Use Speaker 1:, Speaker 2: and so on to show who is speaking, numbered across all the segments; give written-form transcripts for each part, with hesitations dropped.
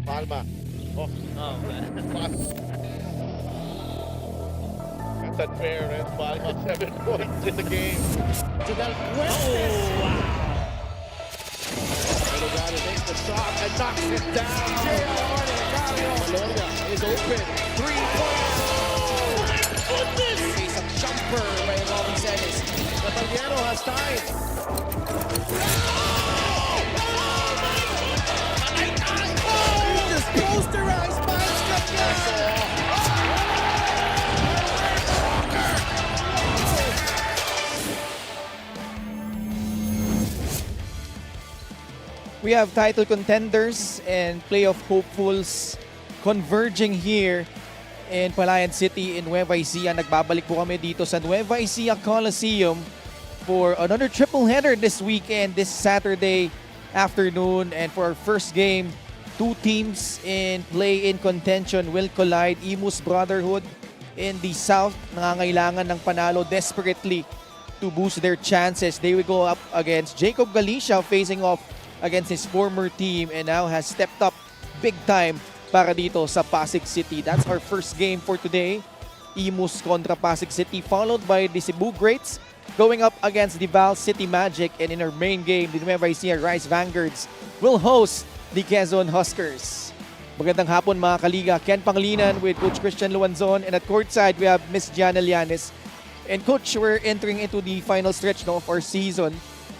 Speaker 1: Palma. Oh, pass. That's unfair, and Palma 7 points in the game.
Speaker 2: To Del Fuentes. Delgado takes the shot and knocks it down. Malonia is open. 3-point. Oh my goodness! He's a jumper by Robin Celis. Batallero has time. He just posterized by
Speaker 3: We have title contenders and playoff hopefuls converging here in Palayan City in Nueva Ecija. Nagbabalik po kami dito sa Nueva Ecija Coliseum for another triple header this weekend, this Saturday afternoon. And for our first game, two teams in play-in contention will collide. Imus Brotherhood in the South, nangangailangan ng panalo desperately to boost their chances. They will go up against Jacob Galicia, facing off against his former team, and now has stepped up big time para dito sa Pasig City. That's our first game for today. Imus kontra Pasig City, followed by the Cebu Greats going up against the Val City Magic. And in our main game, the Nueva Ecija Rice Vanguards will host the Quezon Huskers. Magandang hapon mga kaliga. Ken Pangilinan with Coach Christian Luanzon, and at courtside we have Miss Gianna Llanes. And Coach, we're entering into the final stretch of our season.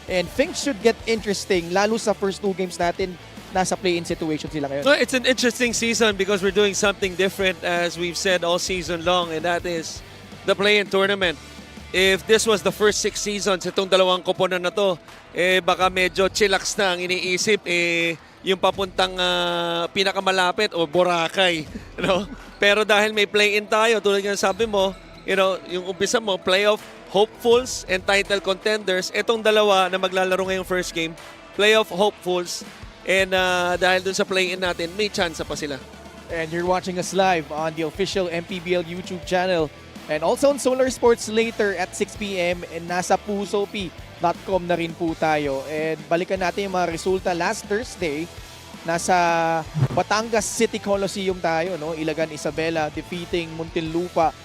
Speaker 3: And things should get interesting, lalo sa first two games natin, nasa play-in situation sila ngayon.
Speaker 4: Well, it's an interesting season because we're doing something different, as we've said all season long, and that is the play-in tournament. If this was the first 6 seasons, itong dalawang koponan na to, baka medyo chillax na ang iniisip, yung papuntang pinakamalapit o Boracay. Pero dahil may play-in tayo, tulad nga sabi mo, yung umpisa mo, playoff, hopefuls and title contenders. Itong dalawa na maglalaro ngayong first game, playoff hopefuls, and dahil dun sa play-in natin, may chance pa sila.
Speaker 3: And you're watching us live on the official MPBL YouTube channel and also on Solar Sports later at 6 p.m. and nasa pusopi.com na rin po tayo. And balikan natin yung mga resulta. Last Thursday, nasa Batangas City Coliseum tayo, no? Ilagan Isabela defeating Muntinlupa.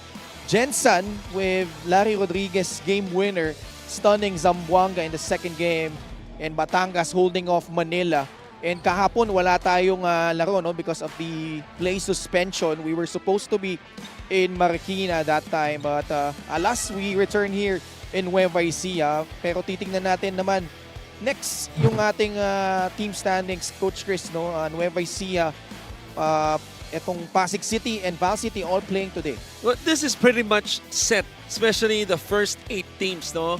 Speaker 3: Jensen with Larry Rodriguez game winner, stunning Zamboanga in the second game, and Batangas holding off Manila. And kahapon wala tayong laro, no, because of the play suspension. We were supposed to be in Marikina that time, but alas, we return here in Nueva Ecija. Pero titingnan natin naman next yung ating team standings, Coach Chris, no, Nueva Ecija, etong Pasig City and Val City all playing today.
Speaker 4: Well, this is pretty much set, especially the first 8 teams, no?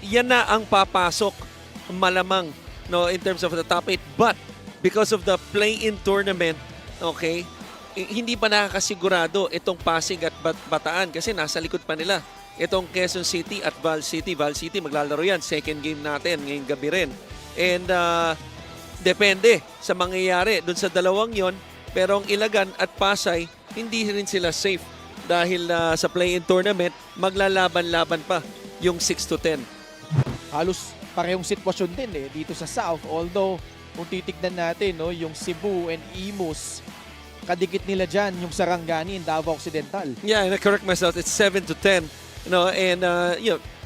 Speaker 4: Yan na ang papasok malamang, no, in terms of the top 8. But because of the play-in tournament, okay, hindi pa nakakasigurado itong Pasig at Bataan kasi nasa likod pa nila. Itong Quezon City at Val City. Val City maglalaro yan. Second game natin ngayong gabi rin. And depende sa mangyayari dun sa dalawang yon. Pero ang Ilagan at Pasay, hindi rin sila safe dahil sa play-in tournament, maglalaban-laban pa yung 6-10.
Speaker 3: Halos parehong sitwasyon din dito sa South. Although, kung titignan natin, no, yung Cebu and Imus, kadikit nila dyan yung Sarangani and Davao Occidental.
Speaker 4: Yeah, and I correct myself, it's 7-10. And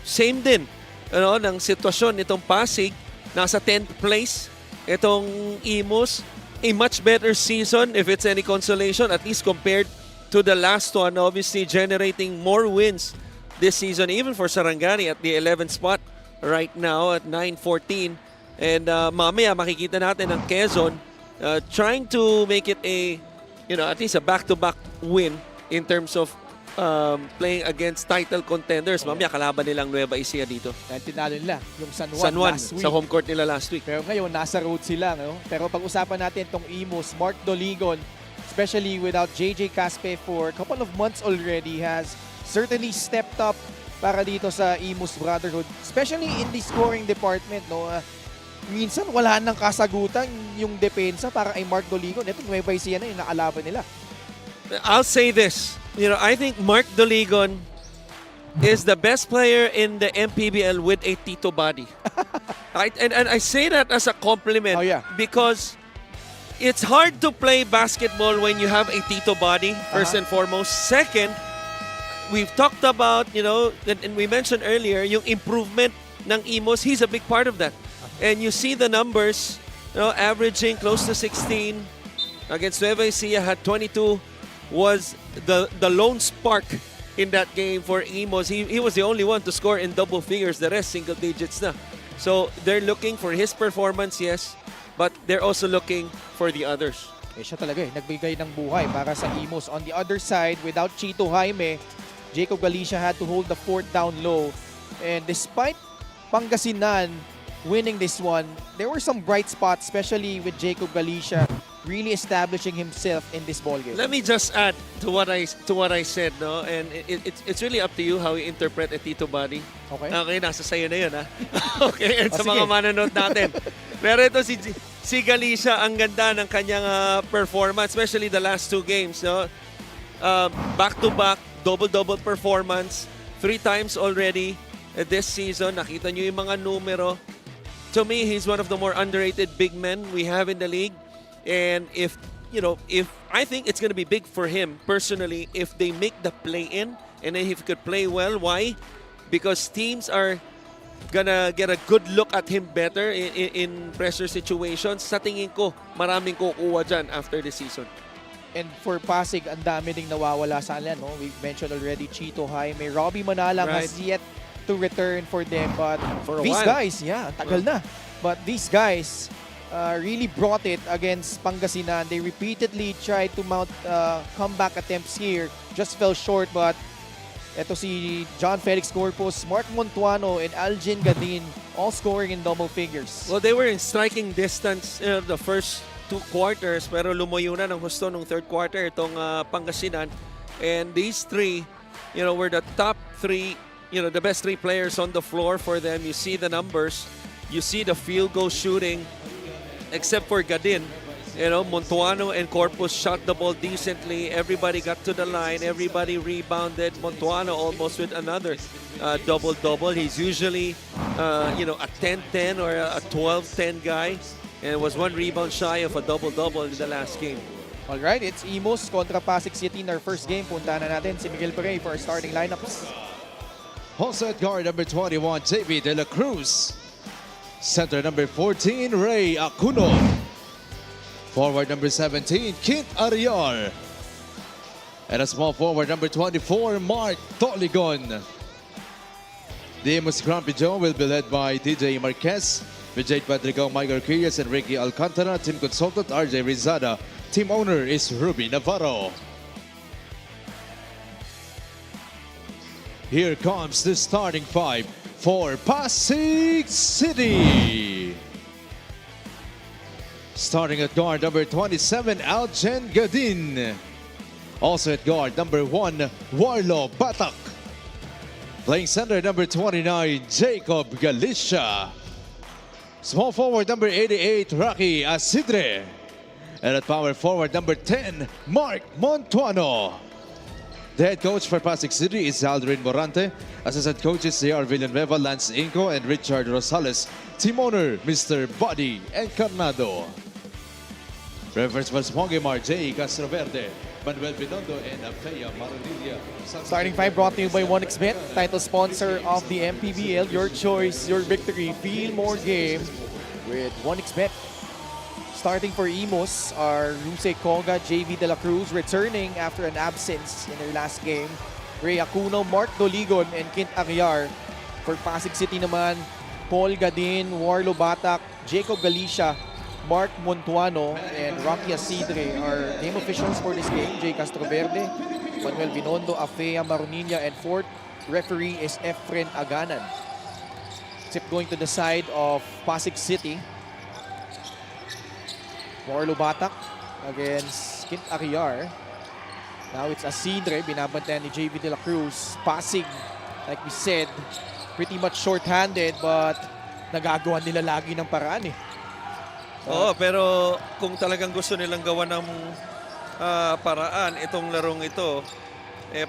Speaker 4: same din ng sitwasyon itong Pasig, nasa 10th place. Itong Imus, a much better season, if it's any consolation, at least compared to the last one, obviously generating more wins this season, even for Sarangani at the 11th spot right now at 9-14. And mamaya makikita natin ang Quezon trying to make it at least a back-to-back win in terms of playing against title contenders. Mamaya kalaban nilang Nueva Ecija dito.
Speaker 3: Dahil tinalo nila yung San Juan last week.
Speaker 4: Sa home court nila last week.
Speaker 3: Pero ngayon, nasa road sila. No? Pero pag-usapan natin itong Imus, Mark Doligon, especially without JJ Caspe for a couple of months already, has certainly stepped up para dito sa Imus Brotherhood. Especially in the scoring department. No? Minsan wala nang kasagutan yung depensa para ay Mark Doligon. Ito, Nueva Ecija na yung nakalaban nila.
Speaker 4: I'll say this. I think Mark Doligon is the best player in the MPBL with a Tito body. And I say that as a compliment,
Speaker 3: Oh, yeah.
Speaker 4: because it's hard to play basketball when you have a Tito body, first and foremost. Second, we've talked about, and we mentioned earlier, yung improvement ng Imus. He's a big part of that. And you see the numbers, averaging close to 16 against Nueva Ecija, had 22, was the lone spark in that game for Imus. He was the only one to score in double figures. The rest, single digits na. So they're looking for his performance, yes, but they're also looking for the others.
Speaker 3: Siya talaga nagbigay ng buhay para sa Imus. On the other side, without Chito Jaime, Jacob Galicia had to hold the fourth down low. And despite Pangasinan winning this one, there were some bright spots, especially with Jacob Galicia really establishing himself in this ballgame.
Speaker 4: Let me just add to what I said, no? And it's really up to you how you interpret a Tito body.
Speaker 3: Okay.
Speaker 4: Okay, nasa sayo na yun, ha? Okay, and sa
Speaker 3: sige.
Speaker 4: mga manonood natin. Pero ito si Galicia, ang ganda ng kanyang performance, especially the last two games, no? Back-to-back, double-double performance, 3 times already this season. Nakita nyo yung mga numero. To me, he's one of the more underrated big men we have in the league. And if I think it's going to be big for him personally if they make the play-in and then if he could play well. Why? Because teams are gonna get a good look at him better in pressure situations. Sa tingin ko, maraming kukuha dyan after the season.
Speaker 3: And for Pasig, ang dami ding nawawala sa kanila, no? We've mentioned already Chito Jaime. Robbie Manalang has yet to return for them. But
Speaker 4: For a
Speaker 3: these
Speaker 4: while.
Speaker 3: guys, tagal na. But these guys really brought it against Pangasinan. They repeatedly tried to mount comeback attempts here. Just fell short, but eto si John Felix Corpus, Mark Montuano, and Algin Gadin all scoring in double figures.
Speaker 4: Well, they were in striking distance the first 2 quarters, pero lumayo na ng husto nung third quarter itong Pangasinan. And these 3, were the top 3, the best 3 players on the floor for them. You see the numbers. You see the field goal shooting. Except for Gadin, Montuano and Corpus shot the ball decently. Everybody got to the line. Everybody rebounded. Montuano almost with another double-double. He's usually, a 10-10 or a 12-10 guy. And was 1 rebound shy of a double-double in the last game.
Speaker 3: All right, it's Imus kontra Pasig City in our first game. Punta na natin si Miguel Perey for our starting lineups.
Speaker 5: Also at guard number 21, JV De La Cruz. Center number 14, Ray Acuno. Forward number 17, Kint Ariar. And a small forward number 24, Mark Toligon. The Imus Grumpy Joe will be led by DJ Marquez, Vijay Padrigaw, Michael Quillas, and Ricky Alcantara. Team consultant, RJ Rizada. Team owner is Ruby Navarro. Here comes the starting 5 for Pasig City. Starting at guard number 27, Algen Gadin. Also at guard number 1, Warlo Batak. Playing center number 29, Jacob Galicia. Small forward number 88, Rocky Asidre. And at power forward number 10, Mark Montuano. The head coach for Pasig City is Aldrin Morante. Assistant coaches are Villanueva, Lance Inco, and Richard Rosales. Team owner, Mr. Buddy Encarnado. Reference was Mongimar J. Castroverde, Manuel Binondo, and Afeya Maronilla.
Speaker 3: Starting 5 brought to you by 1xBet, title sponsor of the MPBL. Your choice, your victory. Feel more game with 1xBet. Starting for Imus are Luce Koga, JV De La Cruz returning after an absence in their last game. Ray Acuno, Mark Doligon, and Kint Aguiar. For Pasig City naman, Paul Gadin, Warlo Batak, Jacob Galicia, Mark Montuano, and Rocky Asidre are game officials for this game. J. Castroverde, Manuel Binondo, Afea Maronilla, and fourth referee is Efren Aganan. Tip going to the side of Pasig City. Warlo Batak against Kint Aguiar. Now it's Asidre, binabantayan ni JV De La Cruz. Pasig, like we said, pretty much short-handed but nagagawa nila lagi ng paraan eh.
Speaker 4: Oo, pero kung talagang gusto nilang gawa ng paraan itong larong ito,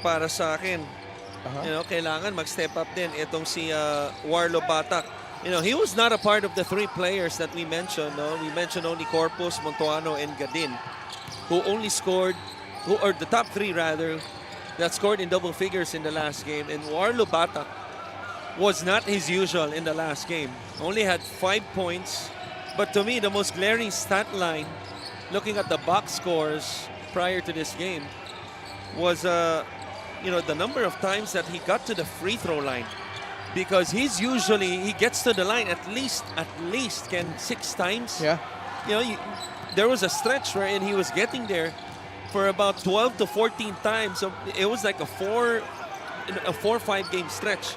Speaker 4: para sa akin, kailangan mag-step up din itong si Warlo Batak. You know, he was not a part of the three players that we mentioned. No? We mentioned only Corpus, Montuano, and Gadin, who only scored, or the top three rather, that scored in double figures in the last game. And Warlo Batak was not his usual in the last game. Only had 5 points. But to me, the most glaring stat line, looking at the box scores prior to this game, was you know, the number of times that he got to the free throw line. Because he gets to the line at least 6 times.
Speaker 3: Yeah.
Speaker 4: You know, there was a stretch wherein he was getting there for about 12 to 14 times. So it was like a 4-5 game stretch.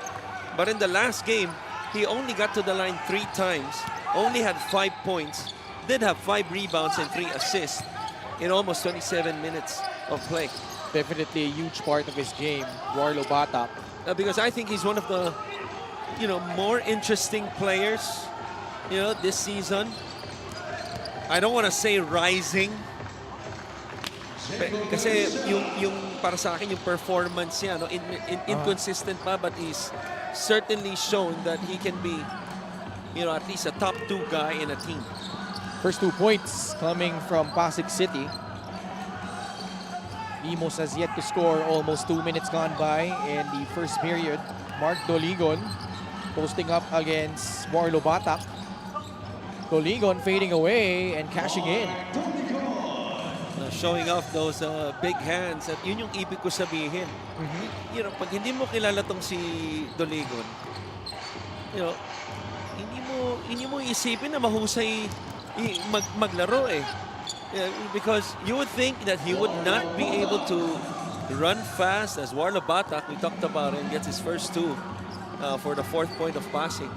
Speaker 4: But in the last game, he only got to the line 3 times, only had 5 points, did have 5 rebounds and 3 assists in almost 27 minutes of play.
Speaker 3: Definitely a huge part of his game, Warlo Batak.
Speaker 4: Because I think he's one of the, you know, more interesting players, you know, this season. I don't want to say rising. Kasi yung para sa akin yung performance niya, no, inconsistent pa, but he's certainly shown that he can be, you know, at least a top 2 guy in a team.
Speaker 3: First 2 points coming from Pasig City. Imus has yet to score, almost 2 minutes gone by in the first period. Mark Doligon posting up against Warlo Batak. Doligon fading away and cashing in.
Speaker 4: Showing off those big hands, at yun yung ibig ko sabihin. You know, pag hindi mo kilala tong si Doligon, you know, hindi mo isipin na mahusay maglaro eh. Because you would think that he would not be able to run fast as Warlo Batak, we talked about it, gets his first 2 for the 4th point of Pasig.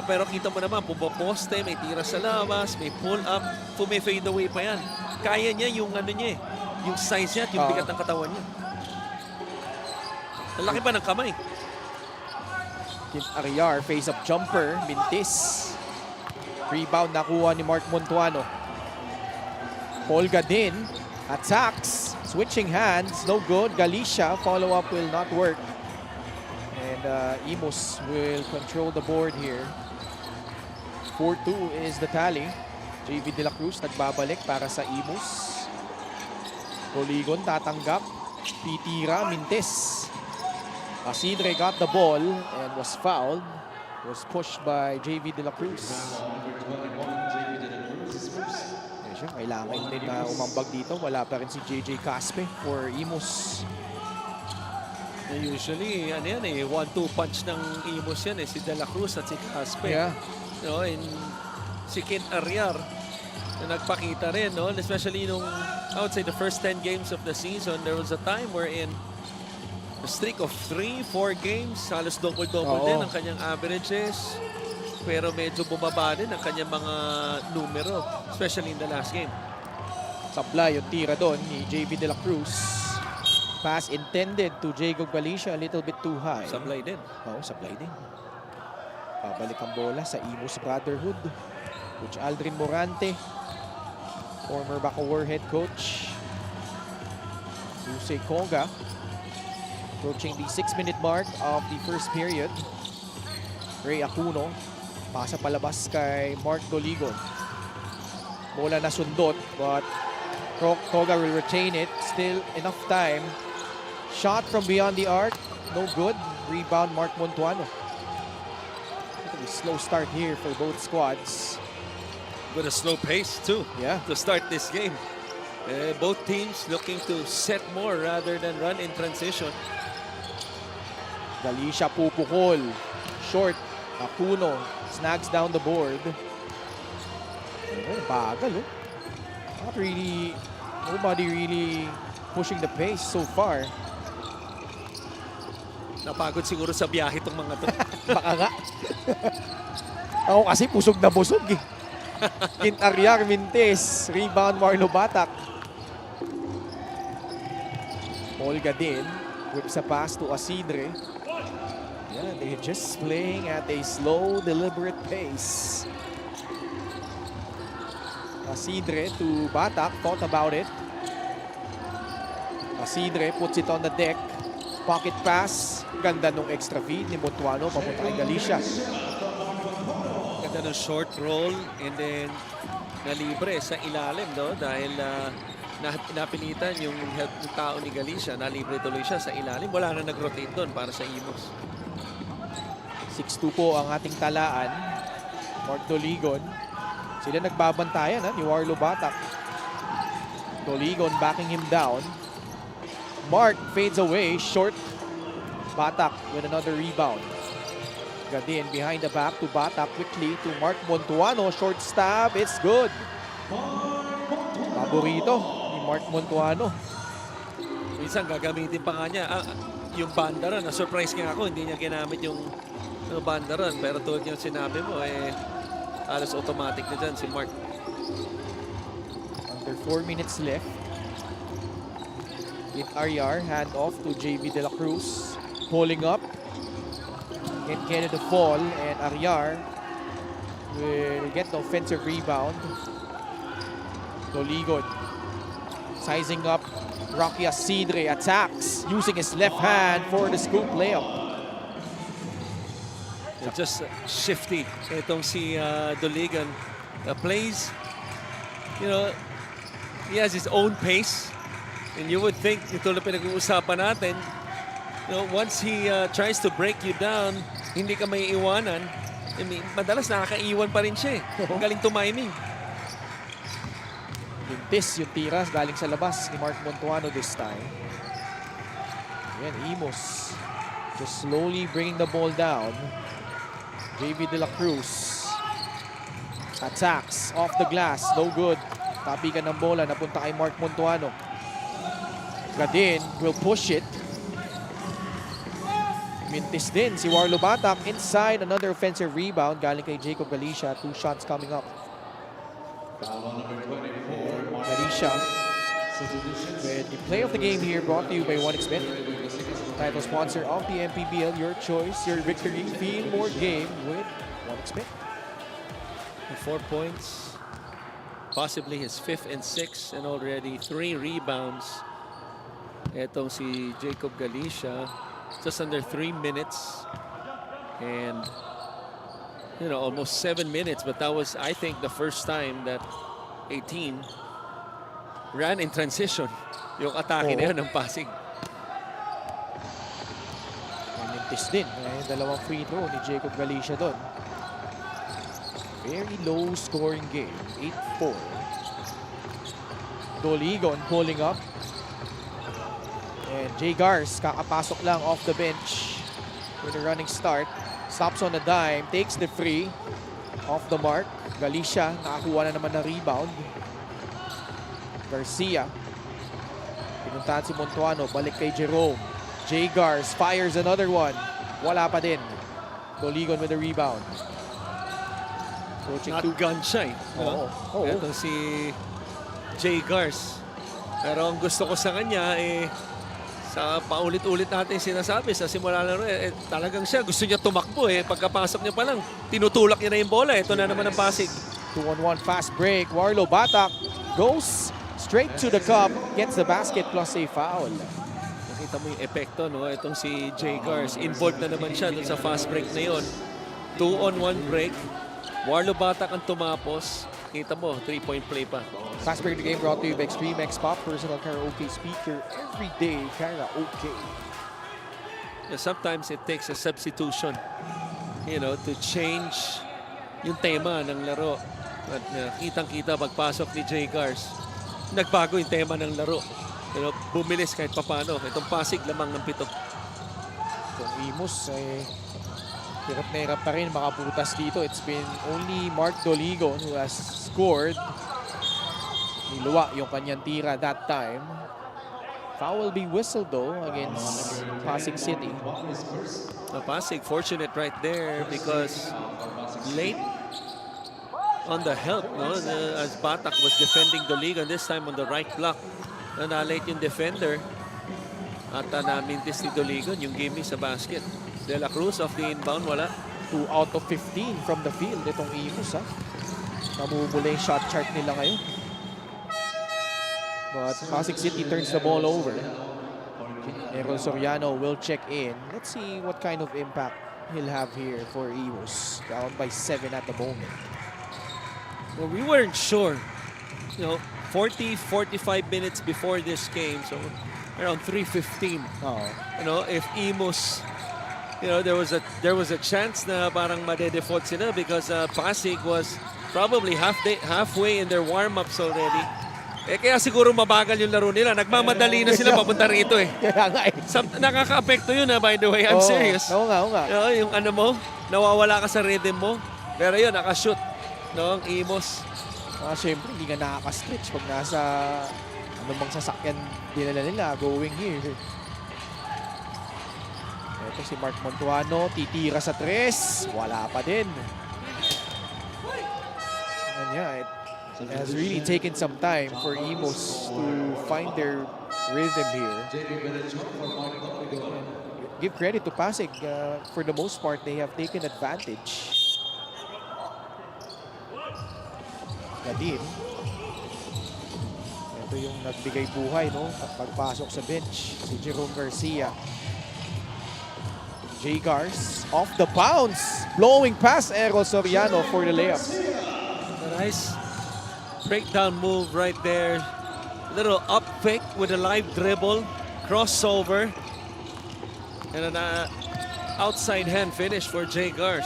Speaker 4: Pero kita mo naman, pumoposte, may tira sa labas, may pull up, may fade away pa yan. Kaya niya yung ano niya, yung size niya at yung bigat ng katawan niya. Ang laki pa ng kamay.
Speaker 3: Ariar, face-up jumper, Mintis. Rebound nakuha ni Mark Montuano. Paul Gadin attacks, switching hands, no good. Galicia, follow-up will not work. And Imus will control the board here. 4-2 is the tally. JV De La Cruz nagbabalik para sa Imus. Doligon tatanggap. Titira, Mintis. Asidre got the ball and was fouled. Was pushed by JV De La Cruz. Kailangan din na umambag dito. Wala pa rin si JJ Caspe for Imus.
Speaker 4: Usually, ano yan eh, 1-2 punch ng Imus yan eh, si De La Cruz at si Caspe.
Speaker 3: Yeah.
Speaker 4: You know, and si Ken Ariar na nagpakita rin, no? Especially nung, I would say, the first 10 games of the season, there was a time wherein a streak of 3-4 games, halos double-double din ang kanyang averages. Pero medyo bumaba din ang kanyang mga numero, especially in the last game.
Speaker 3: Sablay yung tira doon ni JV De La Cruz. Pass intended to Jacob Galicia, a little bit too high.
Speaker 4: Sablay din.
Speaker 3: Oo, sablay din. Pabalik ang bola sa Imus Brotherhood. Coach Aldrin Morante, former Bacoor head coach. Jose Conga, approaching the 6-minute mark of the first period. Ray Acuno, pasa palabas kay Mark Doligon. Bola na sundot, but Koga will retain it. Still enough time. Shot from beyond the arc, no good. Rebound Mark Montuano. Slow start here for both squads.
Speaker 4: With a slow pace too,
Speaker 3: Yeah.
Speaker 4: to start this game. Both teams looking to set more rather than run in transition.
Speaker 3: Galicia pupukol. Short. Acuno snags down the board. Bagal, oh. Not really, nobody really pushing the pace so far.
Speaker 4: Napagod siguro sa biyahe itong mga to.
Speaker 3: Baka nga. Ako kasi busog na busog eh. Quintariar Mintis. Rebound Warlo Batak. Olga din. Whips a pass to Asidre. Yeah, they're just playing at a slow, deliberate pace. Asidre to Batak. Thought about it. Asidre puts it on the deck. Pocket pass. Ganda nung extra feed ni Montuano papunta kay Galicia.
Speaker 4: ganda ng short roll and then nalibre sa ilalim, no? Dahil napilitan yung help ng tao ni Galicia. Nalibre tuloy siya sa ilalim. Wala na nag-rotate doon para sa Imus.
Speaker 3: 6-2 po ang ating talaan. Mark Doligon. Sila nagbabantayan ni Warlo Batak. Doligon backing him down. Mark fades away. Short. Batak with another rebound. Gadin behind the back to Batak quickly to Mark Montuano. Short stab. It's good. Paborito ni Mark Montuano.
Speaker 4: Minsan gagamitin pa nga niya yung bandaran. Na-surprise nga ako, hindi niya ginamit yung bandaran. Pero tulad yung sinabi mo, alas automatic na dyan si Mark.
Speaker 3: Under 4 minutes left. It Ariar, hand off to JV De La Cruz. Pulling up. Can't get it to fall, and Ariar will get the offensive rebound. Doligon sizing up. Rocky Asidre attacks using his left hand for the scoop layup.
Speaker 4: Just shifty. Itong si Doligon plays, you know, he has his own pace. And you would think, ito na pinag-uusapan natin, you know, once he tries to break you down, hindi ka may iwanan. I mean, madalas nakakaiwan pa rin siya. Ang galing tumiming.
Speaker 3: Lintis yung tiras galing sa labas ni Mark Montuano this time. Ayan, Imus just slowly bringing the ball down. JV De La Cruz attacks off the glass, no good. Tapikan ng bola, napunta kay Mark Montuano. Gadin will push it. Mintis din si Warlo Batak inside, another offensive rebound galing kay Jacob Galicia. 2 shots coming up. Galicia with the play of the game here, brought to you by 1xBet. Title sponsor of the MPBL. Your choice, your victory. Feel more game with 1xBet.
Speaker 4: 4 points, possibly his 5th and 6th, and already 3 rebounds. Etong si Jacob Galicia, just under 3 minutes, and you know, almost 7 minutes. But that was, I think, the first time that a team ran in transition. Yung atake na yun ng Pasig.
Speaker 3: Mintis din. Dalawang free throw ni Jacob Galicia doon. Very low scoring game. 8-4. Doligon pulling up. And Jay Gars kakapasok lang off the bench with a running start. Stops on a dime. Takes the free. Off the mark. Galicia nakakuha na naman ng rebound. Garcia. Pinuntahan si Montuano. Balik kay Jerome. Jay Gars fires another one. Wala pa din. Doligon with the rebound.
Speaker 4: Not gun shy.
Speaker 3: Oo. Oo.
Speaker 4: Ito si Jay Gars. Pero ang gusto ko sa kanya, sa paulit-ulit natin sinasabi sa simula na talagang siya gusto niya tumakbo pagkapasok niya pa lang tinutulak niya na yung bola. Ito na naman ang Pasig.
Speaker 3: 2-on-1 fast break. Warlo Batak goes straight to the cup, gets the basket plus a foul.
Speaker 4: Nakita mo yung epekto, no? Itong si Jay Gars, involved na naman siya dun sa fast break na yon. 2-on-1 break. Warlo Batak ang tumapos. Kita mo, 3-point play pa.
Speaker 3: Fast break the game brought to you by Extreme X Pop, personal karaoke speaker, everyday karaoke.
Speaker 4: Yeah, sometimes it takes a substitution, you know, to change yung tema ng laro. At kitang-kita pagpasok ni Jay Gars, nagbago yung tema ng laro. You know, bumilis kahit papano. Itong Pasig lamang ng 7.
Speaker 3: Itong Imus hirap na hirap pa rin makaputas dito. It's been only Mark Doligon who has scored. Niluwa yung kanyang tira that time. Foul will be whistled though against Pasig City.
Speaker 4: Pasig fortunate right there because late on the help, no? As Batak was defending Doligon, this time on the right block. Late yung defender. At namintis ni Doligon yung gimme sa basket. De La Cruz off the inbound, wala.
Speaker 3: 2 out of 15 from the field itong Imus, ha. Namumula yung shot chart nila ngayon. But Pasig City turns the ball over. Errol Soriano will check in. Let's see what kind of impact he'll have here for Imus. Down by 7 at the moment.
Speaker 4: Well, we weren't sure. 45 minutes before this game, so around 3:15.
Speaker 3: Oh.
Speaker 4: If Imus, there was a chance na parang made-default sila because Pasig was probably halfway in their warm-ups already. Kaya siguro mabagal yung laro nila. Nagmamadali na sila papunta rito eh.
Speaker 3: Kaya nga eh.
Speaker 4: Nakaka-apekto yun by the way. I'm serious.
Speaker 3: Oo nga.
Speaker 4: Yung nawawala ka sa rhythm mo. Pero yun, nakashoot. Ang Imus.
Speaker 3: Siyempre, hindi ka nakaka-stretch pag nasa anumang sasakyan dinala nila going here. Ito si Mark Montuano, titira sa 3. Wala pa din. And yeah, it has really taken some time for Imus to find their rhythm here. Give credit to Pasig. For the most part, they have taken advantage. Gadin. Ito yung nagbigay buhay, no? Pagpasok sa bench, si Jerome Garcia. J. Gars off the bounce. Blowing past Errol Soriano for the layup.
Speaker 4: Nice breakdown move right there. Little up fake with a live dribble. Crossover. And an outside hand finish for J. Gars.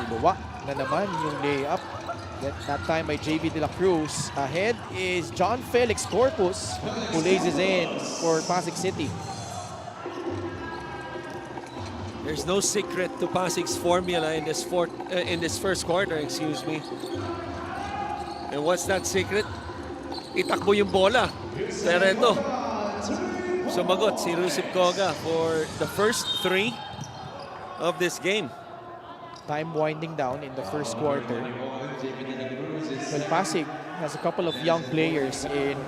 Speaker 3: Niluwa na naman yung layup. That time by JV De La Cruz. Ahead is John Felix Corpus, who lays his in for Pasig City.
Speaker 4: There's no secret to Pasig's formula in this first quarter, excuse me. And what's that secret? Itakbo yung bola. Pero ito, sumagot si Rusip Koga for the first 3 of this game.
Speaker 3: Time winding down in the first quarter. Well, Pasig has a couple of young players in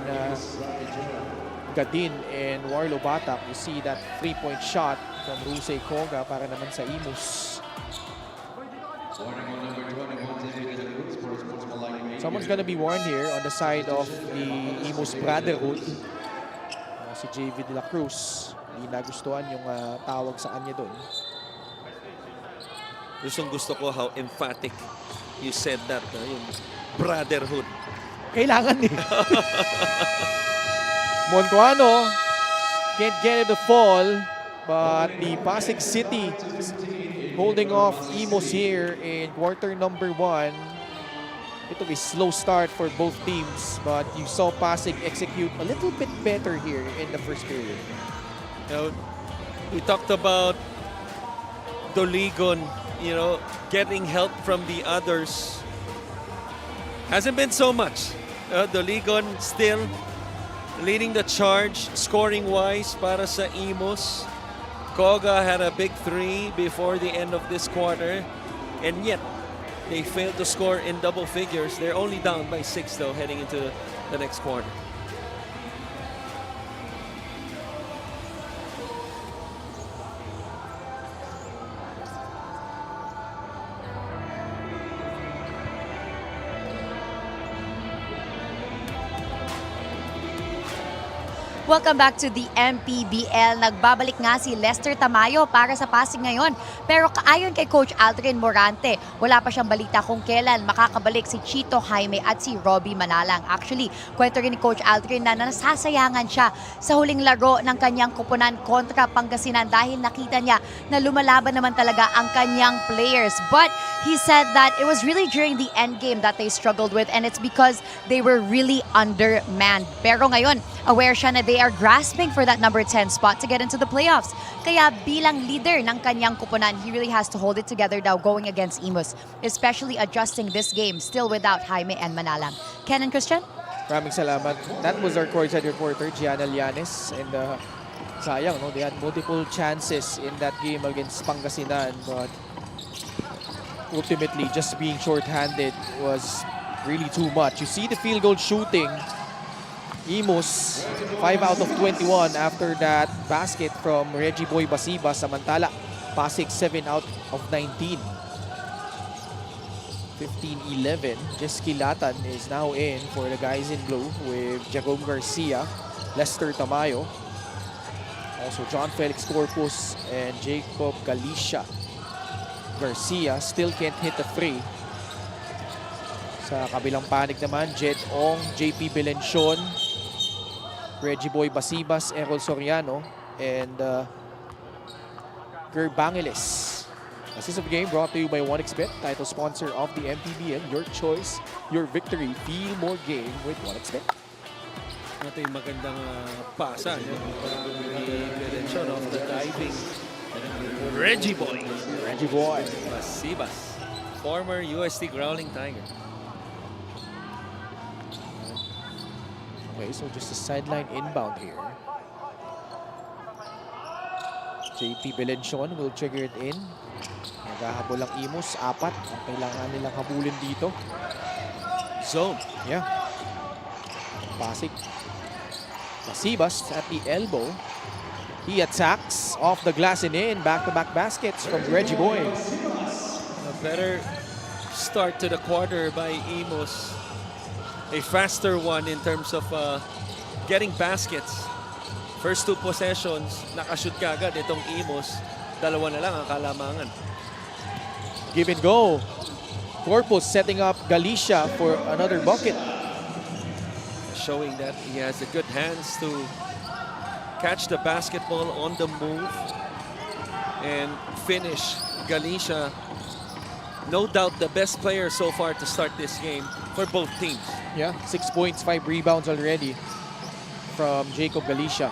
Speaker 3: Gadin and Warlo Batak. You see that 3-point shot from Rusey Koga para naman sa Imus. Someone's gonna be warned here on the side of the Imus Brotherhood. Si JV De La Cruz. Hindi nagustuhan yung tawag sa kanya doon.
Speaker 4: Gusto ko how emphatic you said that. Yung brotherhood.
Speaker 3: Kailangan eh. Montuano can't get it to fall, but the Pasig City holding off Imus here in quarter number 1. It was a slow start for both teams, but you saw Pasig execute a little bit better here in the first period.
Speaker 4: We talked about Doligon, getting help from the others. Hasn't been so much. Doligon still leading the charge, scoring-wise para sa Imus. Koga had a big 3 before the end of this quarter, and yet they failed to score in double figures. They're only down by 6 though heading into the next quarter.
Speaker 6: Welcome back to the MPBL. Nagbabalik nga si Lester Tamayo para sa Pasig ngayon. Pero ayon kay Coach Aldrin Morante, wala pa siyang balita kung kailan makakabalik si Chito Jaime at si Robbie Manalang. Actually, kwento rin ni Coach Aldrin na nasasayangan siya sa huling laro ng kanyang kupunan kontra Pangasinan dahil nakita niya na lumalaban naman talaga ang kanyang players. But he said that it was really during the end game that they struggled with, and it's because they were really undermanned. Pero ngayon, aware siya na they are grasping for that number 10 spot to get into the playoffs. Kaya bilang leader ng kanyang kupunan, he really has to hold it together now going against Imus, especially adjusting this game still without Jaime and Manalang. Ken and Christian?
Speaker 3: Maraming salamat. That was our courtside reporter, Gianna Llanes. And sayang, no? They had multiple chances in that game against Pangasinan, but ultimately just being short-handed was really too much. You see the field goal shooting. Imus, 5 out of 21 after that basket from Reggie Boy Basiba. Samantala, Pasig 7 out of 19. 15-11. Jeski Latan is now in for the guys in blue with Jerome Garcia, Lester Tamayo. Also, John Felix Corpus and Jacob Galicia. Garcia still can't hit the free. Sa kabilang panig naman, Jed Ong, JP Belencion, Reggie Boy Basibas, Errol Soriano, and Kerr Bangeles. Assist of the game brought to you by 1xBet, title sponsor of the MPBL. Your choice, your victory. Feel more game with 1xBet.
Speaker 4: Ito yung magandang pasa. Direction of the diving. Reggie Boy.
Speaker 3: Reggie Boy.
Speaker 4: Basibas. Former UST Growling Tiger.
Speaker 3: Okay, so just a sideline inbound here. JP Belencion will trigger it in. Naghahabol ang Imus. 4 ang kailangan nilang habulin dito.
Speaker 4: Zone.
Speaker 3: Yeah. Pasig. Basibas at the elbow. He attacks off the glass and in. Back-to-back baskets from Reggie Boy.
Speaker 4: A better start to the quarter by Imus. A faster one in terms of getting baskets. First 2 possessions, nakashoot kagad itong Imus. 2 na lang ang kalamangan.
Speaker 3: Give and go. Corpus setting up Galicia for another bucket.
Speaker 4: Showing that he has the good hands to catch the basketball on the move and finish. Galicia, no doubt the best player so far to start this game for both teams.
Speaker 3: Yeah, 6 points, 5 rebounds already from Jacob Galicia.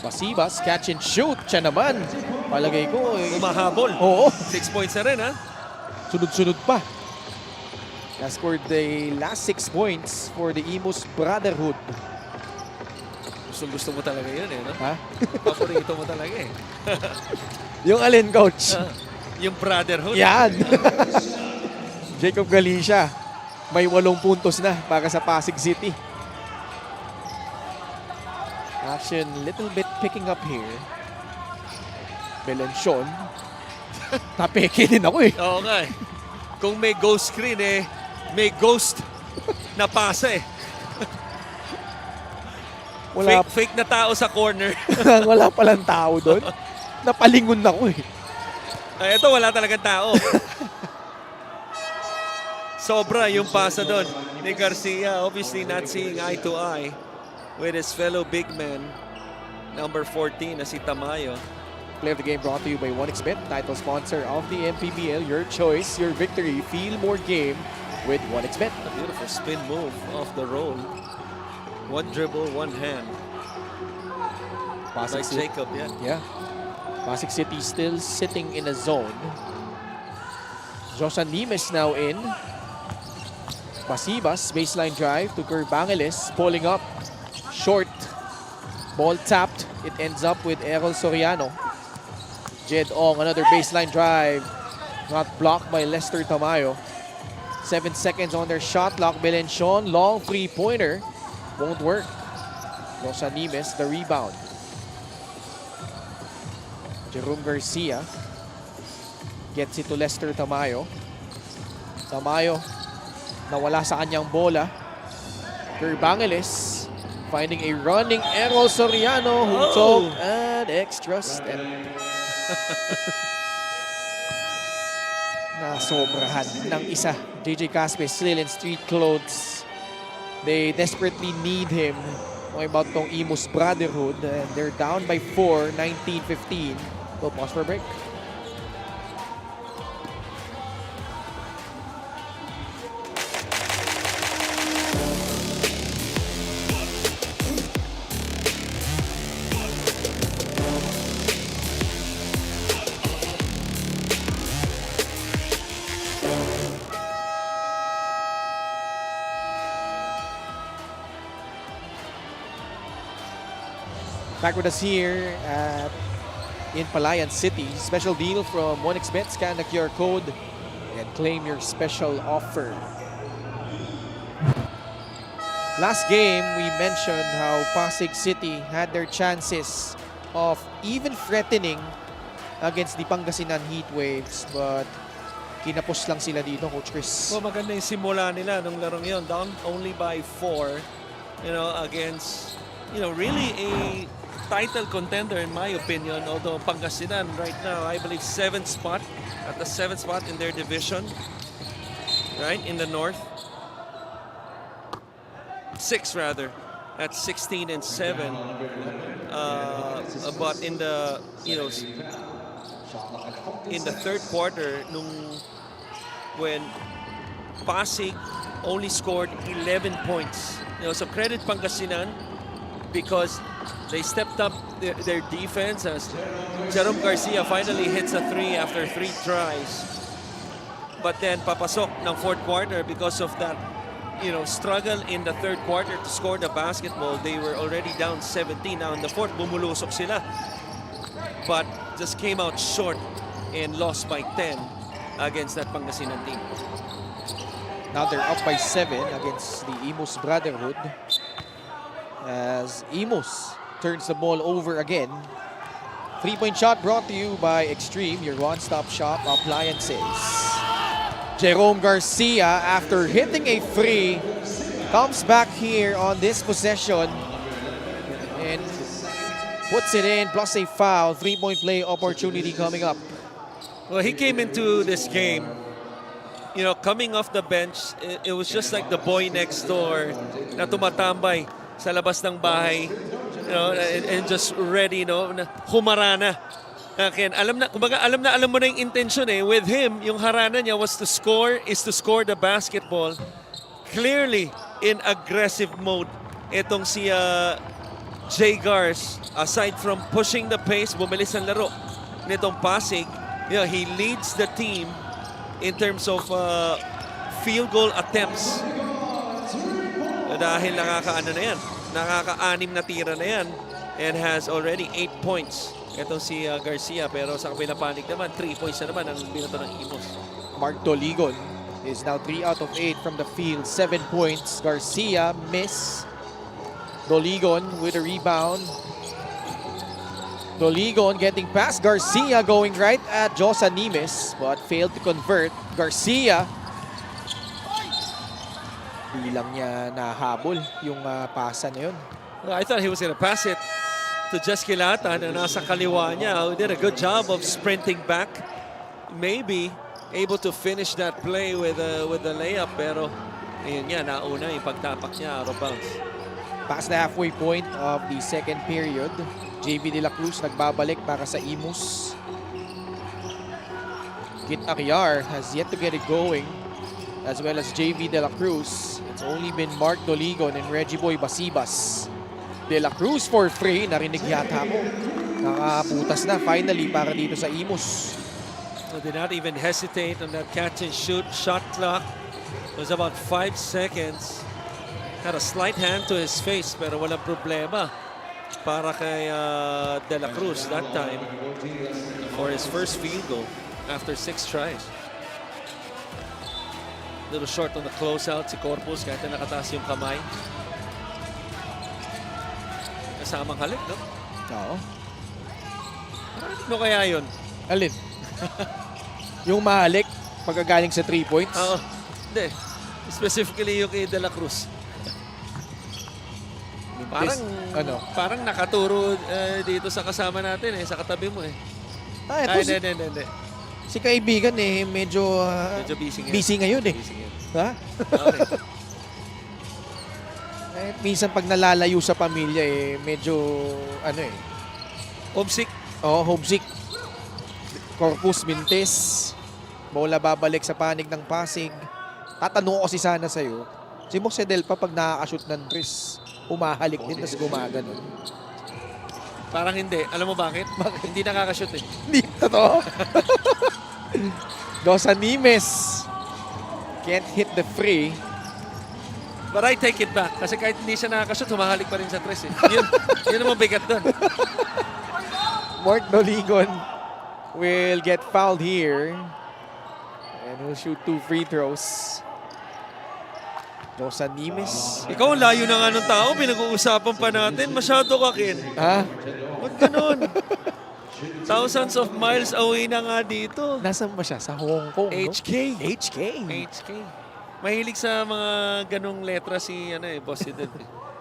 Speaker 3: Basibas, catch and shoot. Siya naman. Palagay ko.
Speaker 4: Umahabol.
Speaker 3: Oo.
Speaker 4: 6 points na rin, ha?
Speaker 3: Sunod-sunod pa. Has scored the last 6 points for the Imus Brotherhood.
Speaker 4: Gusto mo talaga yun, eh, no?
Speaker 3: Ha?
Speaker 4: Paborito mo talaga, eh.
Speaker 3: Yung alin, coach?
Speaker 4: Yung brotherhood.
Speaker 3: Yan. Jacob Galicia. May 8 puntos na para sa Pasig City. Action little bit picking up here. Belencion. Napeke din ako eh.
Speaker 4: Oo nga, eh. Kung may ghost screen, eh, may ghost na pasa, eh.
Speaker 3: Wala,
Speaker 4: Fake na tao sa corner.
Speaker 3: wala palang tao doon. Napalingon ako eh.
Speaker 4: Ay, ito, wala talagang tao. Sobra yung pasa doon ni Garcia. Obviously not seeing eye to eye with his fellow big man, number 14 na si Tamayo.
Speaker 3: Play of the game brought to you by 1xBet, title sponsor of the MPBL. Your choice, your victory. Feel more game with 1xBet.
Speaker 4: A beautiful spin move off the roll. One dribble, one hand.
Speaker 3: Pasig
Speaker 4: Like
Speaker 3: City.
Speaker 4: Jacob, yeah.
Speaker 3: Yeah. Pasig City still sitting in a zone. Josan Nimes now in. Basibas, baseline drive to Kerr Bangeles, pulling up. Short. Ball tapped. It ends up with Errol Soriano. Jed Ong, another baseline drive. Not blocked by Lester Tamayo. 7 seconds on their shot clock. Belencion, long three-pointer. Won't work. Josan Nimes, the rebound. Jerome Garcia gets it to Lester Tamayo. Tamayo nawala sa kanyang bola. Kerr Bangeles finding a running Errol Soriano who took an extra step. Nasobrahan ng isa. JJ Caspe still in street clothes. They desperately need him. Talking about tong Imus Brotherhood. And they're down by 4, 19-15. We'll pause for a break. Back with us here in Palayan City. Special deal from 1xBet. Scan the QR code and claim your special offer. Last game, we mentioned how Pasig City had their chances of even threatening against the Pangasinan Heatwaves, but kinapos lang sila dito, Coach Chris.
Speaker 4: Well, maganda yung simula nila nung larong yun. Down only by 4, against, really a title contender in my opinion, although Pangasinan right now, I believe 7th spot, at the 7th spot in their division, right, in the north. 6 rather, at 16 and 7. But in the, you know, in the third quarter, when Pasig only scored 11 points. You know, so credit Pangasinan because they stepped up their defense as Jerome Garcia finally hits a 3 after 3 tries. But then papasok ng fourth quarter because of that, you know, struggle in the third quarter to score the basketball. They were already down 17. Now in the fourth, bumulusok sila. But just came out short and lost by 10 against that Pangasinan team.
Speaker 3: Now they're up by 7 against the Imus Brotherhood. As Imus turns the ball over again. 3-point shot brought to you by Extreme, your one-stop shop appliances. Jerome Garcia, after hitting a 3, comes back here on this possession and puts it in, plus a foul. 3-point play opportunity coming up.
Speaker 4: Well, he came into this game, you know, coming off the bench, it was just like the boy next door na tumatambay sa labas ng bahay, you know, and just ready, you know, humarana. Kumbaga, alam mo na yung intention eh. With him, yung harana niya was to score the basketball. Clearly, in aggressive mode, itong si Jay Gars, aside from pushing the pace, bumilis ang laro nitong Pasig, you know, he leads the team in terms of field goal attempts. Dahil nakaka-6 na tira na yan and has already 8 points. Itong si Garcia, pero sa kabilang panig naman, 3 points na naman ang binato ng Imus.
Speaker 3: Mark Doligon is now 3 out of 8 from the field, 7 points. Garcia miss. Doligon with a rebound. Doligon getting past Garcia, going right at Josa Nimes, but failed to convert. Garcia, di lang niya nahabol yung pasa na yun.
Speaker 4: Well, I thought he was going to pass it to Jeskilata na nasa kaliwa niya, who did a good job of sprinting back. Maybe able to finish that play with the layup, pero ayun nga, nauna yung pagtapak niya out of bounds.
Speaker 3: Past the halfway point of the second period, JV De La Cruz nagbabalik para sa Imus. Kit Aguiar has yet to get it going, as well as JV De La Cruz. It's only been Mark Doligon and Reggie Boy Basibas. De La Cruz for free, narinig yata mo. Nakaputas na finally para dito sa Imus.
Speaker 4: So did not even hesitate on that catch and shoot. Shot clock was about 5 seconds. Had a slight hand to his face, pero walang problema para kay De La Cruz that time for his first field goal after 6 tries. Little short on the closeout si Corpus kahit na nakataas yung kamay. Kasamang halik, no?
Speaker 3: Oo.
Speaker 4: Ano kaya yun?
Speaker 3: Alin? Yung mahalik pagkagaling sa 3 points?
Speaker 4: Oo. Hindi. Specifically yung kay De La Cruz. Parang, parang nakaturo dito sa kasama natin sa katabi mo eh. Hindi.
Speaker 3: Si kaibigan medyo busy ngayon eh.
Speaker 4: Busy ngayon.
Speaker 3: Ha?
Speaker 4: Okay.
Speaker 3: Minsan pag nalalayo sa pamilya medyo
Speaker 4: Homesick.
Speaker 3: Oo, homesick. Corpus Mintes. Bola babalik sa panig ng Pasig. Tatanong ko sana sa'yo. Si Moxedel pa pag nakakashoot ng tres, umahalik din tapos gumaganon.
Speaker 4: Parang hindi. Alam mo bakit? Hindi nakakashoot eh.
Speaker 3: Hindi, totoo. Josa Nimes can't hit the free.
Speaker 4: But I take it back. Kasi kahit hindi siya nakakashoot, humahalik pa rin sa tres eh. Yun naman bigat doon.
Speaker 3: Mark Doligon will get fouled here. And he'll shoot 2 free throws. Josa Nimes.
Speaker 4: Ikaw, ang layo na nga ng tao. Pinag-uusapan pa natin. Masyado ka, Ken.
Speaker 3: Ha?
Speaker 4: Huwag ganun. Thousands of miles away na nga dito.
Speaker 3: Nasaan ba siya? Sa Hong Kong, no?
Speaker 4: HK.
Speaker 3: HK.
Speaker 4: Mahilig sa mga ganong letra si Boss Eden.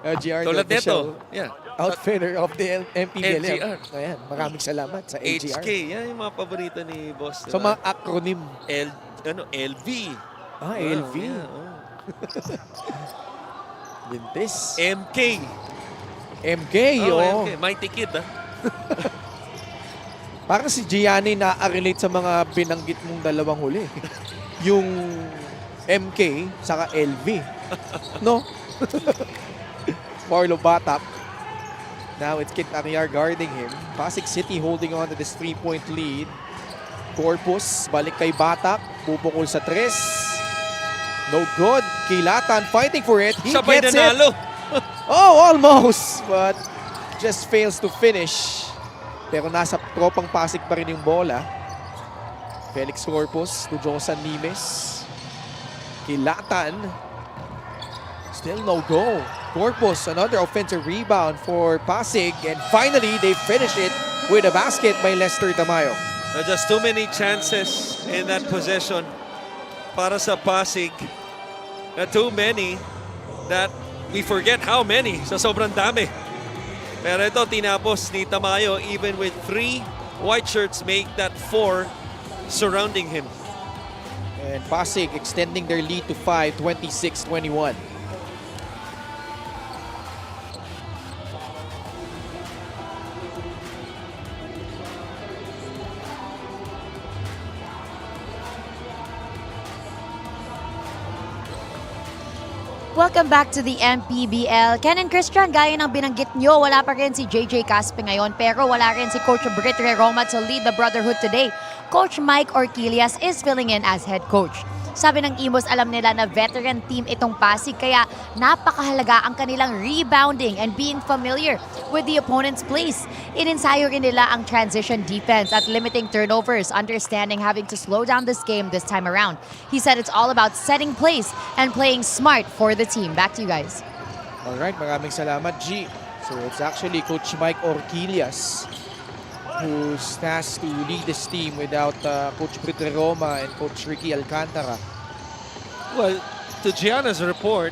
Speaker 3: GR
Speaker 4: Tulad
Speaker 3: official.
Speaker 4: nito. Yeah.
Speaker 3: outfitter of the MPBL.
Speaker 4: NGR.
Speaker 3: Ayan, maraming salamat sa NGR.
Speaker 4: HK, yan yung mga paborito ni boss.
Speaker 3: So mga acronym.
Speaker 4: LV.
Speaker 3: LV.
Speaker 4: Yeah, oh.
Speaker 3: Lintis.
Speaker 4: MK.
Speaker 3: MK,
Speaker 4: MK. Mighty Kid,
Speaker 3: Parang si Gianni na-relate sa mga binanggit mong dalawang huli. Yung MK, saka LV. No? Marlo Batak. Now it's Kit Ariar guarding him. Pasig City holding on to this 3-point lead. Corpus, balik kay Batak. Pupukol sa 3. No good. Kilatan fighting for it. He
Speaker 4: Sabay
Speaker 3: gets
Speaker 4: nanalo.
Speaker 3: it. Oh, almost. But just fails to finish. Pero nasa tropang Pasig pa rin yung bola. Felix Corpus to Josan Nimes. Kilatan. Still no goal. Corpus, another offensive rebound for Pasig. And finally, they finish it with a basket by Lester Tamayo.
Speaker 4: Just too many chances in that possession para sa Pasig. Too many that we forget how many. So sobrang dami. Pero ito tinapos ni Tamayo even with 3 white shirts make that 4 surrounding him.
Speaker 3: And Pasig extending their lead to 5, 26-21.
Speaker 6: Welcome back to the MPBL. Ken and Christian, gaya ng binanggit nyo, wala pa rin si JJ Caspe ngayon, pero wala rin si Coach Brit Roma to lead the Brotherhood today. Coach Mike Orquillas is filling in as head coach. Sabi ng Imus, alam nila na veteran team itong Pasig, kaya napakahalaga ang kanilang rebounding and being familiar with the opponent's plays. Ininsayo rin nila ang transition defense at limiting turnovers, understanding having to slow down this game this time around. He said it's all about setting plays and playing smart for the team. Back to you guys.
Speaker 3: Alright, maraming salamat, G. So it's actually Coach Mike Orquillas who's tasked to lead this team without Coach Brit Roma and Coach Ricky Alcantara.
Speaker 4: Well, to Gianna's report,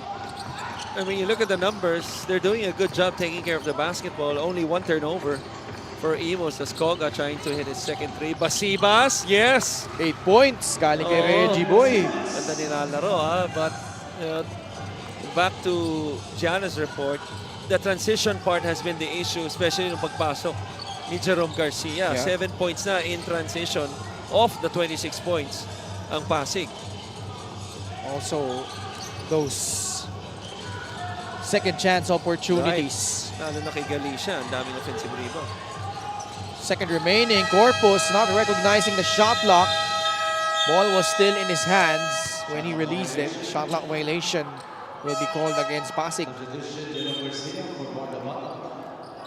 Speaker 4: I mean, you look at the numbers, they're doing a good job taking care of the basketball. Only 1 turnover for Imus as Koga trying to hit his second 3. Basibas, yes!
Speaker 3: 8 points galing kay Reggie Boy.
Speaker 4: Ganda nilalaro, but back to Gianna's report, the transition part has been the issue, especially nung pagpasok ni Jerome Garcia.
Speaker 3: Yeah.
Speaker 4: 7 points na in transition off the 26 points ang Pasig.
Speaker 3: Also, those second chance opportunities.
Speaker 4: Lalo na kay Galicia, ang daming offensive rebound.
Speaker 3: Second remaining, Corpus not recognizing the shot clock. Ball was still in his hands when he released it. Shot clock violation will be called against Pasig.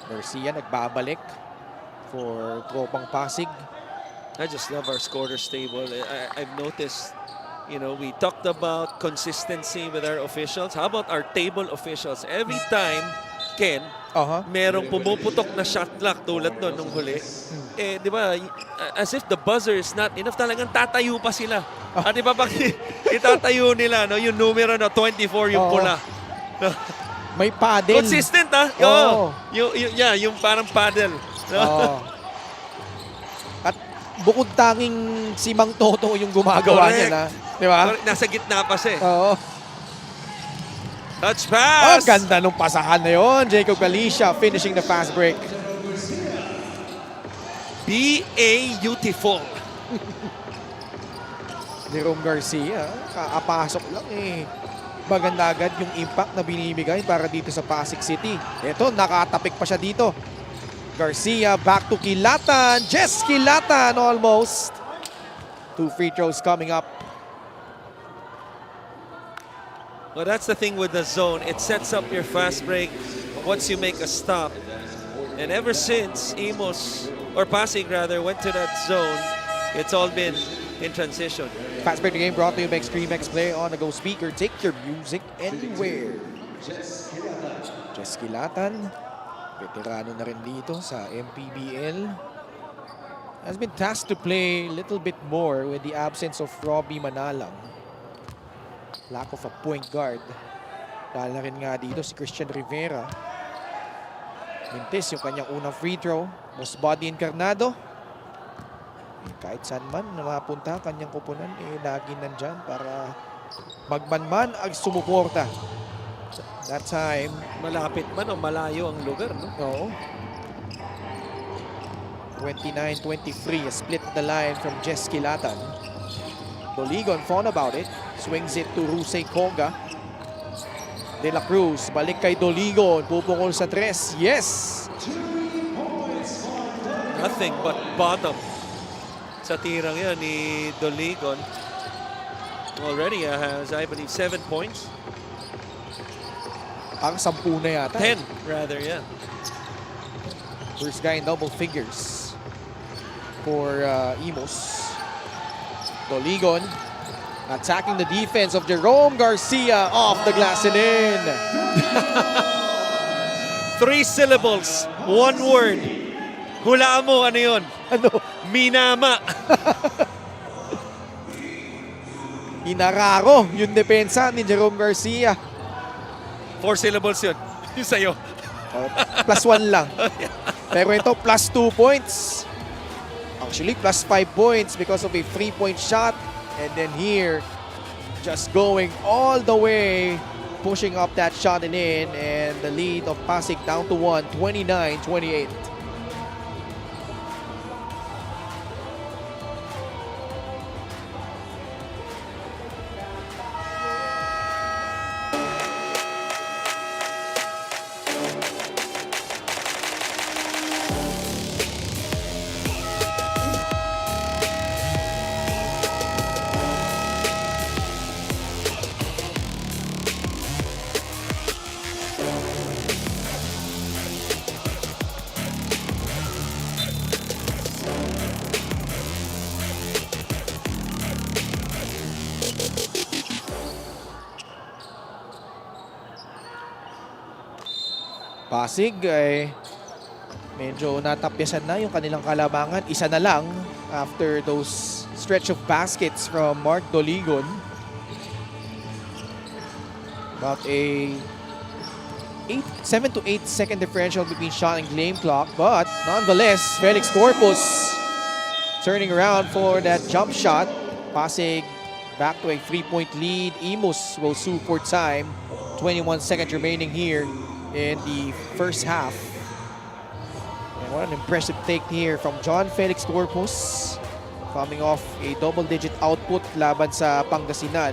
Speaker 3: Garcia nagbabalik for tropang Pasig.
Speaker 4: I just love our scorers table. I've noticed, you know, we talked about consistency with our officials. How about our table officials? Every time, Ken, merong pumuputok na shot clock tulad nun nung huli. Eh, di ba, as if the buzzer is not enough, talagang tatayo pa sila. At di ba, pag itatayo nila, no, yung numero na 24, yung pula.
Speaker 3: May paddle.
Speaker 4: Consistent, ha?
Speaker 3: Oo.
Speaker 4: Yung parang paddle.
Speaker 3: Oo. At bukod tanging si Mang Toto yung gumagawa niya na. Di ba?
Speaker 4: Nasa gitna pa siya.
Speaker 3: Oo.
Speaker 4: Touch pass!
Speaker 3: Oh, ganda nung pasahan na yun. Jacob Galicia finishing the fast break.
Speaker 4: Beautiful.
Speaker 3: Jerome Garcia, kakapasok lang eh. Maganda agad yung impact na binibigay para dito sa Pasig City. Ito, nakatapik pa siya dito. Garcia back to Kilatan. Jess Kilatan almost. 2 free throws coming up.
Speaker 4: Well, that's the thing with the zone. It sets up your fast break once you make a stop. And ever since Imus, or Pasig rather, went to that zone, it's all been in transition.
Speaker 3: Fast break game brought to you by Extreme X Play on the go speaker. Take your music anywhere. Jess Kilatan, veterano na rin dito sa MPBL. Has been tasked to play a little bit more with the absence of Robbie Manalang. Lack of a point guard. Dahil na rin nga dito si Christian Rivera. Mintis yung kanyang unang free throw. Most body Encarnado. Kahit saan man na mapunta kanyang kupunan, lagi nandyan para magmanman ang sumuporta. That time,
Speaker 4: Malapit man o malayo ang lugar, no?
Speaker 3: oo. 29-23, a split the line from Jess Kilatan. Doligon thought about it. Swings it to Rusey Conga. De La Cruz, balik kay Doligon. Pupukol sa tres. Yes!
Speaker 4: Nothing but bottom sa tirang yan ni Doligon. Already has, I believe, 7 points.
Speaker 3: Ang 10 na yata.
Speaker 4: 10, rather, yeah.
Speaker 3: First guy in double figures for Imus. Doligon attacking the defense of Jerome Garcia off the glass and in.
Speaker 4: 3 syllables, 1 word. Hulaan mo, ano yun?
Speaker 3: Ano?
Speaker 4: Minama.
Speaker 3: Inararo yung depensa ni Jerome Garcia.
Speaker 4: 4 syllables yun. Yung sa'yo.
Speaker 3: +1 lang. Pero ito, +2 points. Actually, +5 points because of a 3-point shot. And then here, just going all the way, pushing up that shot and in. And the lead of Pasig down to 1, 29-28. Pasig ay medyo natapyasan na yung kanilang kalabangan. Isa na lang after those stretch of baskets from Mark Doligon. About a 7 to 8 second differential between shot and game clock. But nonetheless, Felix Corpus turning around for that jump shot. Pasig back to a 3-point lead. Imus will sue for time. 21 seconds remaining here in the first half. And what an impressive take here from John Felix Corpus. Coming off a double-digit output laban sa Pangasinan.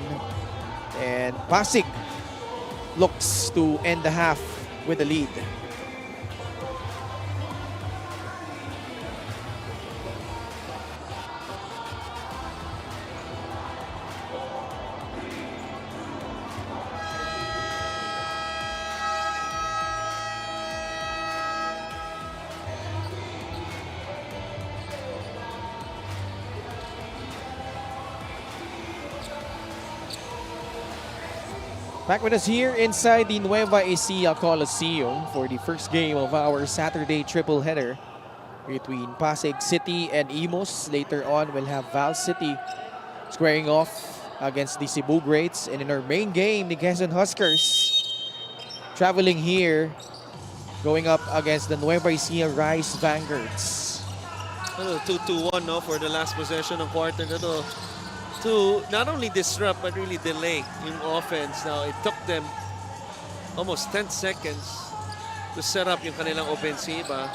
Speaker 3: And Pasig looks to end the half with the lead. Back with us here inside the Nueva Ecija Coliseum for the first game of our Saturday triple header between Pasig City and Imus. Later on, we'll have Val City squaring off against the Cebu Greats. And in our main game, the Quezon Huskers traveling here, going up against the Nueva Ecija Rice Vanguards.
Speaker 4: 2-1 no, for the last possession ng quarter na to. To not only disrupt but really delay yung offense. Now, it took them almost 10 seconds to set up yung kanilang ofensiba.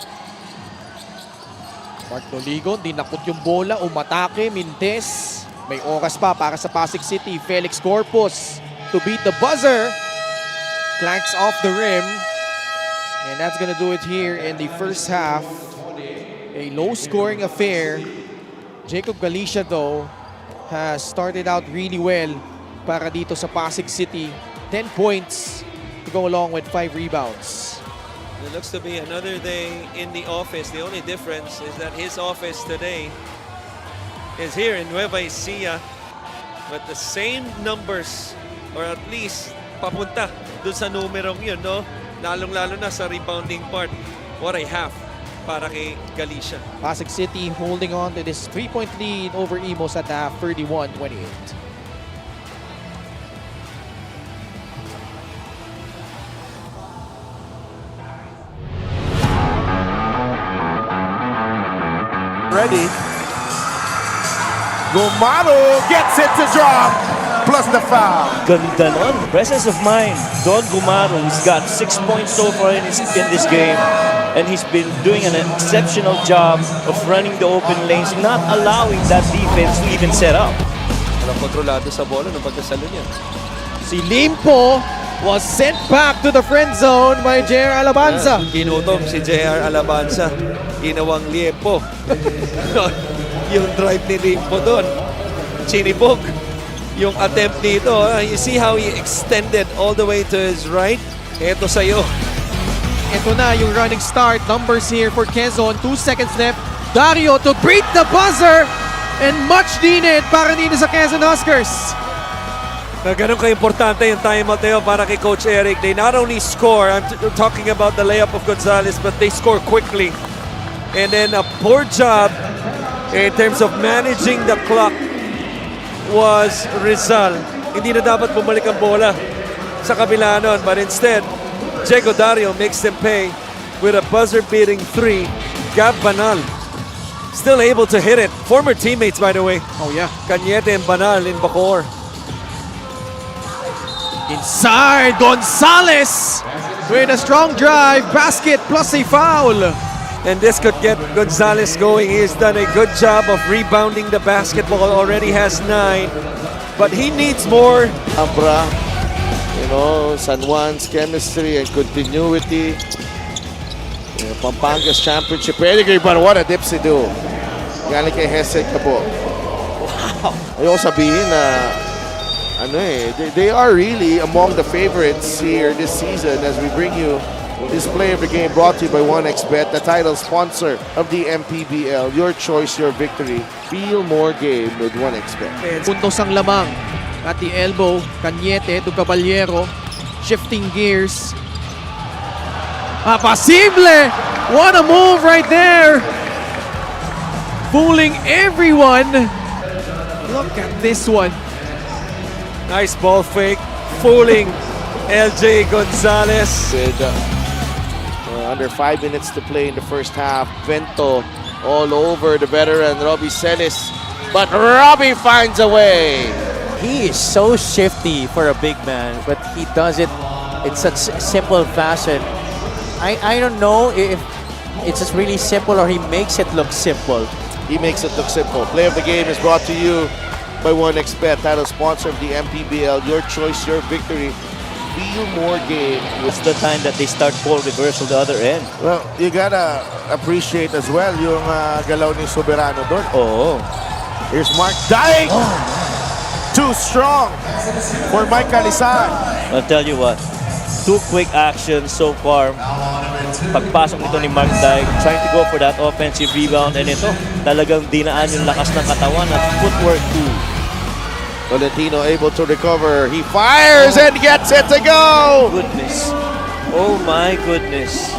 Speaker 3: Mark Doligon, dinakot yung bola, umatake, Mintes. May oras pa para sa Pasig City. Felix Corpus to beat the buzzer. Clanks off the rim. And that's gonna do it here in the first half. A low-scoring affair. Jacob Galicia, though, has started out really well para dito sa Pasig City. 10 points to go along with 5 rebounds.
Speaker 4: It looks to be another day in the office. The only difference is that his office today is here in Nueva Ecija. But the same numbers, or at least papunta dun sa numerong yun, no? Lalong-lalo na sa rebounding part. What a half para kay Galicia.
Speaker 3: Pasig City holding on to this 3-point lead over Imus at half, 31-28.
Speaker 1: ready. Gumaro gets it to drop, plus the foul.
Speaker 7: Ganda nun. Presence of mind. Don Gumaro, he's got 6 points so far in this game. And he's been doing an exceptional job of running the open lanes, not allowing that defense to even set up.
Speaker 4: Walang kontrolado sa bola ng pagkasalo niya.
Speaker 3: Si Limpo was sent back to the friend zone by J.R. Alabanza.
Speaker 4: Ginutom si J.R. Alabanza. Ginawang liempo. Yung drive ni Limpo doon. Chinibog. Yung attempt dito. You see how he extended all the way to his right? Ito sa'yo.
Speaker 3: Ito na yung running start. Numbers here for Quezon. 2 seconds left. Dario to beat the buzzer. And much needed para dito sa Quezon Huskers.
Speaker 4: Na ganun ka-importante yung timeout na yun para kay Coach Eric. They not only score, I'm talking about the layup of Gonzalez, but they score quickly. And then a poor job in terms of managing the clock was Rizal. Hindi na dapat bumalik ang bola sa kabila nun, but instead, Diego Dario makes them pay with a buzzer-beating 3. Gab Banal still able to hit it. Former teammates, by the way.
Speaker 3: Oh yeah.
Speaker 4: Cañete and Banal in Bacoor.
Speaker 3: Inside, Gonzalez with a strong drive, basket plus a foul.
Speaker 4: And this could get Gonzalez going. He's done a good job of rebounding the basketball. Already has 9. But he needs more.
Speaker 1: Abra, you know, San Juan's chemistry and continuity. Pampanga's championship pedigree, but what a dipsy do. Galing kay Hesed Cabo. Wow. Ayaw sabihin na they are really among the favorites here this season as we bring you this play of the game brought to you by 1xBet, the title sponsor of the MPBL. Your choice, your victory. Feel more game with 1xBet.
Speaker 3: Puntos ang lamang at the elbow. Cañete to Caballero. Shifting gears. Apasible! What a move right there! Fooling everyone. Look at this one.
Speaker 4: Nice ball fake. Fooling LJ Gonzalez.
Speaker 1: With under 5 minutes to play in the first half. Vento all over the veteran Robbie Celis. But Robbie finds a way.
Speaker 7: He is so shifty for a big man, but he does it in such simple fashion. I don't know if it's just really simple or he makes it look simple.
Speaker 1: He makes it look simple. Play of the game is brought to you by 1xBet, title sponsor of the MPBL. Your choice, your victory. Feel more game.
Speaker 7: It's the time that they start ball reversal the other end.
Speaker 1: Well, you gotta appreciate as well yung galaw ni Soberano doon.
Speaker 7: Oh.
Speaker 1: Here's Mark dying. Too strong for Mike Calisan.
Speaker 7: I'll tell you what, 2 quick actions so far. Pagpasok nito ni Mark Dyke, trying to go for that offensive rebound, and ito, talagang dinaan yung lakas ng katawan at footwork too.
Speaker 1: Tolentino able to recover. He fires and gets it to go.
Speaker 7: Goodness. Oh my goodness.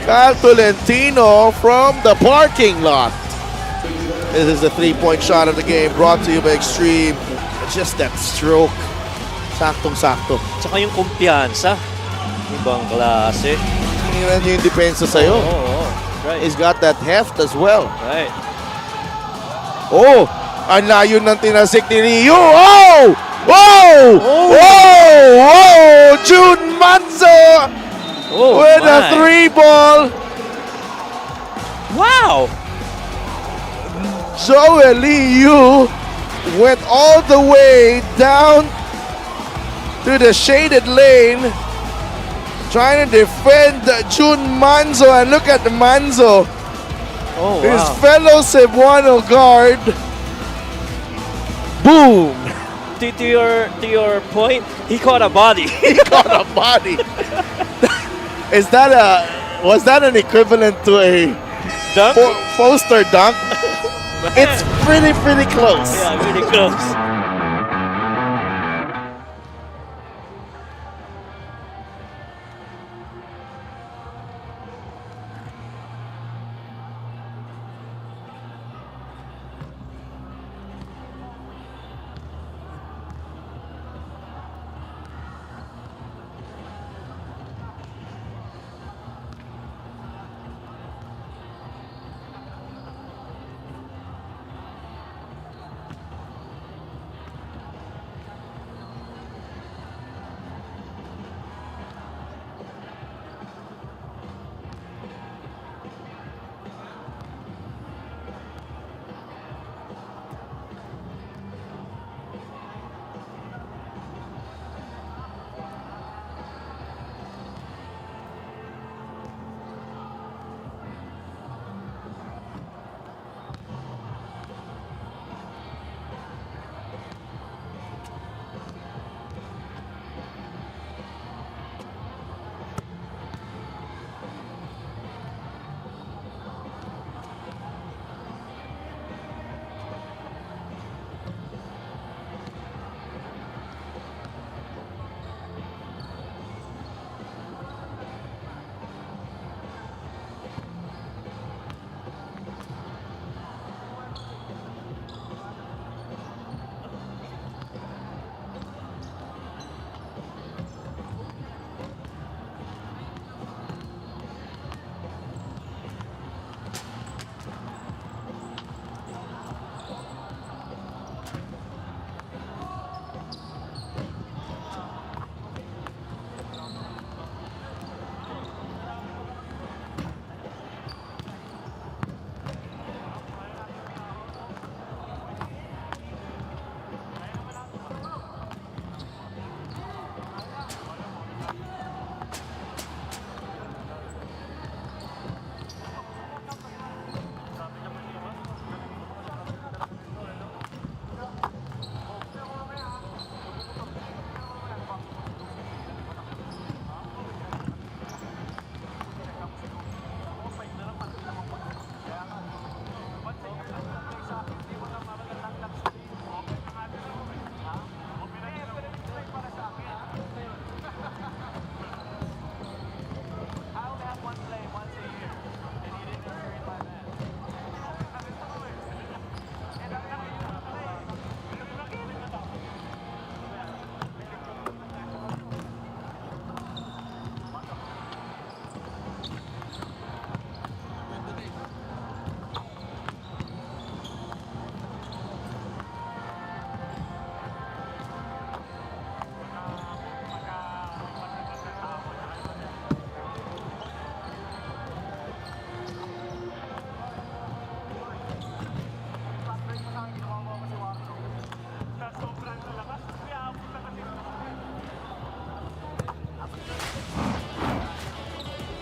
Speaker 1: Kyle Tolentino from the parking lot. This is the 3-point shot of the game brought to you by Extreme. It's just that stroke. Saktong-sakto.
Speaker 7: Tsaka yung kumpiyansa. Ibang klase.
Speaker 1: Tingnan niyo yung depensa sa'yo.
Speaker 7: Oh, right.
Speaker 1: He's got that heft as well.
Speaker 7: Right.
Speaker 1: Oh! Ang layo ng tinasik ni Rio. Oh! Oh! Oh! Oh! June Manzo with a 3-ball.
Speaker 7: Wow!
Speaker 1: Joel Liu went all the way down to the shaded lane trying to defend June Manzo, and look at Manzo,
Speaker 7: Oh,
Speaker 1: his
Speaker 7: wow.
Speaker 1: fellow Cebuano guard. Boom!
Speaker 7: To your point, he caught a body.
Speaker 1: He caught a body. Was that an equivalent to a
Speaker 7: Dunk?
Speaker 1: poster dunk? It's pretty close.
Speaker 7: Yeah, really close.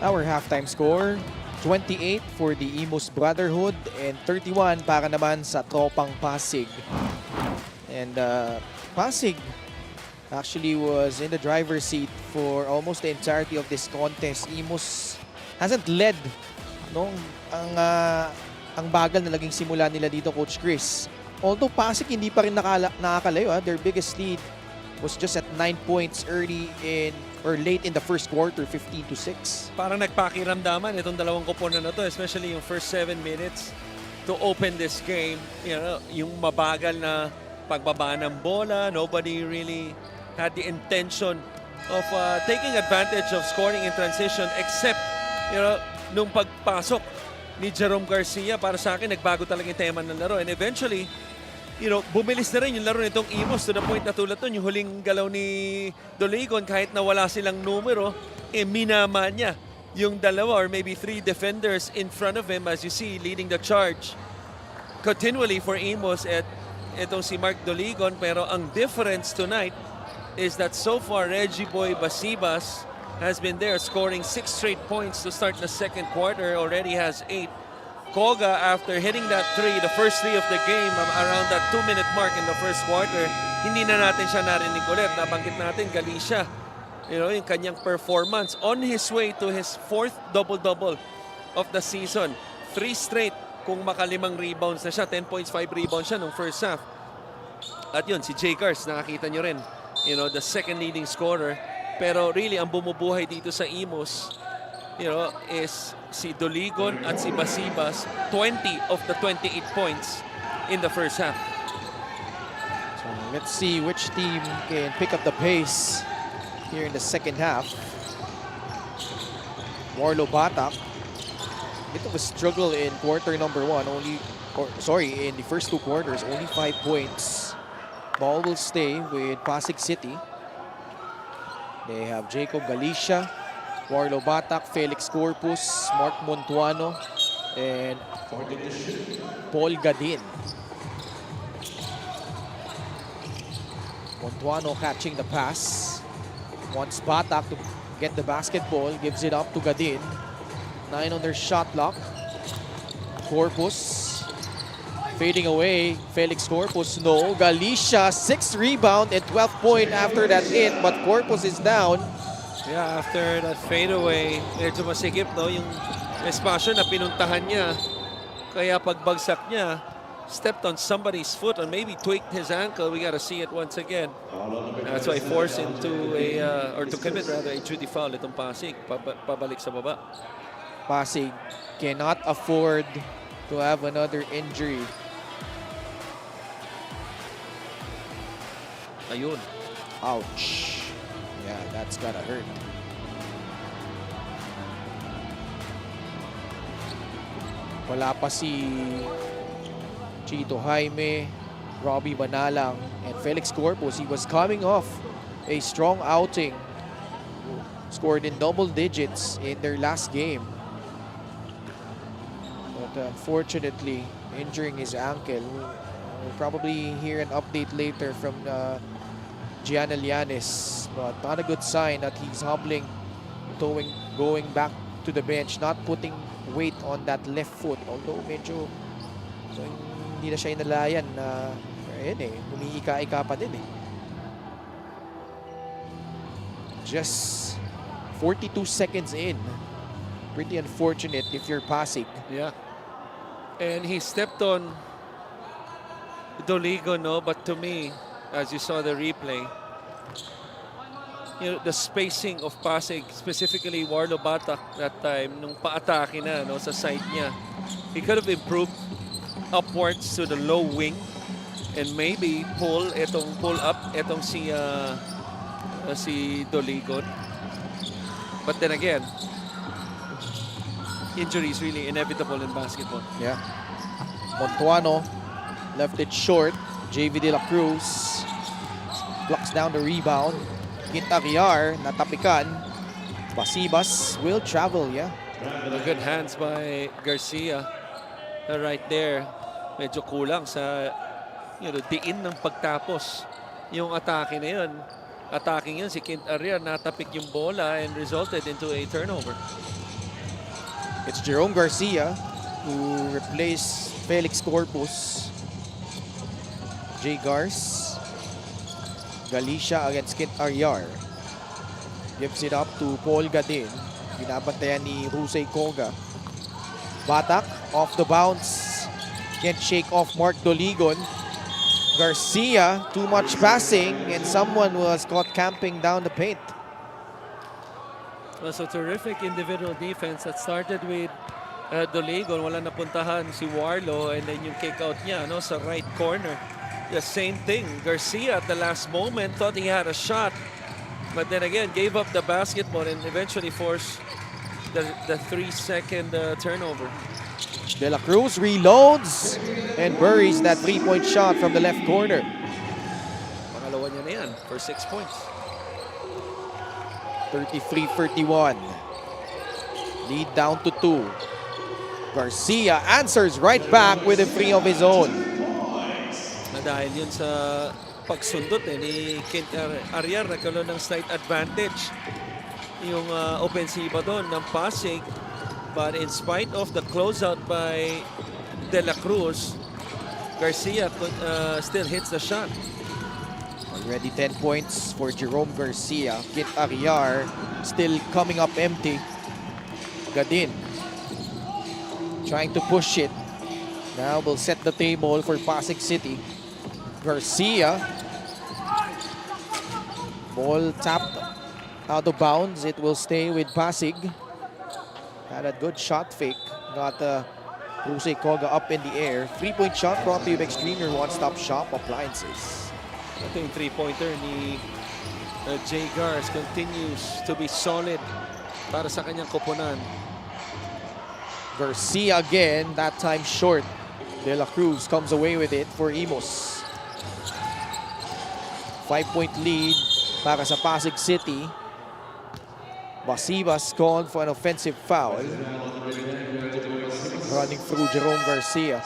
Speaker 3: Our halftime score, 28 for the Imus Brotherhood and 31 para naman sa Tropang Pasig. And Pasig actually was in the driver's seat for almost the entirety of this contest. Imus hasn't led, no? Ang bagal na naging simula nila dito, Coach Chris. Although Pasig hindi pa rin nakakalayo. Their biggest lead was just at 9 points late in the first quarter, 15-6.
Speaker 4: Parang nagpakiramdaman itong dalawang koponan na to, especially yung first 7 minutes to open this game. You know, yung mabagal na pagbaba ng bola, nobody really had the intention of taking advantage of scoring in transition except, you know, nung pagpasok ni Jerome Garcia, para sa akin, nagbago talaga yung tema ng laro. And eventually, you know, bumilis na rin yung laro nitong Imus to the point na tulad nun, yung huling galaw ni Doligon, kahit na wala silang numero, minama niya yung dalawa or maybe 3 defenders in front of him, as you see, leading the charge continually for Imus at itong si Mark Doligon. Pero ang difference tonight is that so far, Reggie Boy Basibas has been there scoring 6 straight points to start the second quarter, already has 8. Koga, after hitting that 3, the first 3 of the game, around that 2-minute mark in the first quarter, hindi na natin siya narinig ulit. Nabanggit natin, Galicia, you know, yung kanyang performance on his way to his 4th double-double of the season. 3 straight kung makalimang rebounds na siya. 10 points, 5 rebounds siya nung first half. At yun, si Jay Cars, nakakita nyo rin, you know, the second leading scorer. Pero really, ang bumubuhay dito sa Imus, you know, is si Doligon at si Basibas, 20 of the 28 points in the first half.
Speaker 3: So let's see which team can pick up the pace here in the second half. Warlo Batak, bit of a struggle in quarter number 1. In the first 2 quarters, only 5 points. Ball will stay with Pasig City. They have Jacob Galicia, Warlo Batak, Felix Corpus, Mark Montuano, and Paul Gadin. Montuano catching the pass. Wants Batak to get the basketball, gives it up to Gadin. 9 on their shot clock. Corpus fading away. Felix Corpus, no. Galicia, 6 rebound and 12 point after that hit, but Corpus is down.
Speaker 4: Yeah, after that fadeaway, medyo masikip, no? Yung espasyo na pinuntahan niya. Kaya pagbagsak niya, stepped on somebody's foot and maybe tweaked his ankle. We got to see it once again. That's why forced him to commit a duty foul itong Pasig. Pabalik sa baba.
Speaker 3: Pasig cannot afford to have another injury.
Speaker 4: Ayun.
Speaker 3: Ouch. Yeah, that's gotta hurt. Wala pa si Chito Jaime, Robbie Banalang, and Felix Corpus. He was coming off a strong outing. Scored in double digits in their last game. But unfortunately, injuring his ankle. We'll probably hear an update later from Gianna Llanes, but not a good sign that he's hobbling, going back to the bench, not putting weight on that left foot. Although medyo so, hindi na siya inalayan na umiika-ika pa din eh. Just 42 seconds in. Pretty unfortunate if you're Pasig.
Speaker 4: Yeah. And he stepped on Doligo, no? But to me, as you saw the replay, you know, the spacing of Pasig, specifically Warlo Batak that time, nung pa-atake na, no, sa side niya, he could have improved upwards to the low wing and maybe pull up etong si Doligo. But then again, injury is really inevitable in basketball.
Speaker 3: Yeah. Montuano left it short. JV De La Cruz blocks down the rebound. Quintaviar natapikan. Basibas will travel, yeah.
Speaker 4: Good hands by Garcia. Right there. Medyo kulang sa diin ng pagtapos. Yung atake na yun. Attacking yun si Quintaviar, natapik yung bola and resulted into a turnover.
Speaker 3: It's Jerome Garcia who replaced Felix Corpus. Jay Gars. Galicia against Kit Aryar. Gives it up to Paul Gadin. Binabantayan ni Rusey Koga. Batak off the bounce. Can't shake off Mark Doligon. Garcia, too much passing, and someone was caught camping down the paint.
Speaker 4: Well, so terrific individual defense that started with Doligon. Wala napuntahan si Warlo, and then yung kick out niya no, sa right corner. The same thing. Garcia at the last moment thought he had a shot, but then again gave up the basketball and eventually forced the 3-second turnover.
Speaker 3: De La Cruz reloads and buries that three-point shot from the left corner.
Speaker 4: Pangalawa niya na yan for 6 points.
Speaker 3: 33-31. Lead down to 2. Garcia answers right back with a three of his own.
Speaker 4: Na dahil yun sa pagsundot ni Kent Aryar, nagkaroon ng slight advantage yung opensiba doon ng Pasig. But in spite of the closeout by De La Cruz, Garcia still hits the shot.
Speaker 3: Already 10 points for Jerome Garcia. Kit Aryar still coming up empty. Gadin trying to push it. Now will set the table for Pasig City. Garcia. Ball tapped out of bounds. It will stay with Pasig. Had a good shot fake. Got Rusey Koga up in the air. Three-point shot brought to you by Extreme, your one-stop shop appliances.
Speaker 4: Ito yung three-pointer ni Jay Gars continues to be solid para sa kanyang koponan.
Speaker 3: Garcia again, that time short. De La Cruz comes away with it for Imus. 5-point lead para sa Pasig City. Basibas called for an offensive foul. Running through Jerome Garcia.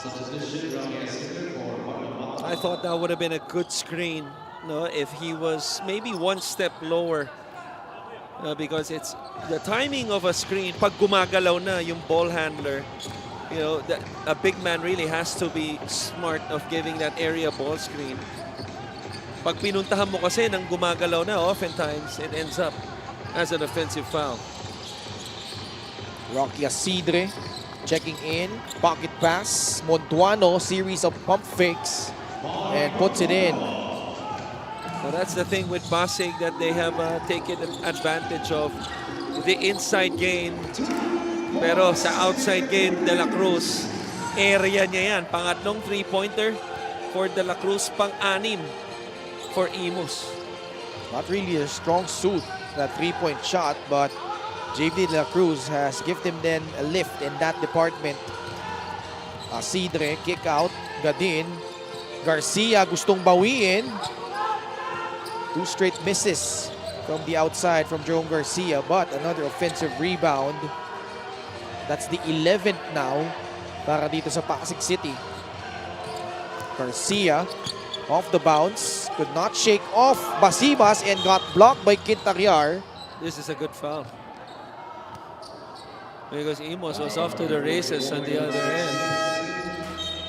Speaker 4: I thought that would have been a good screen, no, if he was maybe one step lower. Because it's the timing of a screen. Pag gumagalaw na yung ball handler, you know, a big man really has to be smart of giving that area ball screen. Pag pinuntahan mo kasi nang gumagalaw na, oftentimes it ends up as an offensive foul.
Speaker 3: Rocky Asidre checking in. Pocket pass. Montuano, series of pump fakes. And puts it in.
Speaker 4: So that's the thing with Pasig that they have taken advantage of the inside game. Pero sa outside game, De La Cruz, area niya yan. Pangatlong three-pointer for De La Cruz, pang-anim for Imus.
Speaker 3: Not really a strong suit, that three-point shot, but JV De La Cruz has given him then a lift in that department. Asidre, kick out. Gadin. Garcia gustong bawiin. 2 straight misses from the outside from Jerome Garcia, but another offensive rebound. That's the 11th now para dito sa Pasig City. Garcia off the bounce, could not shake off Basibas and got blocked by Kit Aryar.
Speaker 4: This is a good foul. Because Imus was off to the races on the other end.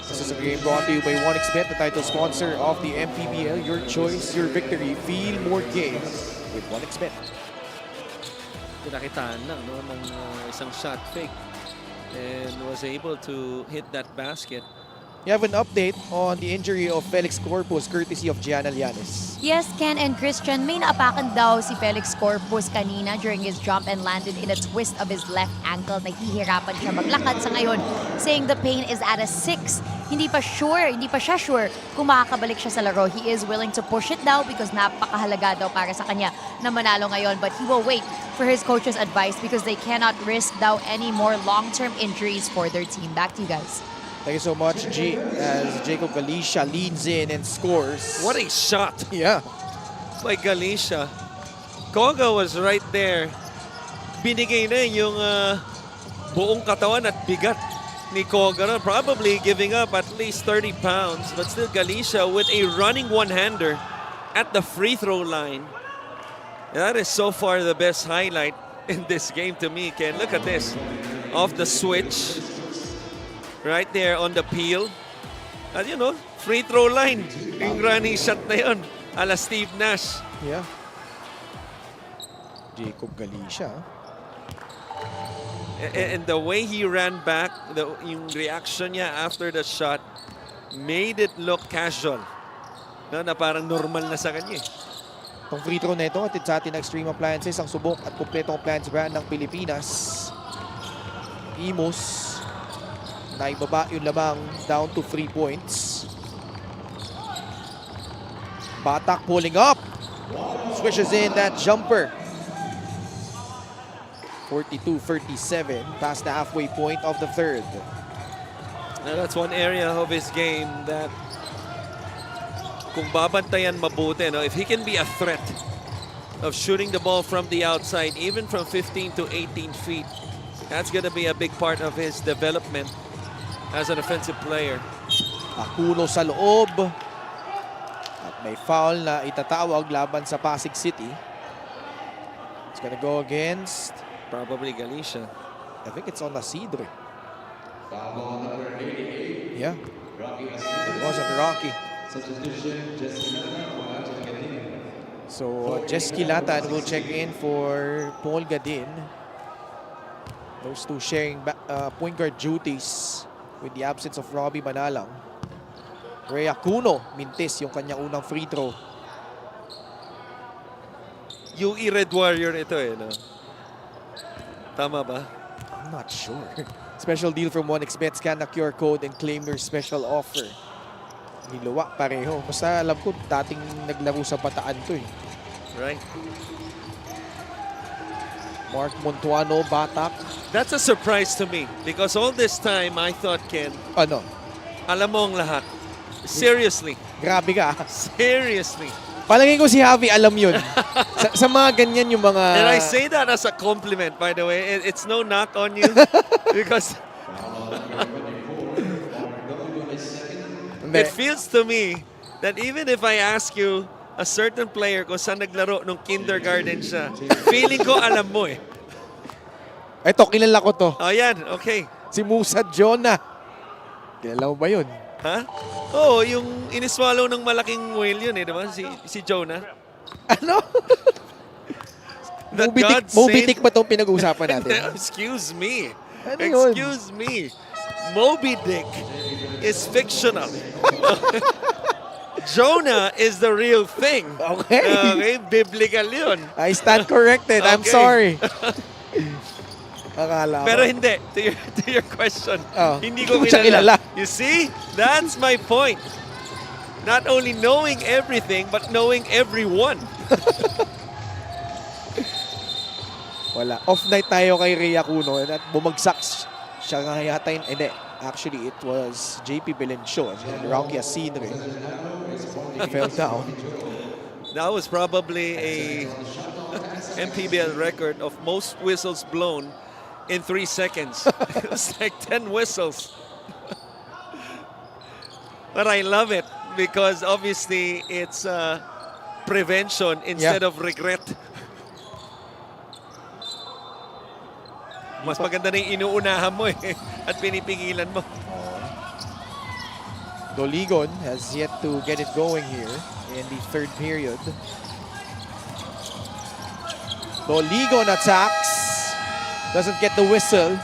Speaker 3: This is a game brought to you by 1xBet, the title sponsor of the MPBL. Your choice, your victory. Feel more games with 1xBet.
Speaker 4: Pinakitaan lang no, ng isang shot fake and was able to hit that basket.
Speaker 3: You have an update on the injury of Felix Corpus courtesy of Gianna Llanes.
Speaker 6: Yes, Ken and Christian, may naapakan daw si Felix Corpus kanina during his jump and landed in a twist of his left ankle. Nahihirapan siya maglakad sa ngayon, saying the pain is at a 6. Hindi pa siya sure kung makakabalik siya sa laro. He is willing to push it daw because napakahalaga daw para sa kanya na manalo ngayon. But he will wait for his coach's advice because they cannot risk daw any more long-term injuries for their team. Back to you guys.
Speaker 3: Thank you so much, G, as Jacob Galicia leads in and scores.
Speaker 4: What a shot
Speaker 3: Yeah.
Speaker 4: by Galicia. Koga was right there. Binigay na yung buong katawan at bigat ni Koga. Probably giving up at least 30 pounds. But still Galicia with a running one-hander at the free throw line. That is so far the best highlight in this game to me, Ken. Look at this. off the switch. Right there on the peel. At you know, free throw line. Yung running shot na yun. Ala Steve Nash.
Speaker 3: Yeah. Jacob Galicia.
Speaker 4: And the way he ran back, yung reaction niya after the shot made it look casual. Na parang normal na sa kanya.
Speaker 3: Itong free throw na ito, atid sa atin ng Extreme Appliances, ang subok at kumpletong appliance brand ng Pilipinas. Imus, naibaba yung lamang down to 3 points. Batak pulling up. Swishes in that jumper. 42-37, past the halfway point of the third.
Speaker 4: Now that's one area of his game that kung babantayan mabuti, no? If he can be a threat of shooting the ball from the outside, even from 15 to 18 feet, that's going to be a big part of his development as an offensive player.
Speaker 3: Akuno sa loob. At may foul na itatawag laban sa Pasig City. It's gonna go against,
Speaker 4: Probably Galicia.
Speaker 3: I think it's on Isidre. Yeah. It was on Rocky. So, Jess Kilatan will check in for Paul Gadin. Those two sharing point guard duties with the absence of Robbie Manalang. Ray Acuno, mintis yung kanyang unang free throw.
Speaker 4: UE Red Warrior ito eh, no? Tama ba?
Speaker 3: I'm not sure. Special deal from 1xBet. Scan the QR code and claim your special offer. Niluwa pareho. Basta alam ko, dating naglaro sa Bataan to eh.
Speaker 4: Right.
Speaker 3: Mark Montuano, Batak.
Speaker 4: That's a surprise to me because all this time I thought, Ken,
Speaker 3: Ano?
Speaker 4: alam mo ang lahat. Seriously.
Speaker 3: Grabe ka.
Speaker 4: Seriously.
Speaker 3: Palagay ko si Javi alam yun. sa mga ganyan yung mga...
Speaker 4: And I say that as a compliment, by the way. It's no knock on you because it feels to me that even if I ask you a certain player kung saan naglaro nung kindergarten siya, feeling ko alam mo eh.
Speaker 3: Eto, kilala ko to.
Speaker 4: Oh, yan. Okay.
Speaker 3: Si Musa Jonah. Kilala mo ba yun?
Speaker 4: Ha? Oo, yung iniswallow ng malaking whale yun eh, di ba? Si Jonah.
Speaker 3: Ano?
Speaker 4: That
Speaker 3: Moby Dick ba itong pinag-uusapan natin?
Speaker 4: Excuse me.
Speaker 3: Ano yun?
Speaker 4: Excuse me. Moby Dick is fictional. Jonah is the real thing.
Speaker 3: Okay.
Speaker 4: Okay, biblical yun.
Speaker 3: I stand corrected. I'm
Speaker 4: Okay.
Speaker 3: sorry. Akala ko.
Speaker 4: Pero hindi, to your question,
Speaker 3: Oh.
Speaker 4: hindi ko
Speaker 3: Hindi mo siya kilala.
Speaker 4: You see? That's my point. Not only knowing everything, but knowing everyone.
Speaker 3: Wala. Off night tayo kay Ray Acuno at bumagsak siya nga yata yun. Hindi. Actually, it was JP Belencio and Rocky Asidre. They fell down.
Speaker 4: That was probably a MPBL record of most whistles blown in 3 seconds. It was like 10 whistles. But I love it because obviously it's prevention instead of regret. Mas maganda na yung inuunahan mo eh at pinipigilan mo.
Speaker 3: Doligon has yet to get it going here in the third period. Doligon attacks. Doesn't get the whistle.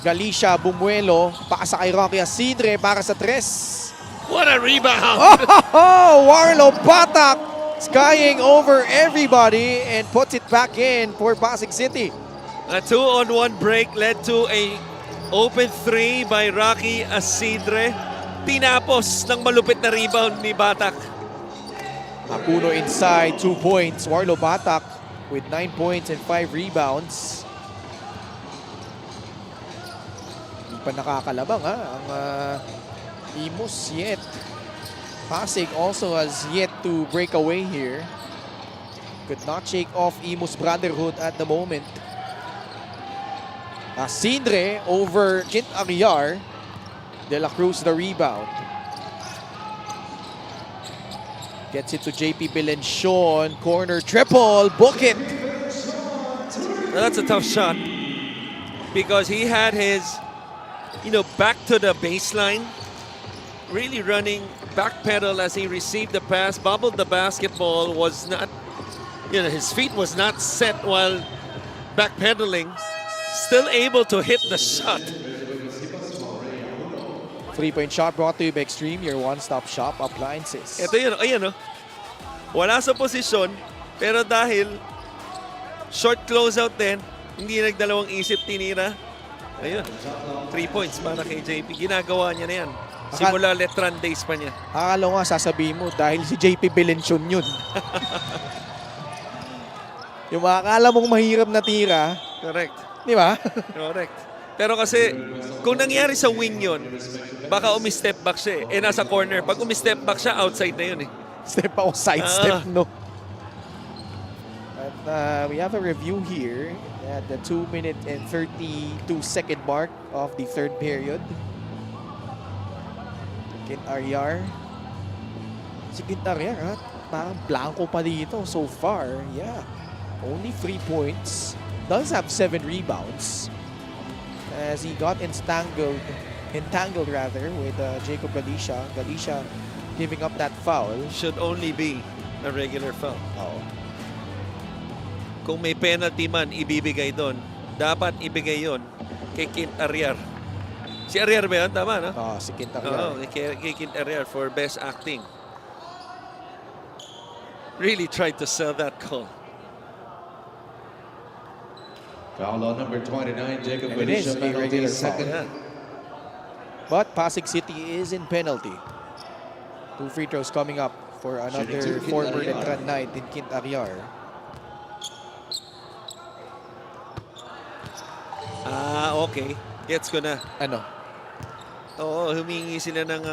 Speaker 3: Galicia, Bumuelo, pasa kay Rocky Asidre para sa 3.
Speaker 4: What a rebound!
Speaker 3: Oh, Warlo Batak skying over everybody and puts it back in for Pasig City.
Speaker 4: A 2-on-1 break led to a open 3 by Rocky Asidre. Tinapos ng malupit na rebound ni Batak.
Speaker 3: Acuno inside, 2 points. Warlo Batak with 9 points and 5 rebounds. Hindi pa nakakalabang ha, ang Imus yet. Pasig also has yet to break away here. Could not shake off Imus Brotherhood at the moment. Asidre over Kint Aguiar. De La Cruz the rebound. Gets it to JP Belencio. Corner triple. Book it.
Speaker 4: That's a tough shot. because he had his, back to the baseline, really running back pedal as he received the pass, bobbled the basketball, was not, his feet was not set while backpedaling, still able to hit the shot.
Speaker 3: 3-point shot brought to you by Extreme, your one-stop shop appliances.
Speaker 4: Ito yun, ayan wala sa posisyon, pero dahil short closeout din, hindi nagdalawang isip tinira. Ayun, 3 points para kay JP. Ginagawa niya na yan. Simula Letran days pa niya.
Speaker 3: Akala ko nga sasabihin mo dahil si JP Belenchon yun. Yung akala mong mahirap na tira.
Speaker 4: Correct.
Speaker 3: Di ba?
Speaker 4: Correct. Pero kasi, kung nangyari sa wing yun, baka umi-step back siya eh. Nasa corner. Pag umi-step back siya, outside na yun eh.
Speaker 3: Step out, side step, no? But we have a review here at the 2-minute and 32-second mark of the third period. Kit Aryar. Si Kit Aryar, parang blanco pa dito so far. Yeah. Only 3 points. Does have 7 rebounds. As he got entangled with Jacob Galicia. Galicia giving up that foul.
Speaker 4: Should only be a regular foul.
Speaker 3: Oh.
Speaker 4: Kung may penalty man ibibigay doon, dapat ibigay yon kay Kit Aryar. Si Aryar ba yun? Tama, no?
Speaker 3: Oh, si Kit Aryar.
Speaker 4: Oo, kay Kit Aryar for best acting. Really tried to sell that call.
Speaker 5: Foul on number 29, Jacob
Speaker 3: And it is
Speaker 5: Galicia,
Speaker 3: a
Speaker 5: penalty,
Speaker 3: regular
Speaker 5: second.
Speaker 4: Yeah.
Speaker 3: But Pasig City is in penalty. 2 free throws coming up for another
Speaker 5: Shooting two,
Speaker 3: former
Speaker 5: Kit Aryar.
Speaker 3: Letran Knight in Kit Aryar.
Speaker 4: Okay. Gets ko na.
Speaker 3: Ano?
Speaker 4: Oo, humingi sila ng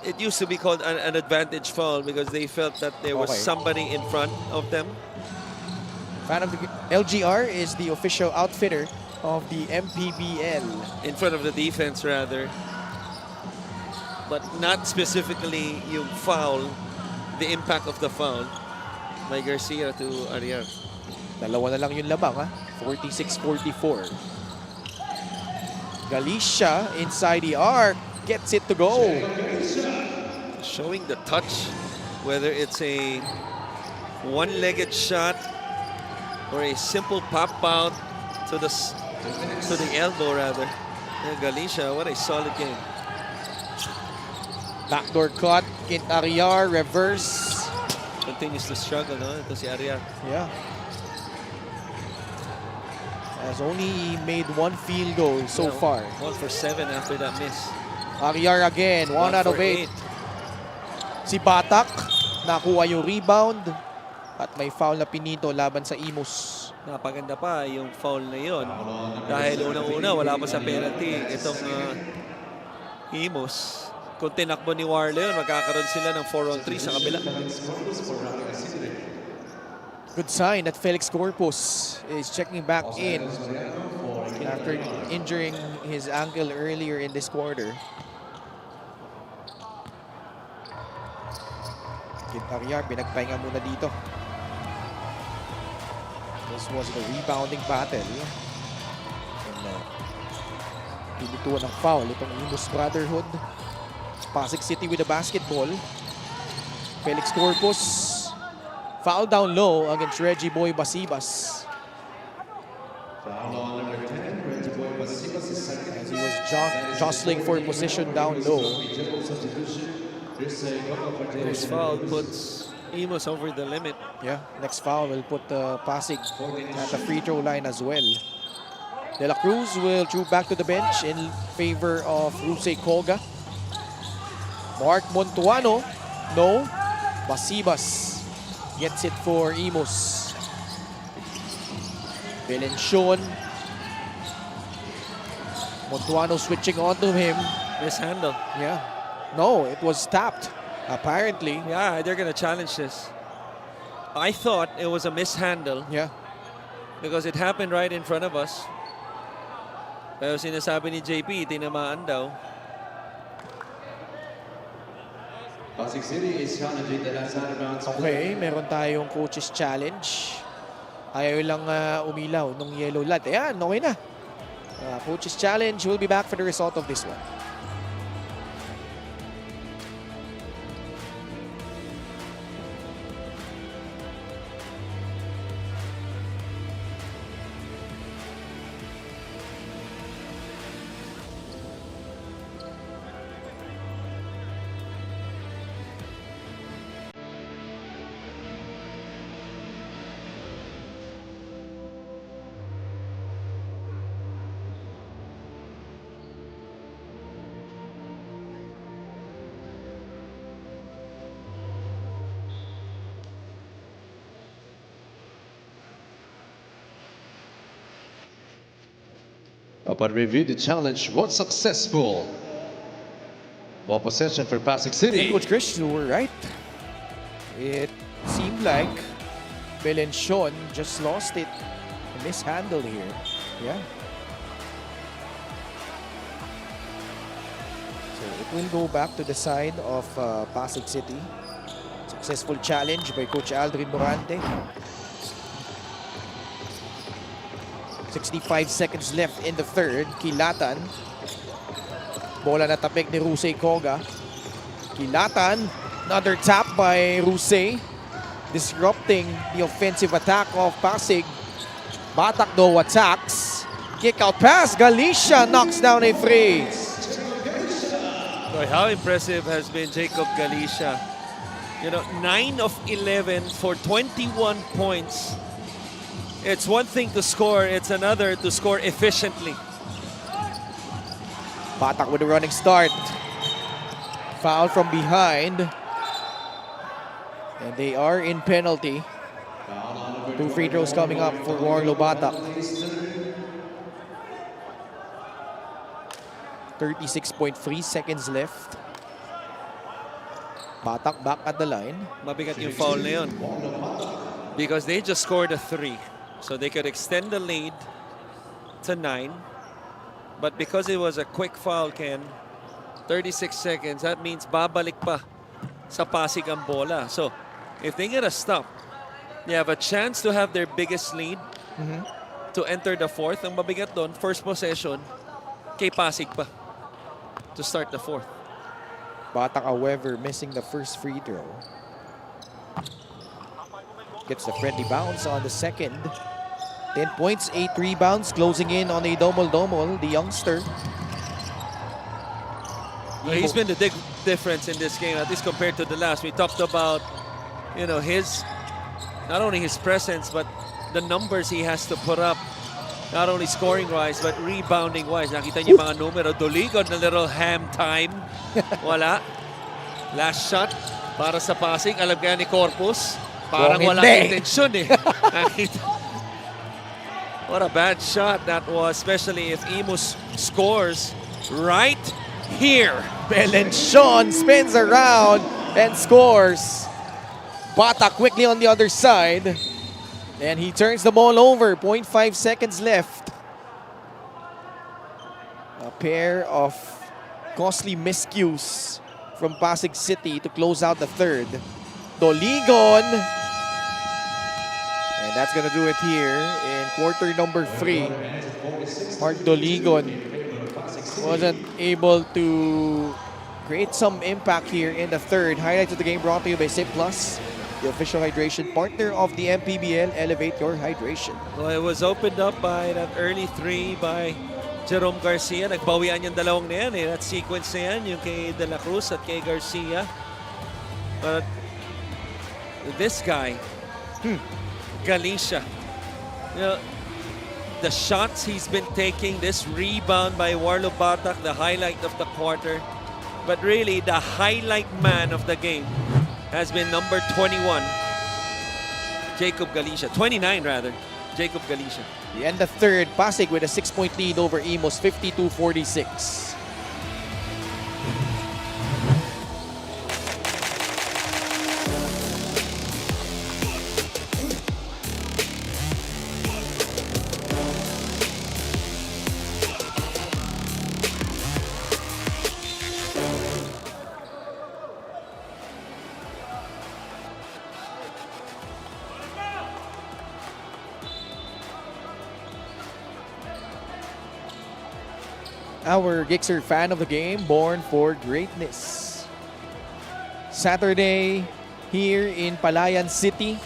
Speaker 4: it used to be called an advantage foul because they felt that there was
Speaker 3: Okay.
Speaker 4: somebody in front of them.
Speaker 3: Fan of the LGR is the official outfitter of the MPBL.
Speaker 4: In front of the defense, rather. But not specifically yung foul, the impact of the foul by Garcia to Aryar.
Speaker 3: Dalawa na lang yung labang, ha? 46-44. Galicia inside the arc. Gets it to go.
Speaker 4: Showing the touch, whether it's a one-legged shot or a simple pop out to the elbow, rather. Yeah, Galicia, what a solid game.
Speaker 3: Backdoor cut. Kit Aryar. Reverse.
Speaker 4: Continues to struggle, no? Ito si Aryar.
Speaker 3: Yeah. Has only made 1 field goal so far.
Speaker 4: 1 for 7 after that miss.
Speaker 3: Aryar again. 1 out of 8. Si Batak nakuha yung rebound. At may foul na pinito laban sa Imus.
Speaker 4: Napaganda pa yung foul na yon. Dahil unang-una, wala pa sa penalty. Itong Imus. Kung tinakbo ni Warle yun, magkakaroon sila ng 4-on-3 sa kabila.
Speaker 3: Good sign that Felix Corpus is checking back in after injuring his ankle earlier in this quarter. Kit Aryar, pinagpahinga muna dito. This was the rebounding battle. And pinutuan ng foul itong Imus Brotherhood. Pasig City with the basketball. Felix Corpus. Foul down low against Reggie Boy Basibas.
Speaker 5: Foul on number 10, Reggie Boy Basibas is second.
Speaker 3: As he was jostling for position down low.
Speaker 4: This foul puts Imus over the limit.
Speaker 3: Yeah, next foul will put Pasig at the free throw line as well. De La Cruz will throw back to the bench in favor of Rusey Koga. Mark Montuano, no. Basibas gets it for Imus. Belenchon. Montuano switching on to him.
Speaker 4: Mishandle.
Speaker 3: Yeah. No, it was tapped, apparently.
Speaker 4: Yeah, they're going to challenge this. I thought it was a mishandle
Speaker 3: Yeah.
Speaker 4: because it happened right in front of us. Pero sinasabi ni JP, tinamaan daw.
Speaker 5: Pasig City is challenging the last out of bounds.
Speaker 3: Okay, meron tayong coach's challenge. Ayaw lang umilaw nung yellow light. Ayan, okay na. Coach's challenge. We'll be back for the result of this one.
Speaker 5: Upon review, the challenge was successful. Ball possession for Pasig City.
Speaker 3: Coach Chris, you were right. It seemed like Belenchon just lost it. A mishandle here. Yeah. So it will go back to the side of Pasig City. Successful challenge by Coach Aldrin Morante. 65 seconds left in the third. Kilatan. Bola na tapik ni Rusey Koga. Kilatan. Another tap by Rusey. Disrupting the offensive attack of Pasig. Batak though attacks. Kick out pass. Galicia knocks down a free.
Speaker 4: Boy, how impressive has been Jacob Galicia. 9 of 11 for 21 points. It's one thing to score, it's another to score efficiently.
Speaker 3: Batak with a running start. Foul from behind. And they are in penalty. 2 free throws coming up for Warlo Batak. 36.3 seconds left. Batak back at the line.
Speaker 4: Mabigat yung foul na yun. Because they just scored a 3. So they could extend the lead to 9. But because it was a quick foul, Ken, 36 seconds, that means babalik pa sa Pasig ang bola. So if they get a stop, they have a chance to have their biggest lead to enter the fourth. Ang mabigat doon, first possession, kay Pasig pa to start the fourth.
Speaker 3: Batak, however, missing the first free throw. Gets the friendly bounce on the second. 10 points, 8 rebounds, closing in on a double-double, the youngster.
Speaker 4: He's been the big difference in this game, at least compared to the last. We talked about, his, not only his presence, but the numbers he has to put up. Not only scoring-wise, but rebounding-wise. Nakita niyo mga numero. Doligod na little ham time. Wala. Last shot para sa Pasig. Alam kaya ni Corpus, parang walang intensyon eh. What a bad shot that was, especially if Imus scores right here.
Speaker 3: Belenchon spins around and scores. Batak quickly on the other side. And he turns the ball over. 0.5 seconds left. A pair of costly miscues from Pasig City to close out the third. Doligon. And that's going to do it here in quarter number 3. Mark Doligon wasn't able to create some impact here in the third. Highlights of the game brought to you by Sip Plus, the official hydration partner of the MPBL. Elevate your hydration.
Speaker 4: Well, it was opened up by that early 3 by Jerome Garcia. Nagbawian yung dalawang na yan eh. That sequence na yan, yung kay De La Cruz at kay Garcia. But this guy, Galicia, the shots he's been taking, this rebound by Warlo Batak, the highlight of the quarter. But really, the highlight man of the game has been number 21, Jacob Galicia. 29 rather, Jacob Galicia.
Speaker 3: The end of third, Pasig with a 6-point lead over Imus, 52-46. our Gixxer fan of the game, born for greatness. Saturday here in Palayan City.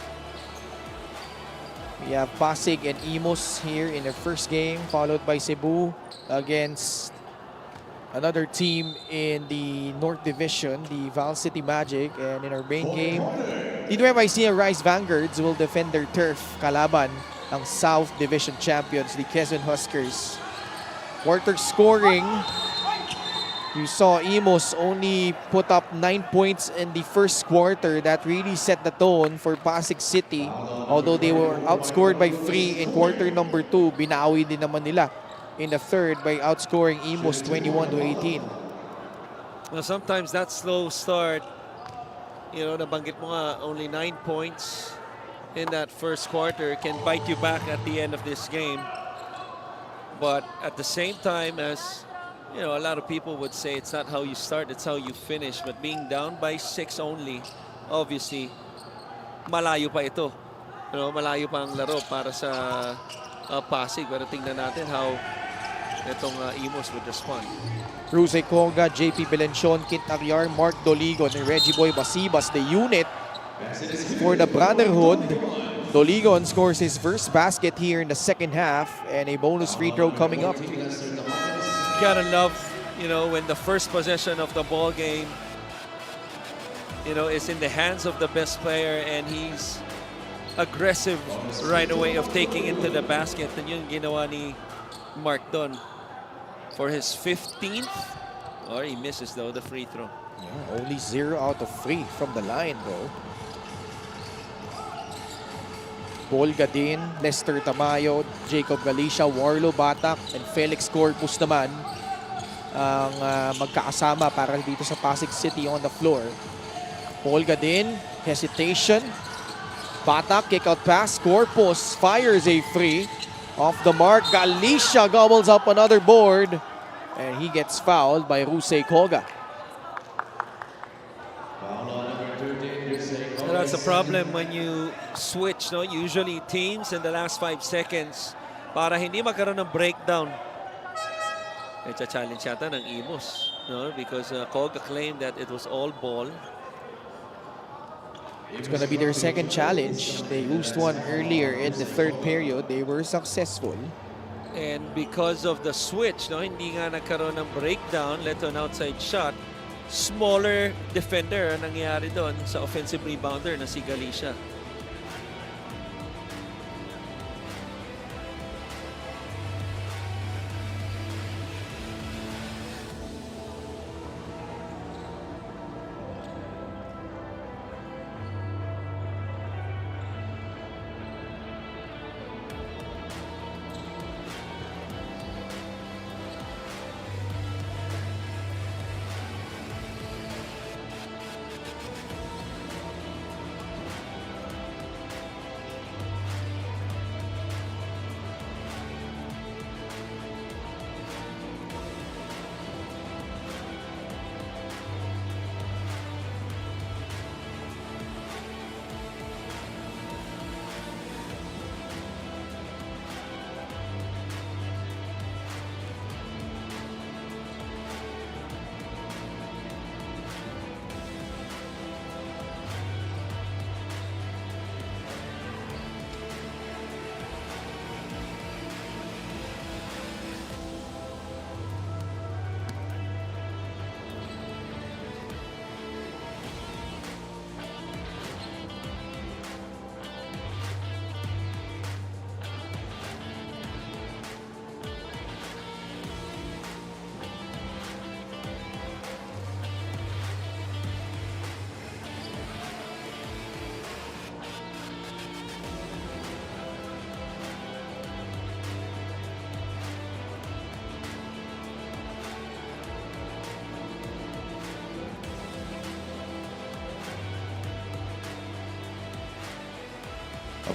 Speaker 3: We have Pasig and Imus here in their first game, followed by Cebu against another team in the North Division, the Val City Magic. And in our main game, the Nueva Ecija Rice Vanguards will defend their turf kalaban ang South Division champions, the Quezon Huskers. Quarter scoring, you saw Imus only put up 9 points in the first quarter. That really set the tone for Pasig City. Although they were outscored by 3 in quarter number 2, binawi din naman nila in the third by outscoring Imus 21-18.
Speaker 4: Well, sometimes that slow start, you know, nabanggit mo nga, only 9 points in that first quarter can bite you back at the end of this game. But at the same time, as you know, a lot of people would say it's not how you start, it's how you finish. But being down by 6 only, obviously, malayo pa ito. You know, malayo pa ang laro para sa Pasig. Pero tingnan natin how itong Imus would respond.
Speaker 3: Ruse Conga, JP Belencion, Kint Aguiar, Mark Doligon, and Reggie Boy Basibas, the unit for the Brotherhood. Doligon scores his first basket here in the second half, and a bonus free throw coming up.
Speaker 4: Gotta love, you know, when the first possession of the ball game, you know, is in the hands of the best player and he's aggressive right away of taking it to the basket. And yung ginawa ni Mark Don for his 15th. Or he misses though the free throw.
Speaker 3: Yeah, only 0 out of 3 from the line though. Paul Gadin, Lester Tamayo, Jacob Galicia, Warlo Batak, and Felix Corpus naman ang magkakasama para dito sa Pasig City on the floor. Paul Gadin, hesitation. Batak, kick out pass. Corpus fires a free. Off the mark, Galicia gobbles up another board. And he gets fouled by Rusey Koga.
Speaker 4: So that's a problem when you switch, no? Usually teams in the last 5 seconds para hindi magkaroon ng breakdown. It's a challenge yata ng Imus, no? Because Koga claimed that it was all ball.
Speaker 3: It's going to be their second challenge. They used one earlier in the third period. They were successful.
Speaker 4: And because of the switch, no, hindi nga nagkaroon ng breakdown, led to an outside shot. Smaller defender ang nangyari doon sa offensive rebounder na si Galicia.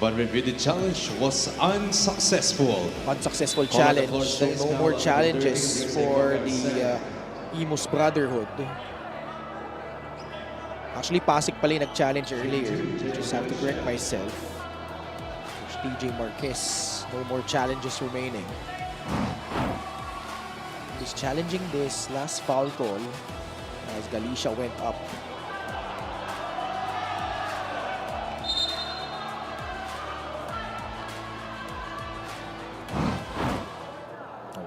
Speaker 5: Upon review, the challenge was unsuccessful.
Speaker 3: Unsuccessful challenge. So no more challenges for the Imus Brotherhood. Actually, Pasig pala yung nag-challenge earlier. I just have to correct myself. DJ Marquez. No more challenges remaining. is challenging this last foul call as Galicia went up.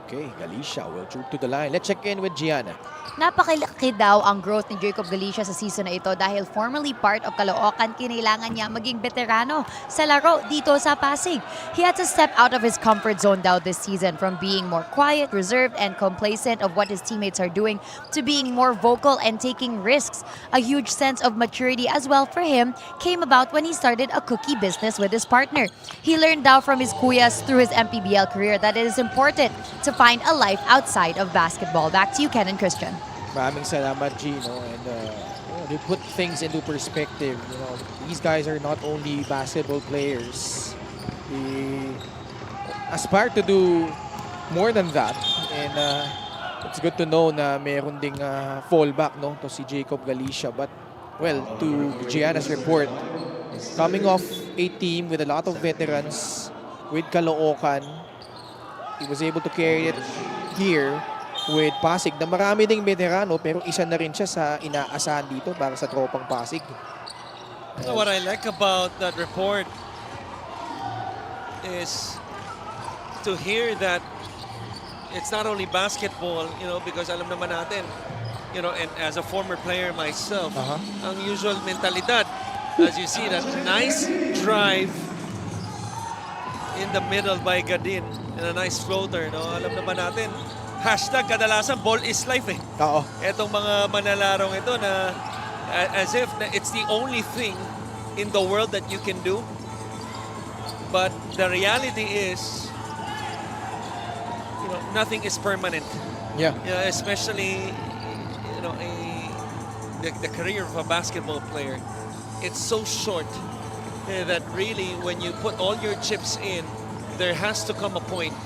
Speaker 3: Okay, Galicia will shoot to the line. Let's check in with Gianna.
Speaker 6: Napakalaki daw ang growth ni Jacob Galicia sa season na ito dahil formerly part of Caloocan, kinailangan niya maging veterano sa laro dito sa Pasig. He had to step out of his comfort zone daw this season from being more quiet, reserved, and complacent of what his teammates are doing to being more vocal and taking risks. A huge sense of maturity as well for him came about when he started a cookie business with his partner. He learned daw from his kuyas through his MPBL career that it is important to find a life outside of basketball. Back to you, Ken and Christian.
Speaker 3: Maraming salamat, Gino. And they put things into perspective. You know, these guys are not only basketball players. They aspire to do more than that. And it's good to know na meron ding fallback, no, to si Jacob Galicia. But, well, to Gianna's report, coming off a team with a lot of veterans with Caloocan, he was able to carry it here with Pasig na marami ding veterano pero isa na rin siya sa inaasahan dito para sa tropang Pasig.
Speaker 4: What I like about that report is to hear that it's not only basketball, you know, because alam naman natin, you know, and as a former player myself, ang usual mentalidad, as you see that nice drive in the middle by Gadin and a nice floater, no? Alam naman natin, hashtag kadalasan ball is life eh.
Speaker 3: Oo.
Speaker 4: Etong mga manalarong ito na as if it's the only thing in the world that you can do. But the reality is, you know, nothing is permanent.
Speaker 3: Yeah.
Speaker 4: You know, especially, you know, the career of a basketball player. It's so short that really when you put all your chips in, there has to come a point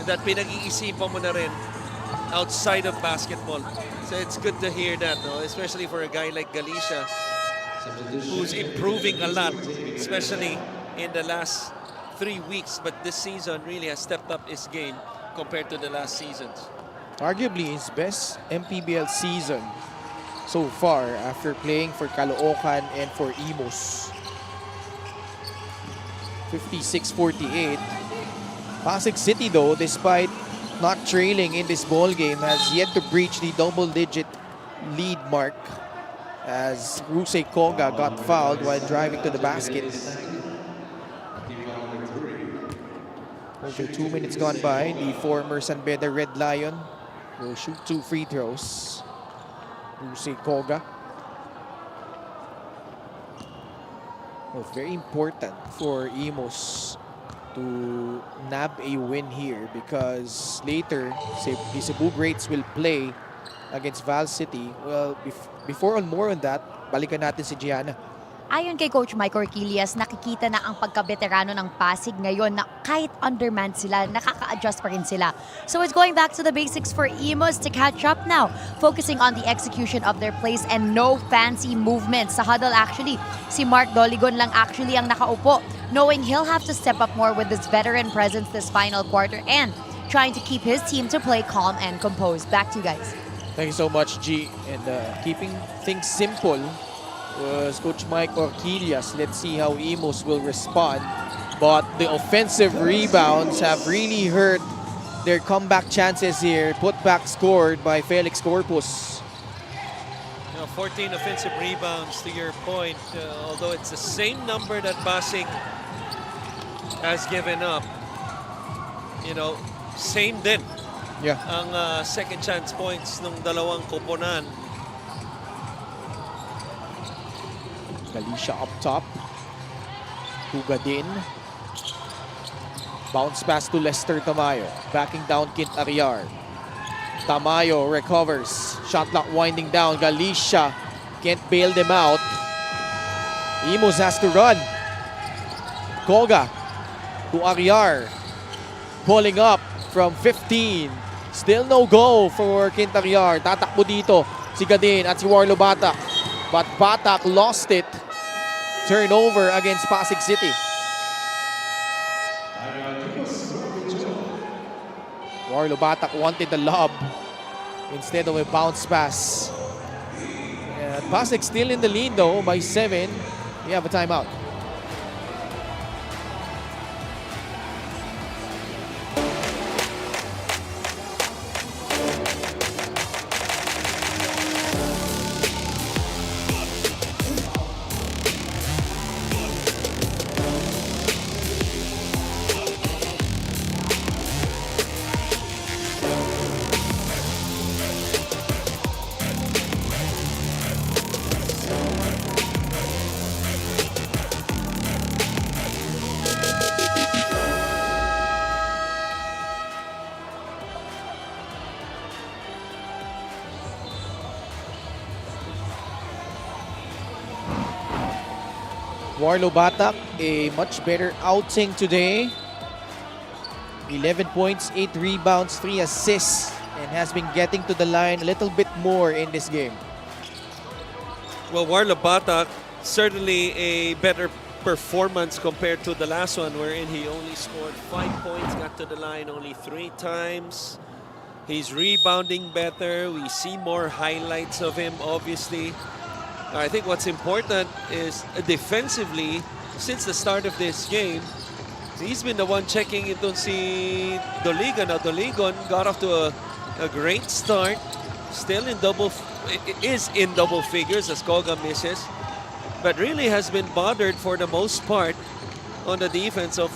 Speaker 4: that pinag-iisipan mo na rin outside of basketball. So it's good to hear that, no? Especially for a guy like Galicia, who's improving a lot, especially in the last 3 weeks. But this season really has stepped up his game compared to the last seasons.
Speaker 3: Arguably his best MPBL season so far after playing for Caloocan and for Imus. 56-48. Pasig City, though, despite not trailing in this ball game, has yet to breach the double-digit lead mark as Rusey Koga got fouled while driving to the basket. Over 2 minutes gone by, the former San Beda Red Lion will shoot 2 free throws. Rusey Koga. Well, very important for Imus to nab a win here because later the Cebu Greats will play against Val City. Well, before on more on that, balikan natin si Gianna.
Speaker 6: Ayon kay Coach Mike Orquillas, nakikita na ang pagkabeterano ng Pasig ngayon na kahit undermanned sila, nakaka-adjust pa rin sila. So it's going back to the basics for Imus to catch up now, focusing on the execution of their plays and no fancy movements. Sa huddle actually, si Mark Doligon lang actually ang nakaupo, knowing he'll have to step up more with his veteran presence this final quarter and trying to keep his team to play calm and composed. Back to you guys.
Speaker 3: Thank you so much, G. And keeping things simple was Coach Mike Orquillas. Let's see how Imus will respond. But the offensive rebounds have really hurt their comeback chances here. Put back scored by Felix Corpus.
Speaker 4: You know, 14 offensive rebounds to your point, although it's the same number that Pasig has given up. You know, same din.
Speaker 3: Yeah.
Speaker 4: Ang second chance points ng dalawang koponan.
Speaker 3: Galicia up top. Huga din. Bounce pass to Lester Tamayo. Backing down Kint Ariar. Tamayo recovers. Shot clock winding down. Galicia can't bail them out. Imus has to run. Koga to Ariar. Pulling up from 15. Still no go for Kint Ariar. Tatakbo dito si Gadin at si Warlo Batak. But Batak lost it. Turnover against Pasig City. Warlo Batak wanted the lob instead of a bounce pass. And Pasig still in the lead though by 7. We have a timeout. Warlo Batak, a much better outing today. 11 points, 8 rebounds, 3 assists, and has been getting to the line a little bit more in this game.
Speaker 4: Well, Warlo Batak, certainly a better performance compared to the last one wherein he only scored 5 points, got to the line only 3 times. He's rebounding better. We see more highlights of him, obviously. I think what's important is defensively, since the start of this game, he's been the one checking itong si Doligon. Now, Doligon got off to a great start. Still in double figures as Koga misses. But really has been bothered for the most part on the defense of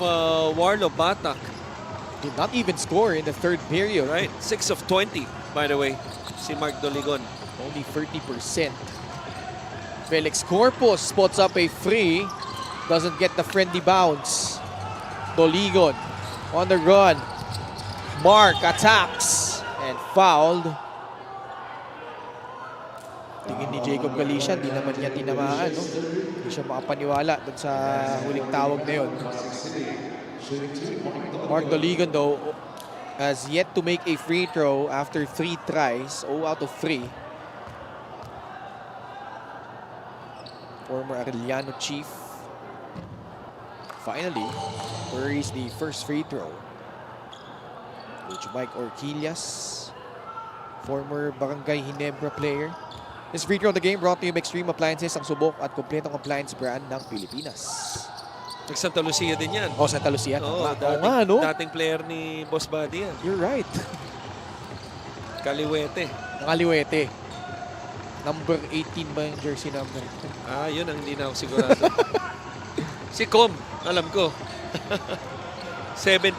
Speaker 4: Warlo Batak.
Speaker 3: Did not even score in the third period.
Speaker 4: Right, 6 of 20, by the way, si Mark Doligon.
Speaker 3: Only 30%. Felix Corpus spots up a free. Doesn't get the friendly bounce. Doligon on the run. Mark attacks and fouled. Tingin ni Jacob Galicia, di naman niya tinamaan. No? Hindi siya makapaniwala dun sa huling tawag na yun. Mark Doligon though has yet to make a free throw after 3 tries. 0 out of 3. Former Arellano chief finally buries the first free throw. Coach Mike Orquillas, former Barangay Ginebra player. This free throw of the game brought to you by Extreme Appliances, ang subok at kompletong appliance brand ng Pilipinas.
Speaker 4: Santa Lucia din yan.
Speaker 3: Oh, Santa Lucia.
Speaker 4: Oo,
Speaker 3: no?
Speaker 4: dating player ni Boss Buddy yan.
Speaker 3: You're right.
Speaker 4: Kaliwete.
Speaker 3: Nakaliwete. Number 18 ba yung jersey number?
Speaker 4: Yun ang hindi na ako sigurado. Si Com, alam ko. 17.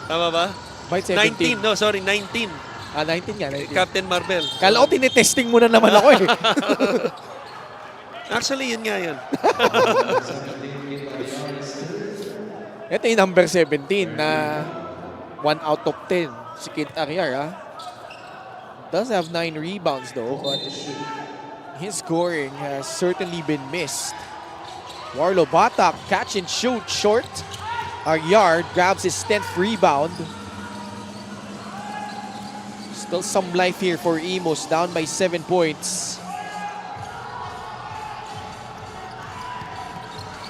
Speaker 4: Tama ba?
Speaker 3: By 17.
Speaker 4: 19, no, sorry, 19.
Speaker 3: 19 nga, 19.
Speaker 4: Captain Marvel.
Speaker 3: Kala ko tinitesting mo na naman ako eh.
Speaker 4: Actually, yun nga yun.
Speaker 3: Ito yung number 17 na 1 out of 10. Si Kit Arriar, ha? Does have 9 rebounds though, but his scoring has certainly been missed. Warlo Batak, catch and shoot, short. Arriar grabs his 10th rebound. Still some life here for Imus, down by 7 points.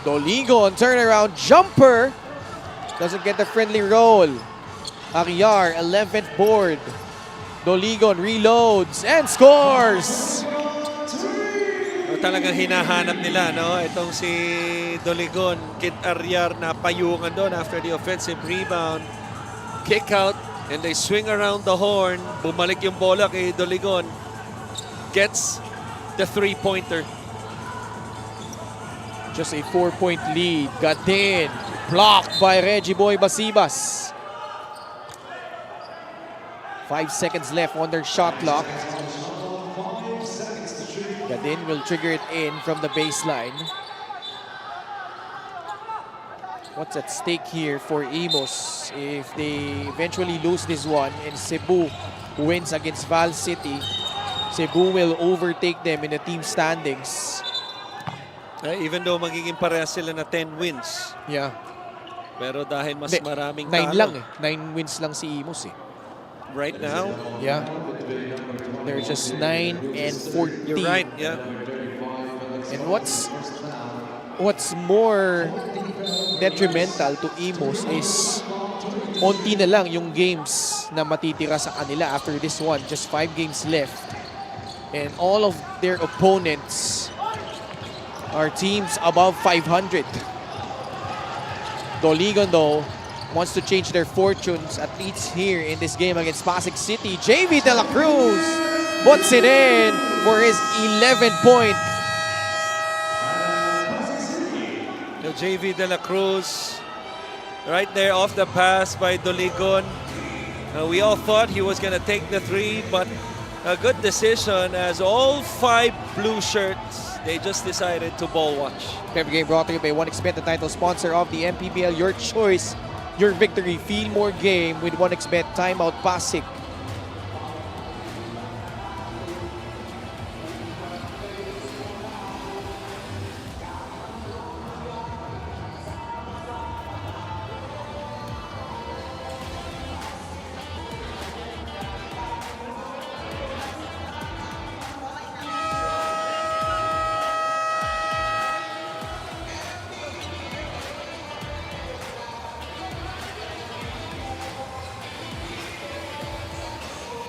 Speaker 3: Doligon, turnaround jumper. Doesn't get the friendly roll. Arriar, 11th board. Doligon reloads and scores!
Speaker 4: Talagang hinahanap nila, no? Itong si Doligon, Kid Arriar na payungan doon after the offensive rebound. Kick out, and they swing around the horn. Bumalik yung bola kay Doligon. Gets the 3-pointer.
Speaker 3: Just a 4-point lead. Gadin, blocked by Reggie Boy Basibas. 5 seconds left on their shot clock. Gadin will trigger it in from the baseline. What's at stake here for Imus if they eventually lose this one and Cebu wins against Val City? Cebu will overtake them in the team standings.
Speaker 4: Even though magiging parehas sila na 10 wins.
Speaker 3: Yeah.
Speaker 4: Pero dahil mas maraming
Speaker 3: 9
Speaker 4: talo.
Speaker 3: lang eh. 9 wins lang si Imus eh.
Speaker 4: Right now?
Speaker 3: Yeah. They're just 9 and 14.
Speaker 4: You're right, yeah.
Speaker 3: And what's more detrimental to Imus is onti na lang yung games na matitira sa kanila after this one. Just 5 games left. And all of their opponents are teams above 500. Doligon, though, wants to change their fortunes, at least here in this game against Pasig City. JV De La Cruz puts it in for his 11th point.
Speaker 4: JV De La Cruz, right there off the pass by Doligon. We all thought he was going to take the 3, but a good decision as all 5 blue shirts, they just decided to ball watch.
Speaker 3: Every game brought to you by 1xBet, the title sponsor of the MPBL. Your choice, your victory. Feel more game with 1xBet. Timeout Pasig.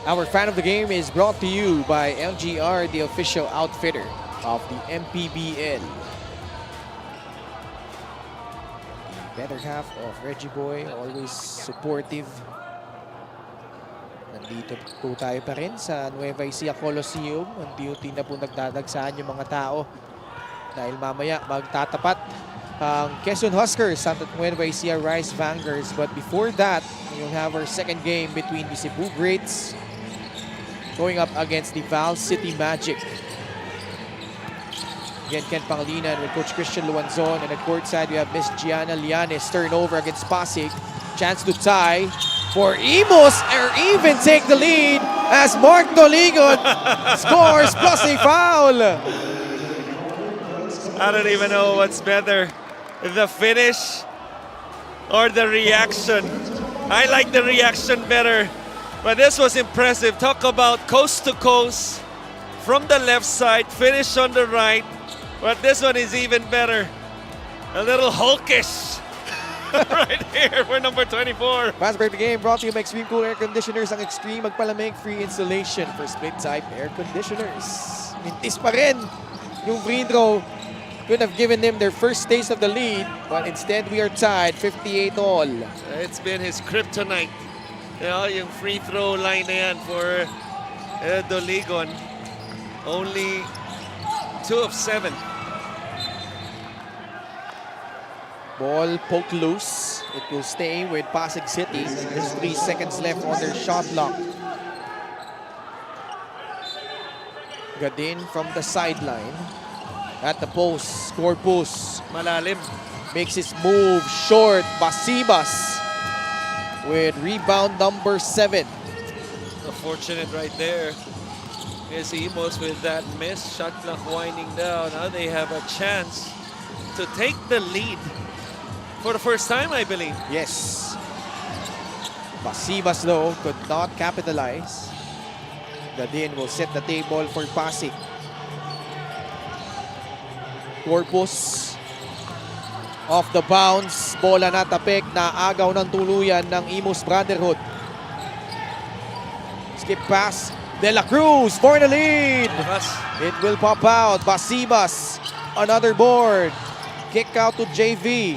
Speaker 3: Our fan of the game is brought to you by LGR, the official outfitter of the MPBL. The better half of Reggie Boy, always supportive. Nandito po tayo pa rin sa Nueva Ecija Coliseum. Unti-unti na po nagdadagsaan yung mga tao. Dahil mamaya magtatapat ang Quezon Huskers at Nueva Ecija Rice Vanguards. But before that, we'll have our second game between the Cebu Greats going up against the Val City Magic. Again, Ken Pangilinan with Coach Christian Luanzon. And at courtside, we have Miss Gianna Lianes. Turnover against Pasig. Chance to tie for Imus, or even take the lead as Mark Doligon scores plus a foul.
Speaker 4: I don't even know what's better, the finish or the reaction. I like the reaction better. But this was impressive. Talk about coast to coast from the left side, finish on the right. But this one is even better. A little hulkish right here for number 24.
Speaker 3: Fast break the game brought to you by Extreme Cool Air Conditioners. Ang Extreme Magpalamig free installation for split type air conditioners. Mintis pa rin yung free throw. Could have given them their first taste of the lead, but instead we are tied 58 all.
Speaker 4: It's been his kryptonite. You know, yung free throw line na yan for Doligon. Only 2 of 7.
Speaker 3: Ball poked loose. It will stay with Pasig City. There's 3 seconds left on their shot clock. Gadin from the sideline. At the post, Corpus
Speaker 4: Malalim.
Speaker 3: makes his move short. Basibas with rebound number 7.
Speaker 4: Fortunate right there is Imus with that miss. Shot clock winding down. Now they have a chance to take the lead for the first time, I believe.
Speaker 3: Yes. Basibas, though, could not capitalize. Gadin will set the table for Pasig. Corpus off the bounce. Bola natapik na agaw ng tuluyan ng Imus Brotherhood. Skip pass. De La Cruz for the lead. It will pop out. Basibas. Another board. Kick out to JV.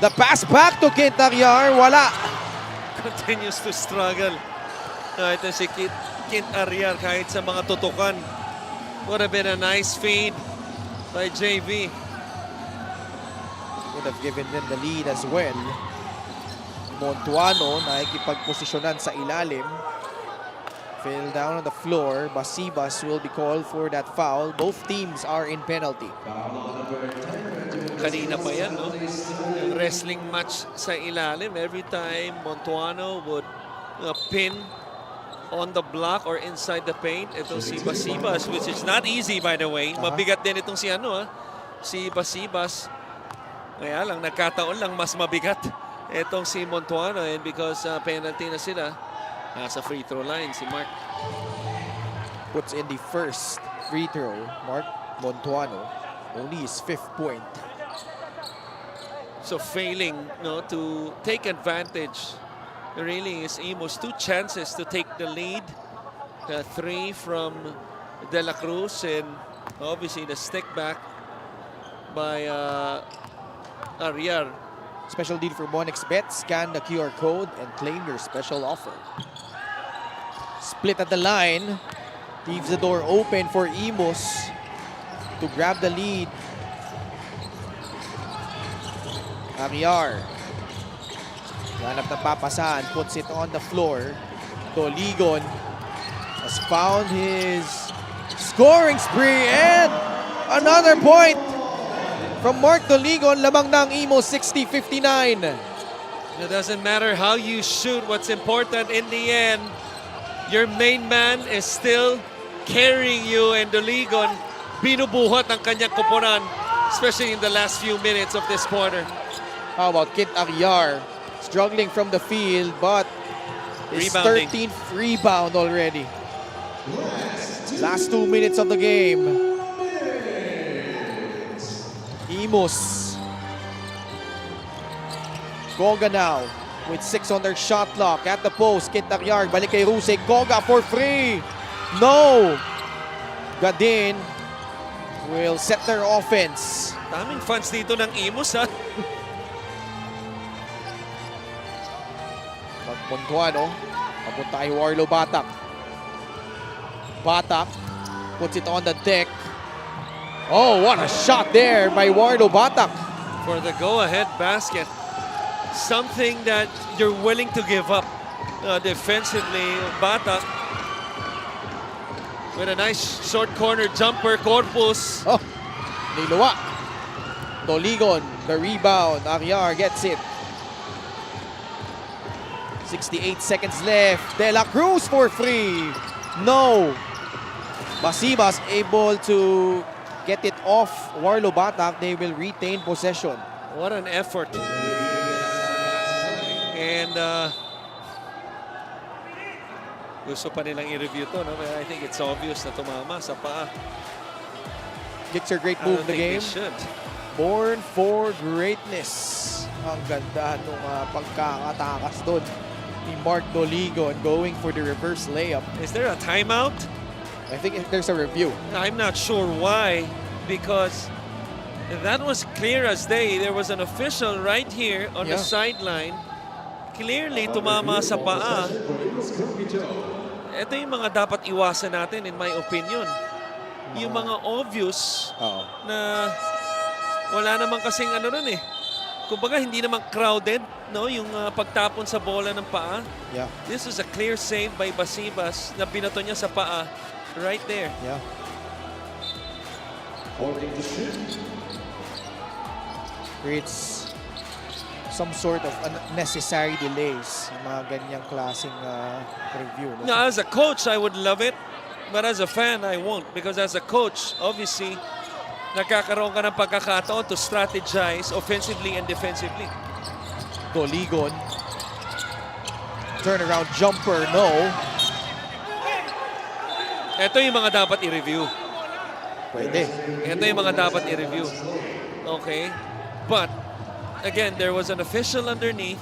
Speaker 3: The pass back to Kent Ariar. Wala.
Speaker 4: Continues to struggle. Ito si Kent Ariar kahit sa mga tutukan. Would have been a nice feed by JV.
Speaker 3: Would have given them the lead as well. Montuano nakikipagposisyonan sa ilalim. Fell down on the floor. Basibas will be called for that foul. Both teams are in penalty.
Speaker 4: Kanina pa yan, no? Yung wrestling match sa ilalim. Every time Montuano would pin on the block or inside the paint. Ito si Basibas, which is not easy, by the way. Mabigat din itong si si Basibas. Kaya lang, nagkataon lang mas mabigat itong si Montuano. And because penalty na sila, nasa free throw line si Mark.
Speaker 3: Puts in the first free throw. Mark Montuano, only his 5th point.
Speaker 4: So failing to take advantage really is Imus. 2 chances to take the lead. 3 from De La Cruz, and obviously the stick back by Ariar.
Speaker 3: Special deal for MonexBet. Scan the QR code and claim your special offer. Split at the line. Leaves the door open for Imus to grab the lead. Ariar. Hanap ng papasan. Puts it on the floor. Doligon has found his scoring spree, and another point from Mark Doligon. Lamang ng Imus, 60-59.
Speaker 4: It doesn't matter how you shoot. What's important in the end, your main man is still carrying you, and Doligon binubuhat ang kanyang koponan, especially in the last few minutes of this quarter.
Speaker 3: How about Kit Aguiar? Struggling from the field, but his
Speaker 4: Rebounding.
Speaker 3: 13th rebound already. Last 2 minutes of the game. Imus. Koga now with 6 on their shot clock at the post. Kit Aguiar, balik kay Rusek. Koga for free. No! Gadin will set their offense.
Speaker 4: Daming fans dito ng Imus, ha?
Speaker 3: Pagpuntuan, oh. Papunta kay Warlo Batak. Batak puts it on the deck. Oh, what a shot there by Warlo Batak.
Speaker 4: For the go-ahead basket. Something that you're willing to give up defensively. Batak with a nice short corner jumper, Corpus.
Speaker 3: Oh, niluwa. Doligon, the rebound. Aguiar gets it. 68 seconds left. De La Cruz for free. No. Basibas able to get it off Warlo Batak. They will retain possession.
Speaker 4: What an effort. And gusto pa nilang i-review to, no? I think it's obvious na tumama sa paa.
Speaker 3: Kicks are great
Speaker 4: I
Speaker 3: move
Speaker 4: don't
Speaker 3: in the
Speaker 4: think
Speaker 3: game.
Speaker 4: they should.
Speaker 3: Born for greatness. Ang ganda nung pagkakatakas doon ni Mark Doligon going for the reverse layup.
Speaker 4: Is there a timeout?
Speaker 3: I think there's a review.
Speaker 4: I'm not sure why, because that was clear as day. There was an official right here on the
Speaker 3: Yeah.
Speaker 4: sideline. Clearly tumama sa paa. Ito yung mga dapat iwasan natin, in my opinion. Yung mga obvious
Speaker 3: Oo.
Speaker 4: na wala naman kasing ano rin eh. Kumbaga hindi naman crowded, no, yung pagtapon sa bola ng paa.
Speaker 3: Yeah.
Speaker 4: This is a clear save by Basibas na binato niya sa paa right there.
Speaker 3: Yeah. Creates some sort of unnecessary delays. Yung mga ganyang klaseng review. No?
Speaker 4: Now, as a coach, I would love it. But as a fan, I won't. Because as a coach, obviously, nagkakaroon ka ng pagkakataon to strategize offensively and defensively.
Speaker 3: Doligon. Turnaround jumper, no.
Speaker 4: Ito yung mga dapat i-review.
Speaker 3: Pwede.
Speaker 4: Ito yung mga dapat i-review. Okay? But, again, there was an official underneath.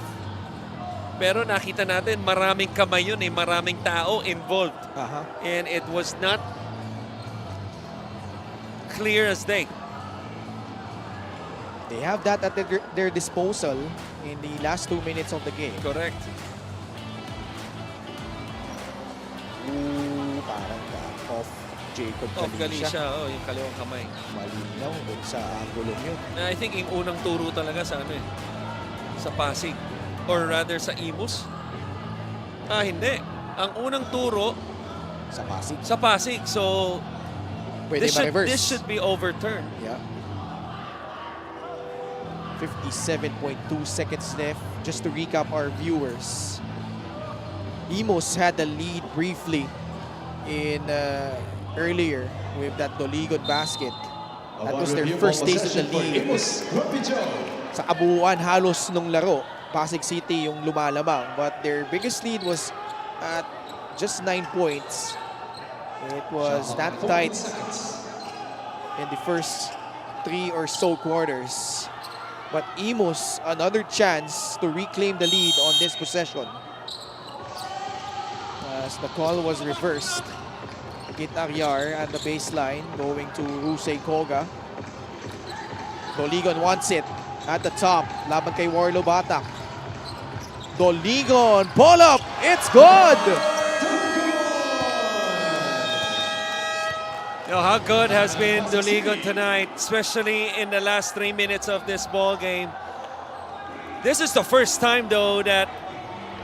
Speaker 4: Pero nakita natin, maraming kamay yun eh. Maraming tao involved.
Speaker 3: Aha.
Speaker 4: And it was not clear as day.
Speaker 3: They have that at their disposal in the last 2 minutes of the game.
Speaker 4: Correct.
Speaker 3: Ooh, parang off Jacob
Speaker 4: Off
Speaker 3: Galicia.
Speaker 4: Galicia, oh, yung kaliwang kamay.
Speaker 3: Malinaw dun sa angulo yun.
Speaker 4: I think yung unang turo talaga sa ano eh, sa Pasig. Or rather sa Imus. Hindi. Ang unang turo
Speaker 3: Sa Pasig.
Speaker 4: sa Pasig. So,
Speaker 3: Pwede ma-reverse.
Speaker 4: this should be overturned.
Speaker 3: Yeah. 57.2 seconds left. Just to recap our viewers. Imus had the lead briefly in earlier with that Doligon basket. That was their first taste of the lead. Sa kabuuan halos nung laro, Pasig City yung lumalamang. But their biggest lead was at just 9 points. It was that tight in the first 3 or so quarters. But Imus, another chance to reclaim the lead on this possession. as the call was reversed. Kit Aryar at the baseline going to Rusey Koga. Doligon wants it at the top. Laban kay Warlo Batak. Doligon, pull up, it's good!
Speaker 4: You know, how good has been Doligon tonight, especially in the last 3 minutes of this ball game. This is the first time though that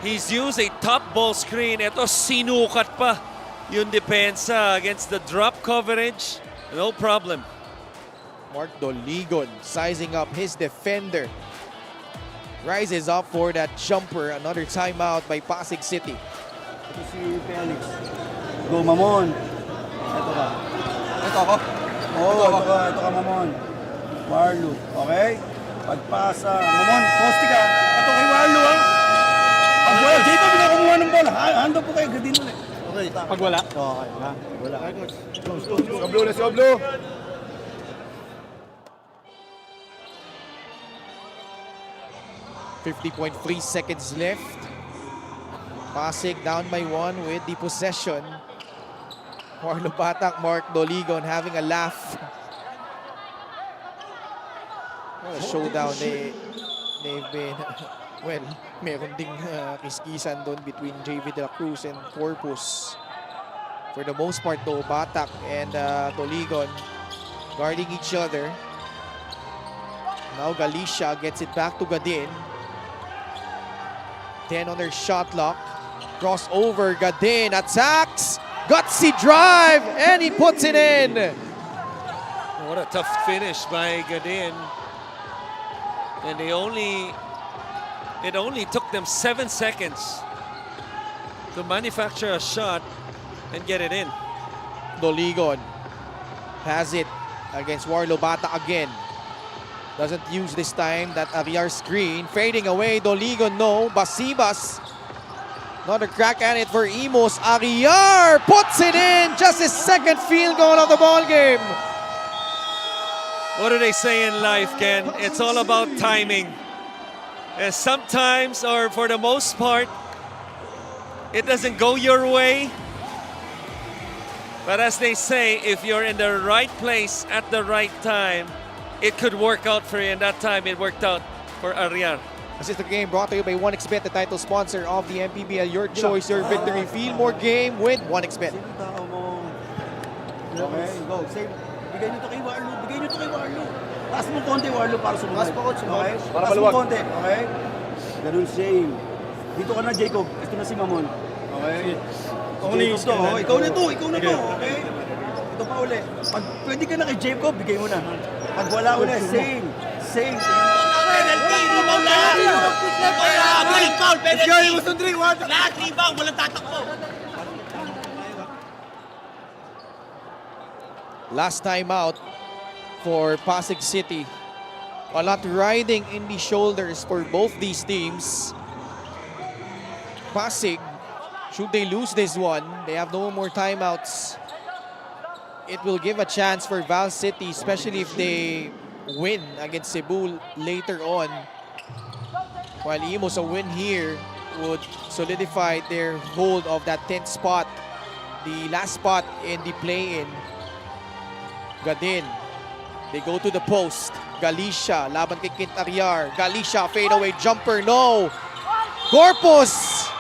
Speaker 4: he's used a top ball screen. Ito sinukat pa yung depensa against the drop coverage. No problem.
Speaker 3: Mark Doligon sizing up his defender. Rises up for that jumper. Another timeout by Pasig City.
Speaker 8: Ito si Felix. Go, Mamon. Ito ka.
Speaker 3: Ito ako.
Speaker 8: Oo, ito ka, Mamon. Warlo, okay? Pagpasa. Mamon, poste ka. Ito kay Warlo, ha? Pag wala, dito bila kumuha ng bola. Handa po kayo, gadin ulit. Okay,
Speaker 3: Pag wala.
Speaker 8: Okay, ha? Wala.
Speaker 1: Soblo na, Soblo.
Speaker 3: 50.3 seconds left. Pasig down by 1 with the possession. Warlo Batak, Mark Doligon having a laugh. What a showdown they've been. Well, meron ding kiskisan doon between JV De La Cruz and Corpus. For the most part though, Batak and Doligon guarding each other. Now Galicia gets it back to Gadin. 10 on their shot clock. Crossover, Gadin attacks. Gutsy drive, and he puts it in.
Speaker 4: What a tough finish by Gadin. And it only took them 7 seconds to manufacture a shot and get it in.
Speaker 3: Doligon has it against Warlo Bata again. Doesn't use this time that Aryar screen. Fading away, Doligon no. Basibas. Another crack at it for Imus. Aryar puts it in. Just his second field goal of the ball game.
Speaker 4: What do they say in life, Ken? It's all about timing. And sometimes, or for the most part, it doesn't go your way. But as they say, if you're in the right place at the right time, it could work out for you. And that time, it worked out for Aryar.
Speaker 3: This is the game brought to you by 1xBet, the title sponsor of the MPBL. Your choice, your victory. Feel more game with 1xBet.
Speaker 8: Sino tao mo? Okay, go. Save. Bigay nyo to kay Warlo. Bigay nyo to kay Warlo. Taas mo konti, Warlo, para sumunod. Taas mo konti, okay? Taas mo konti, okay? Ganun, same. Dito ka na, Jacob. Ito na si Mamon. Okay? Jacob to, oh. Ikaw na to, okay? Ito pa uli. Pag pwede ka na kay Jacob, bigay mo na. Pag wala uli, same. Same.
Speaker 2: Penalty! Rebound lahat! Walang foul! Penalty! Lahat rebound! Walang tatakbo!
Speaker 3: Last time out for Pasig City. A lot riding in the shoulders for both these teams. Pasig, should they lose this one, they have no more timeouts. It will give a chance for Val City, especially if they win against Cebu later on. While Imus, a win here would solidify their hold of that 10th spot, the last spot in the play-in. Gadin, they go to the post. Galicia, laban kay Kit Aryar. Galicia, fadeaway jumper, no! Corpus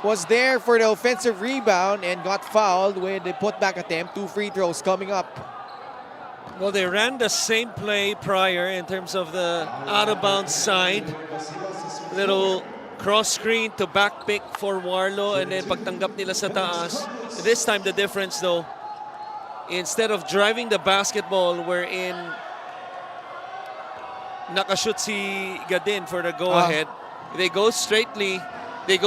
Speaker 3: was there for the offensive rebound and got fouled with the putback attempt. 2 free throws coming up.
Speaker 4: Well, they ran the same play prior in terms of the out-of-bounds side. Little cross screen to back pick for Warlo and then pagtanggap nila sa taas. This time the difference though, instead of driving the basketball wherein nakashoot si Gadin for the go-ahead, they go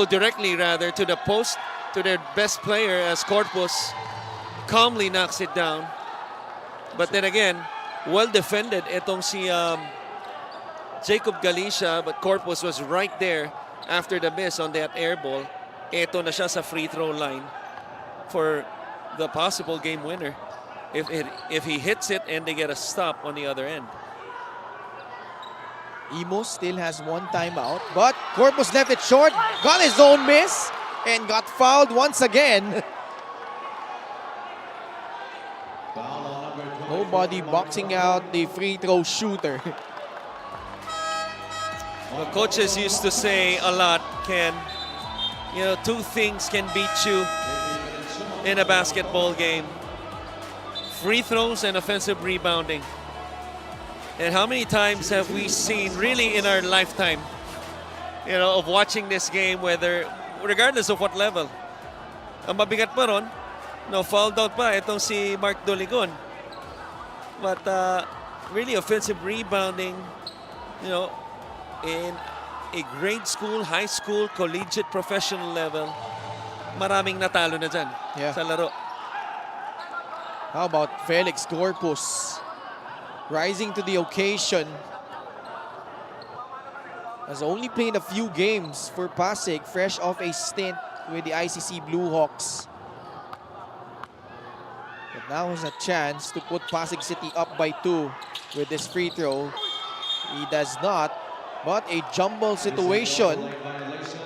Speaker 4: directly rather to the post to their best player as Corpus calmly knocks it down. But then again, well defended itong si Jacob Galicia, but Corpus was right there after the miss on that air ball. Ito na siya sa free throw line for the possible game winner if he hits it and they get a stop on the other end.
Speaker 3: Imus still has 1 timeout, but Corpus left it short. Got his own miss. and got fouled once again. Nobody boxing out the free throw shooter.
Speaker 4: The coaches used to say a lot, Ken, you know, two things can beat you in a basketball game. Free throws and offensive rebounding. And how many times have we seen, really in our lifetime, you know, of watching this game, regardless of what level. Ang mabigat pa ron, no, fouled out pa itong si Mark Doligon. But really offensive rebounding, you know, in a grade school, high school, collegiate, professional level, maraming natalo na dyan sa laro.
Speaker 3: How about Felix Corpus rising to the occasion? Has only played a few games for Pasig, fresh off a stint with the ICC Blue Hawks. But now has a chance to put Pasig City up by 2 with this free throw. He does not, but a jumble situation.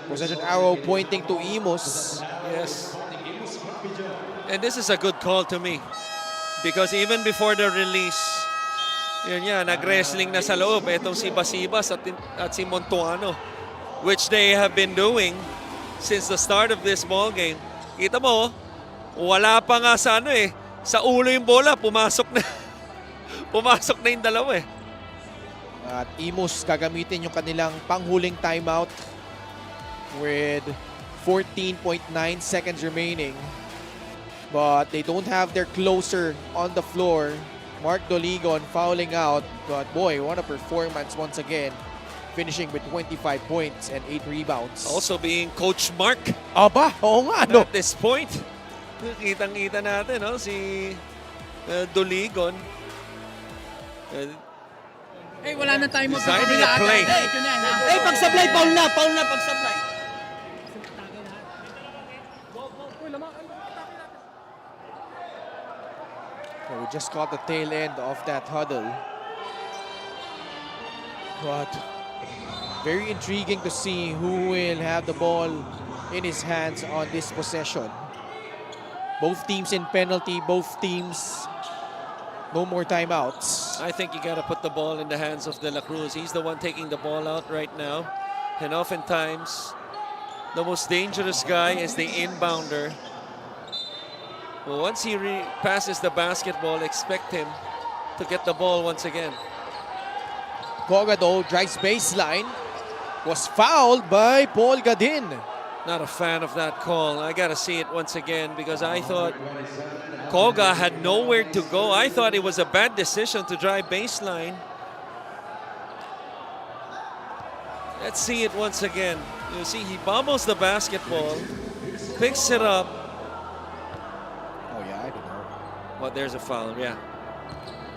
Speaker 3: Possession arrow pointing to Imus.
Speaker 4: Yes. And this is a good call to me. Because even before the release, yun yan, nag-wrestling na sa loob. Itong si Basibas at si Montuano, which they have been doing since the start of this ball game. Kita mo, wala pa nga sa sa ulo yung bola, pumasok na. Pumasok na yung dalawa eh.
Speaker 3: At Imus gagamitin yung kanilang panghuling timeout with 14.9 seconds remaining. But they don't have their closer on the floor. Mark Doligon fouling out. But boy, what a performance once again. Finishing with 25 points and 8 rebounds.
Speaker 4: Also being Coach Mark.
Speaker 3: Aba, oo nga, no?
Speaker 4: At this point, kitang-kita natin, no? Si Doligon.
Speaker 2: Wala na tayo
Speaker 4: Designing a play.
Speaker 2: Pag-supply, foul na, pag-supply.
Speaker 3: So we just caught the tail end of that huddle. But very intriguing to see who will have the ball in his hands on this possession. Both teams in penalty, both teams no more timeouts.
Speaker 4: I think you got to put the ball in the hands of De La Cruz. He's the one taking the ball out right now. And oftentimes, the most dangerous guy is the inbounder. Well, once he passes the basketball, expect him to get the ball once again.
Speaker 3: Koga though drives baseline. Was fouled by Paul Gadin.
Speaker 4: Not a fan of that call. I got to see it once again because I thought Koga had nowhere to go. I thought it was a bad decision to drive baseline. Let's see it once again. You see, he bobbles the basketball, picks it up.
Speaker 3: Oh yeah, I don't know.
Speaker 4: Well, there's a foul, yeah.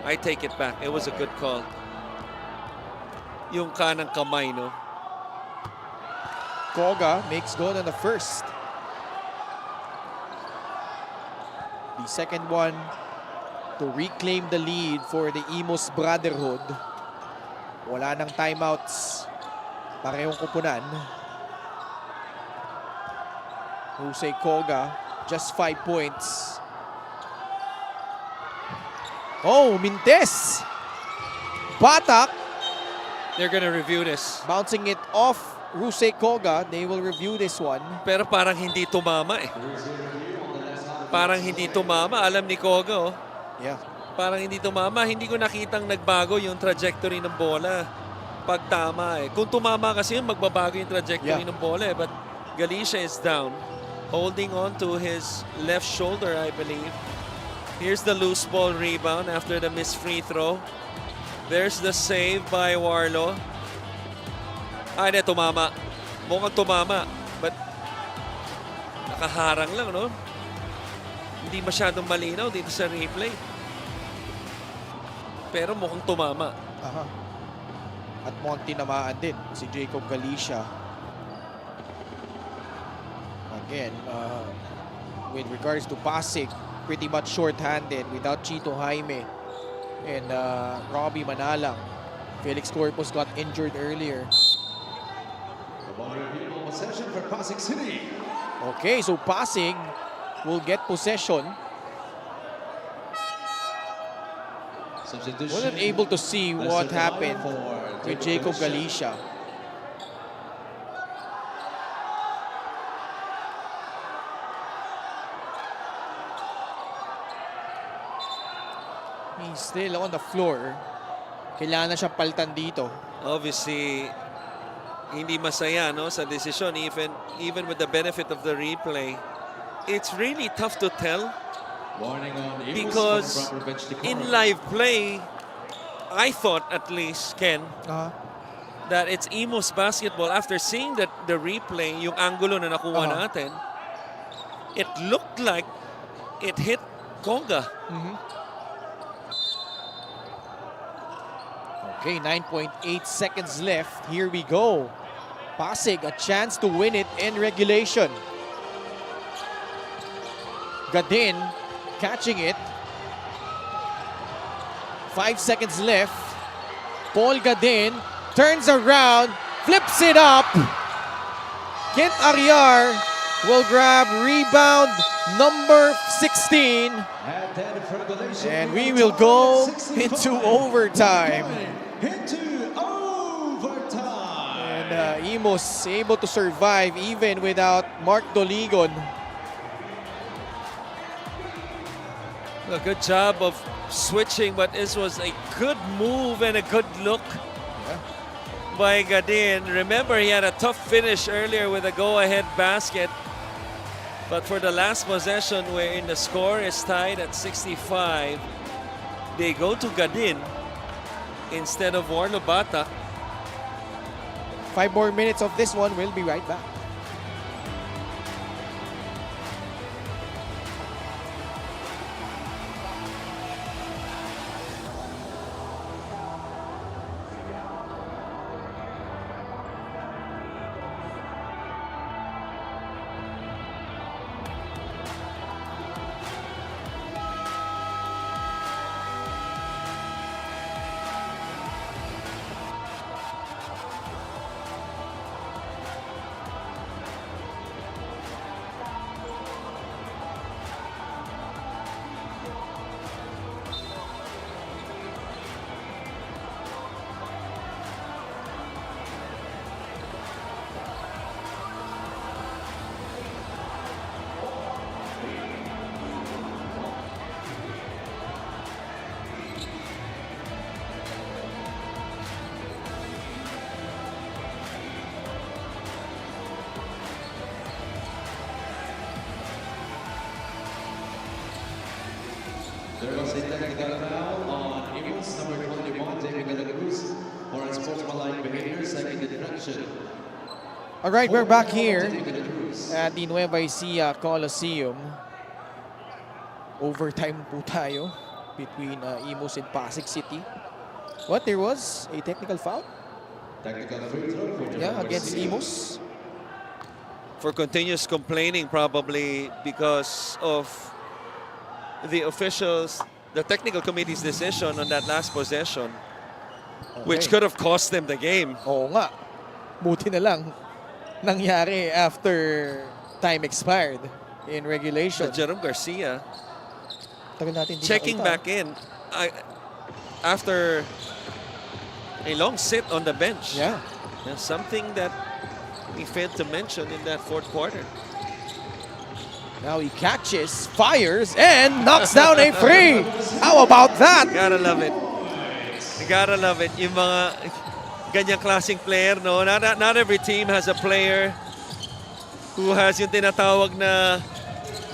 Speaker 4: I take it back. It was a good call. Yung kanang kamay, no?
Speaker 3: Koga makes good on the first. The second one to reclaim the lead for the Imus Brotherhood. Wala nang timeouts. Parehong kupunan. Jose Koga, just 5 points. Oh, Mintes! Batak!
Speaker 4: They're gonna review this.
Speaker 3: Bouncing it off Jose Koga. They will review this one.
Speaker 4: Pero parang hindi tumama eh. Parang hindi tumama. Alam ni Koga, oh.
Speaker 3: Yeah.
Speaker 4: Parang hindi tumama. Hindi ko nakitang nagbago yung trajectory ng bola pag tama eh. Kung tumama kasi yun, magbabago yung trajectory ng bola eh. But Galicia is down, holding on to his left shoulder, I believe. Here's the loose ball rebound after the missed free throw. There's the save by Warlo. Ay, na tumama. Mukhang tumama. But nakaharang lang, no? Hindi masyadong malinaw dito sa replay. Pero mukhang tumama.
Speaker 3: Aha. At mukhang tinamaan din si Jacob Galicia. Again, with regards to Pasig, pretty much short-handed without Chito Jaime and Robbie Manalang. Felix Corpus got injured earlier.
Speaker 5: Possession for Pasig City.
Speaker 3: Okay, so Pasig will get possession.
Speaker 5: Substitution.
Speaker 3: Wasn't able to see what happened with Jacob Galicia. He's still on the floor. Kailangan na siyang palitan dito.
Speaker 4: Obviously, hindi masaya no sa desisyon even with the benefit of the replay. It's really tough to tell
Speaker 5: Warning on Imus
Speaker 4: because
Speaker 5: from proper bench decor.
Speaker 4: in live play, I thought at least, Ken, that it's Imus basketball. After seeing that the replay, yung angulo na nakuha natin, it looked like it hit Conga.
Speaker 3: Okay, 9.8 seconds left. Here we go. Pasig, a chance to win it in regulation. Gadin catching it. 5 seconds left. Paul Gadin turns around, flips it up. Kent Ariar will grab rebound number 16. And we will go into overtime.
Speaker 5: Into overtime.
Speaker 3: And Imus able to survive even without Mark Doligon.
Speaker 4: A good job of switching, but this was a good move and a good look by Gadin. Remember, he had a tough finish earlier with a go-ahead basket. But for the last possession, wherein the score is tied at 65, they go to Gadin instead of Warlo Batak.
Speaker 3: 5 more minutes of this one. We'll be right back.
Speaker 5: There was a technical foul on Imus, number 21, David Galaguz, for unsportsmanlike behavior, second infraction.
Speaker 3: All right, we're back here at the Nueva Ecija Coliseum. Overtime po tayo between Imus and Pasig City. What, there was a technical foul?
Speaker 5: Technical free throw for
Speaker 3: Yeah, against Imus.
Speaker 4: For continuous complaining, probably because of the officials, the technical committee's decision on that last possession, which could have cost them the game.
Speaker 3: Oo nga. Buti na lang nangyari after time expired in regulation.
Speaker 4: But Jerome Garcia
Speaker 3: Tagal natin di
Speaker 4: checking
Speaker 3: nakita.
Speaker 4: back in after a long sit on the bench.
Speaker 3: Yeah.
Speaker 4: And something that we failed to mention in that fourth quarter.
Speaker 3: Now he catches, fires, and knocks down a free. How about that?
Speaker 4: Gotta love it. Gotta love it. Yung mga ganyang klaseng player, no? Not every team has a player who has yung tinatawag na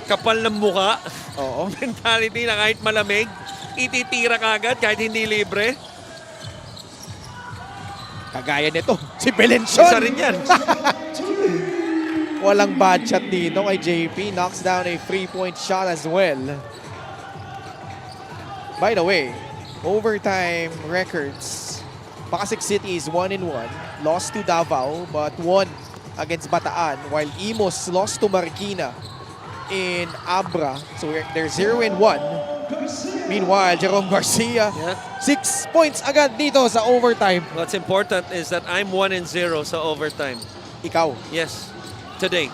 Speaker 4: kapal ng muka.
Speaker 3: Oo.
Speaker 4: Mentality na kahit malamig, ititira kagad kahit hindi libre.
Speaker 3: Kagaya nito, si Belenson.
Speaker 4: Isa rin yan.
Speaker 3: Walang bad shot dito kay JP. Knocks down a 3-point shot as well. By the way, overtime records. Pasig City is 1-1. Lost to Davao but won against Bataan. While Imus lost to Marikina in Abra. So they're 0-1. Meanwhile, Jerome Garcia, 6 points agad dito sa overtime.
Speaker 4: What's important is that I'm 1-0 sa overtime.
Speaker 3: Ikaw.
Speaker 4: Yes, today.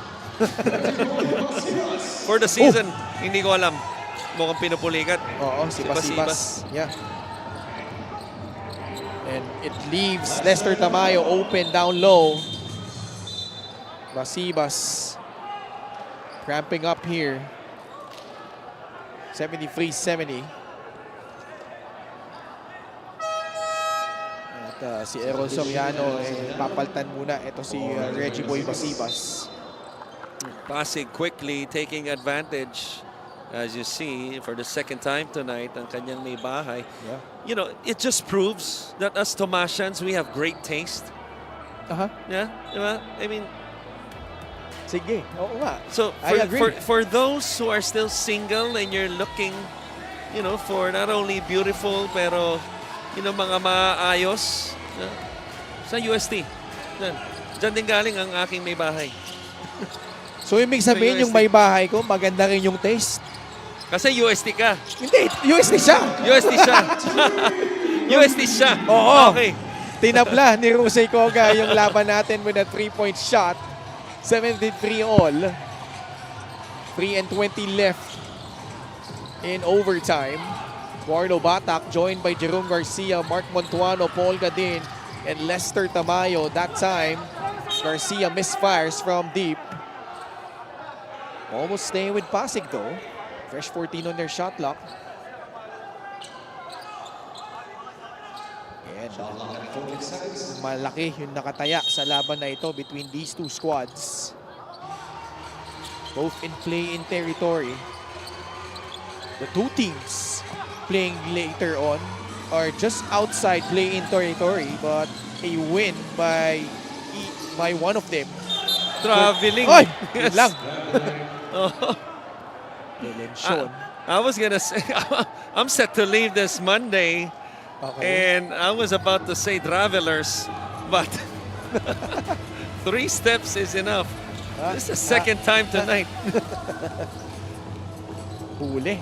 Speaker 4: For the season, hindi ko alam. Mukhang pinupulikat.
Speaker 3: Oo, si Pasibas. Yeah. And it leaves Lester Tamayo open down low. Basibas cramping up here. 73-70. At si Errol Soriano papaltan muna. Ito si Reggie Boy Basibas.
Speaker 4: Pasig quickly taking advantage, as you see, for the second time tonight, ang kanyang may bahay.
Speaker 3: Yeah.
Speaker 4: You know, it just proves that us Tomasians, we have great taste. Yeah, diba? I mean,
Speaker 3: Sige, oo nga.
Speaker 4: so
Speaker 3: I agree.
Speaker 4: for those who are still single and you're looking, you know, for not only beautiful pero, you know, mga maayos, sa UST. Diyan din galing ang aking may bahay.
Speaker 3: So, ibig sabihin yung may bahay ko, maganda rin yung taste.
Speaker 4: Kasi UST ka.
Speaker 3: Hindi, USD siya.
Speaker 4: UST siya. UST siya.
Speaker 3: Oo.
Speaker 4: Okay.
Speaker 3: Tinabla ni Rusey Koga yung laban natin with a 3-point shot. 73 all. 3 and 20 left in overtime. Warlo Batak joined by Jerome Garcia, Mark Montuano, Paul Gadin, and Lester Tamayo. That time, Garcia misfires from deep. Almost staying with Pasig though. Fresh 14 on their shot clock. And malaki yung nakataya sa laban na ito between these two squads. Both in play-in territory. The two teams playing later on are just outside play-in territory, but a win by one of them.
Speaker 4: Traveling.
Speaker 3: Ay!
Speaker 4: Yes.
Speaker 3: Yun lang.
Speaker 4: Oh.
Speaker 3: Sean.
Speaker 4: I was gonna say, I'm set to leave this Monday,
Speaker 3: Okay.
Speaker 4: and I was about to say travelers, but 3 steps is enough. This is the second time tonight.
Speaker 3: Huli.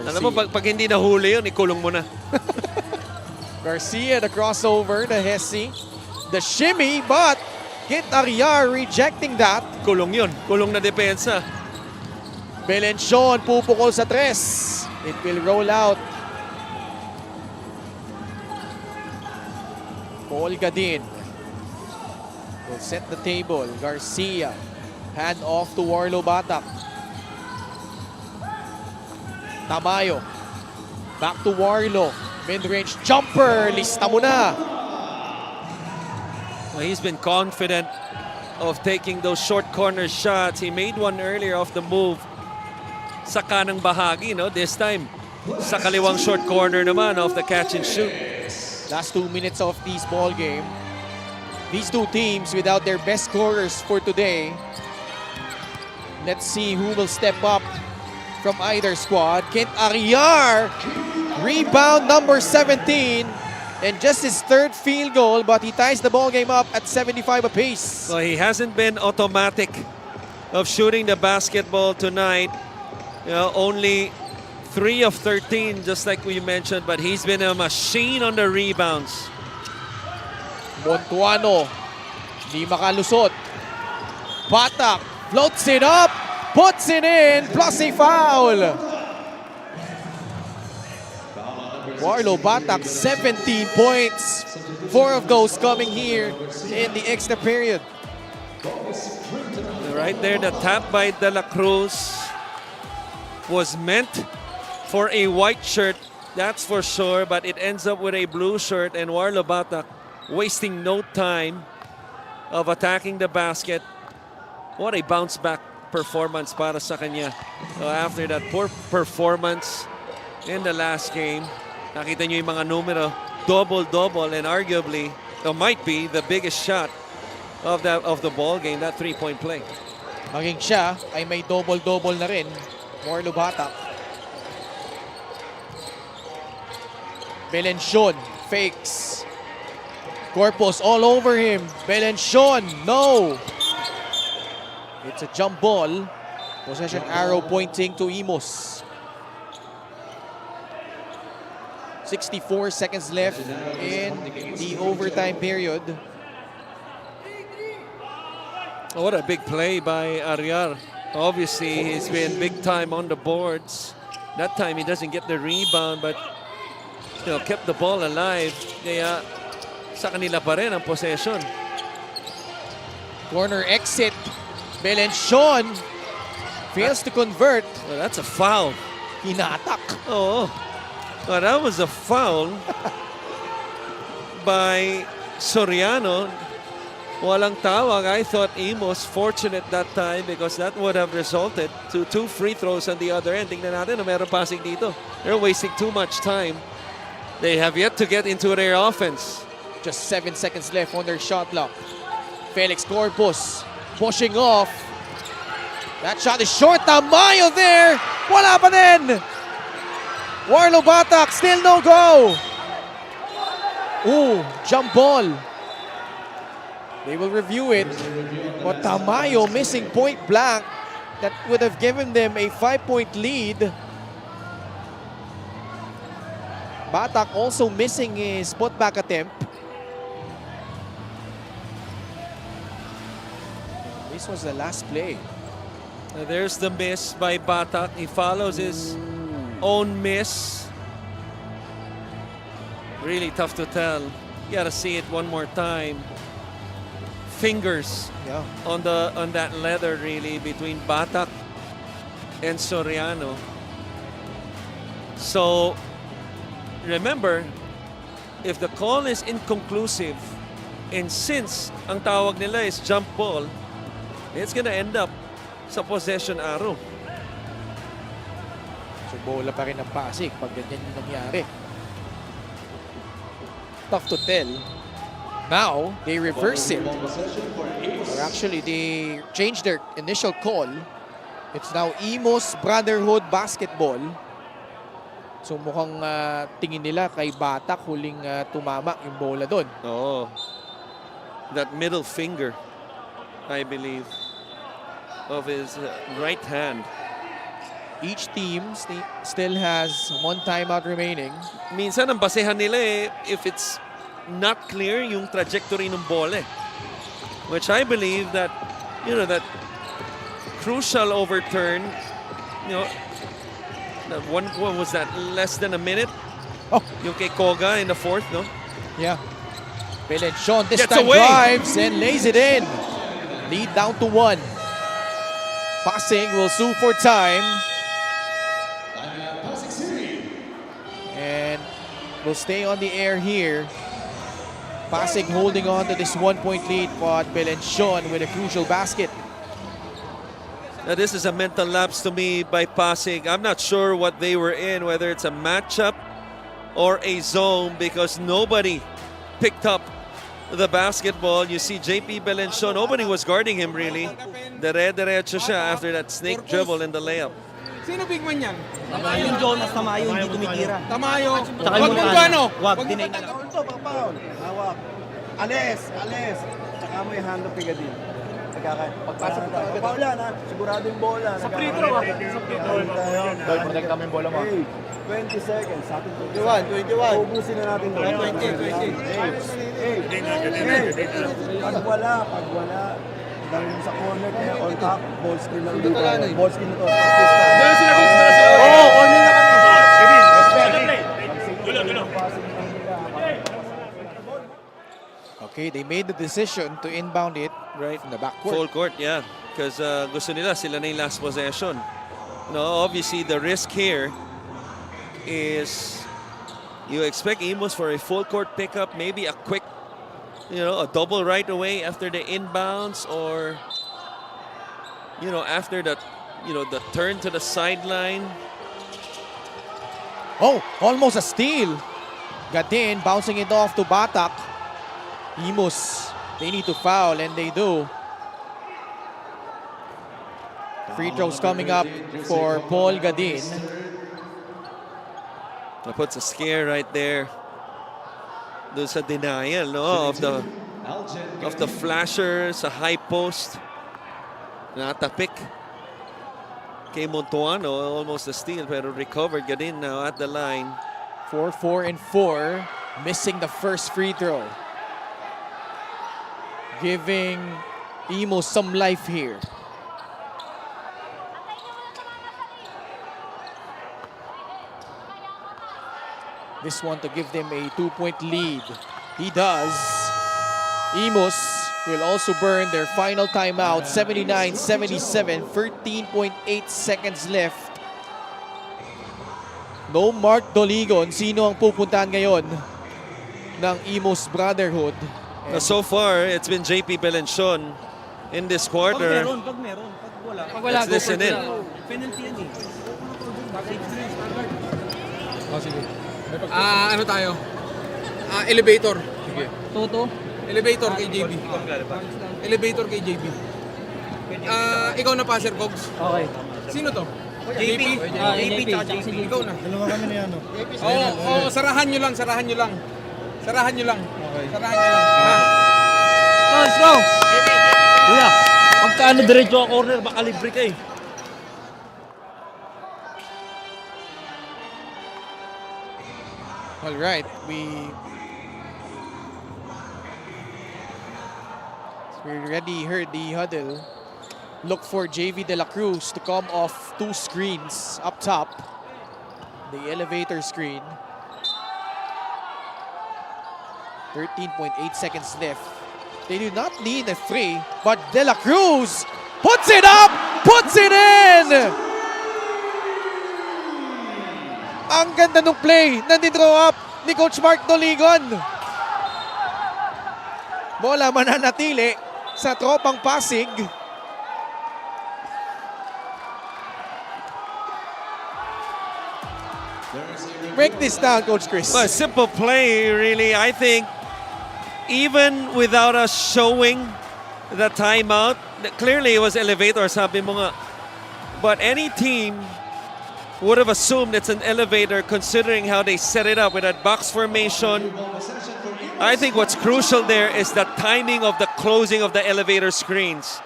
Speaker 4: Alam mo, pag hindi nahuli yun, ikulong mo na.
Speaker 3: Garcia, the crossover, the Hesse, the shimmy, but Kit Ariar rejecting that.
Speaker 4: Kulong yun. Kulong na depensa.
Speaker 3: Belenchon pupukol sa 3. It will roll out. Paul Gadin will set the table. Garcia, hand off to Warlo Batak. Tamayo, back to Warlo. Mid-range jumper, lista mo na.
Speaker 4: Well, he's been confident of taking those short corner shots. He made one earlier off the move sa kanang bahagi, no? This time, sa kaliwang short corner naman off the catch and shoot.
Speaker 3: Last 2 minutes of this ball game. These two teams without their best scorers for today. Let's see who will step up from either squad. Kent Ariar, rebound number 17. And just his 3rd field goal, but he ties the ball game up at 75 apiece.
Speaker 4: So he hasn't been automatic of shooting the basketball tonight. You know, only 3 of 13, just like we mentioned, but he's been a machine on the rebounds.
Speaker 3: Montuano, di makalusot. Batak floats it up, puts it in, plus a foul. Warlo Batak, 17 points. 4 of those coming here in the extra period.
Speaker 4: Right there, the tap by De La Cruz was meant for a white shirt, that's for sure, but it ends up with a blue shirt, and Warlo Batak wasting no time of attacking the basket. What a bounce back performance para sa kanya. So after that poor performance in the last game, nakita nyo yung mga numero, double-double, and arguably, it might be the biggest shot of the ball game, that 3-point play.
Speaker 3: Maging siya ay may double-double na rin. Warlo Batak. Belenchon fakes. Corpus all over him. Belenchon, no! It's a jump ball. Possession arrow pointing to Imus. 64 seconds left in the overtime period.
Speaker 4: Oh, what a big play by Ariar. Obviously, he's been big time on the boards. That time he doesn't get the rebound, but kept the ball alive. Kaya sa kanila pa rin ang possession.
Speaker 3: Corner exit. Belenchon fails to convert.
Speaker 4: Well, that's a foul.
Speaker 3: Hinatak.
Speaker 4: Oh, well, that was a foul by Soriano. Walang tawag. I thought Imus fortunate that time because that would have resulted to 2 free throws on the other end. Tingnan natin na meron passing dito. They're wasting too much time. They have yet to get into their offense.
Speaker 3: Just 7 seconds left on their shot clock. Felix Corpus pushing off. That shot is short. Tamayo there. Wala pa din. Warlo Batak still no go. Ooh, jump ball. They will review it. But Tamayo missing point blank. That would have given them a 5-point lead. Batak also missing his putback attempt. This was the last play.
Speaker 4: There's the miss by Batak. He follows his own miss. Really tough to tell. You gotta see it one more time. Fingers on that leather really between Batak and Soriano. So remember, if the call is inconclusive and since ang tawag nila is jump ball, it's gonna end up sa possession arrow.
Speaker 3: So bola pa rin ang Pasig pag ganyan yung nangyari. Tough to tell. Now, they reverse it. Or actually, they changed their initial call. It's now Imus Brotherhood Basketball. So mukhang tingin nila kay Batak huling tumama yung bola doon.
Speaker 4: Oh, that middle finger, I believe, of his right hand.
Speaker 3: Each team still has 1 timeout remaining.
Speaker 4: Minsan ang basehan nila if it's not clear yung trajectory ng bola. Which I believe that, that crucial overturn, that what was that, less than a minute?
Speaker 3: Oh.
Speaker 4: Yung kay Koga in the 4th, no?
Speaker 3: Yeah. Belenchon this
Speaker 4: Gets
Speaker 3: time
Speaker 4: away.
Speaker 3: drives and lays it in. Lead down to 1. Pasig will sue for time. And will stay on the air here. Pasig holding on to this 1-point lead, but Belenchon with a crucial basket.
Speaker 4: Now this is a mental lapse to me by Pasig. I'm not sure what they were in, whether it's a matchup or a zone, because nobody picked up the basketball. You see JP Belenchon, nobody was guarding him really. Dire-diretso siya after that snake dribble and the layup.
Speaker 9: Sino big man yan?
Speaker 8: Yung Jonas Tamayo, hindi tumitira.
Speaker 9: Tamayo.
Speaker 8: Tsaka
Speaker 9: Wag
Speaker 8: yung
Speaker 9: mong gano.
Speaker 8: Wag, dinay na lang. Ito, papaul. Hawak. Alis. Tsaka mo yung hand of Pigadin. Pagpasok ko talaga. Paulan ha, sigurado yung bola.
Speaker 9: Sa free throw ah. Sa free throw.
Speaker 8: Dahil protect namin yung bola mo. 20 seconds. Sa ating 21. Ubusin na natin. 20. Pag wala. Dahil sa corner, kaya on top, ball screen lang dito. Ball screen na to.
Speaker 9: Dahil sila coach na sa
Speaker 8: Oo, on yun na kami.
Speaker 3: Okay, they made the decision to inbound it
Speaker 4: Right.
Speaker 3: from the backcourt.
Speaker 4: Full court, yeah. Because gusto nila, sila na yung last possession. No, obviously, the risk here is you expect Imus for a full court pickup, maybe a quick, a double right away after the inbounds, or, after that, the turn to the sideline.
Speaker 3: Oh, almost a steal. Gadin bouncing it off to Batak. Imus, they need to foul, and they do. Free throws coming up for Paul Gadin.
Speaker 4: That puts a scare right there. Doon sa denial, no, of the flasher sa high post. Natapik kay Montuano, almost a steal, pero recovered Gadin now at the line.
Speaker 3: 4-4 and 4, missing the first free throw. Giving Imus some life here. This one to give them a 2-point lead. He does. Imus will also burn their final timeout. 79-77, 13.8 seconds left. No Mark Doligon. Sino ang pupuntahan ngayon ng Imus Brotherhood?
Speaker 4: So far, it's been JP Belenchon in this quarter.
Speaker 8: Pag meron. Pag wala.
Speaker 9: Pag wala,
Speaker 4: Let's listen in.
Speaker 8: Penalty yan eh.
Speaker 9: Ano tayo? Elevator. Sige.
Speaker 3: Toto?
Speaker 9: Elevator kay JB. Elevator kay JB. Ikaw na passer, Cogs.
Speaker 3: Okay.
Speaker 9: Sino to? JP?
Speaker 3: JP
Speaker 9: Ikaw na.
Speaker 8: Dalawa kami na yan.
Speaker 9: Oo, sarahan nyo lang. Sarahan nyo lang. Sarahan nyo lang. Sarahan nyo lang. Ha?
Speaker 7: Let's go! Kuya, pagkaano diretso ang corner, baka libre ka eh.
Speaker 3: All right, we already heard the huddle. Look for JV De La Cruz to come off 2 screens up top. The elevator screen. 13.8 seconds left. They do not need a 3, but De La Cruz puts it up, puts it in! Ang ganda ng play na ni-draw up ni Coach Mark Doligon. Bola mananatili sa tropang Pasig. Break this down, Coach Chris.
Speaker 4: Well, simple play, really. I think even without us showing the timeout, clearly it was elevator, sabi mo nga. But any team would have assumed it's an elevator considering how they set it up with that box formation. I think what's crucial there is the timing of the closing of the elevator screens.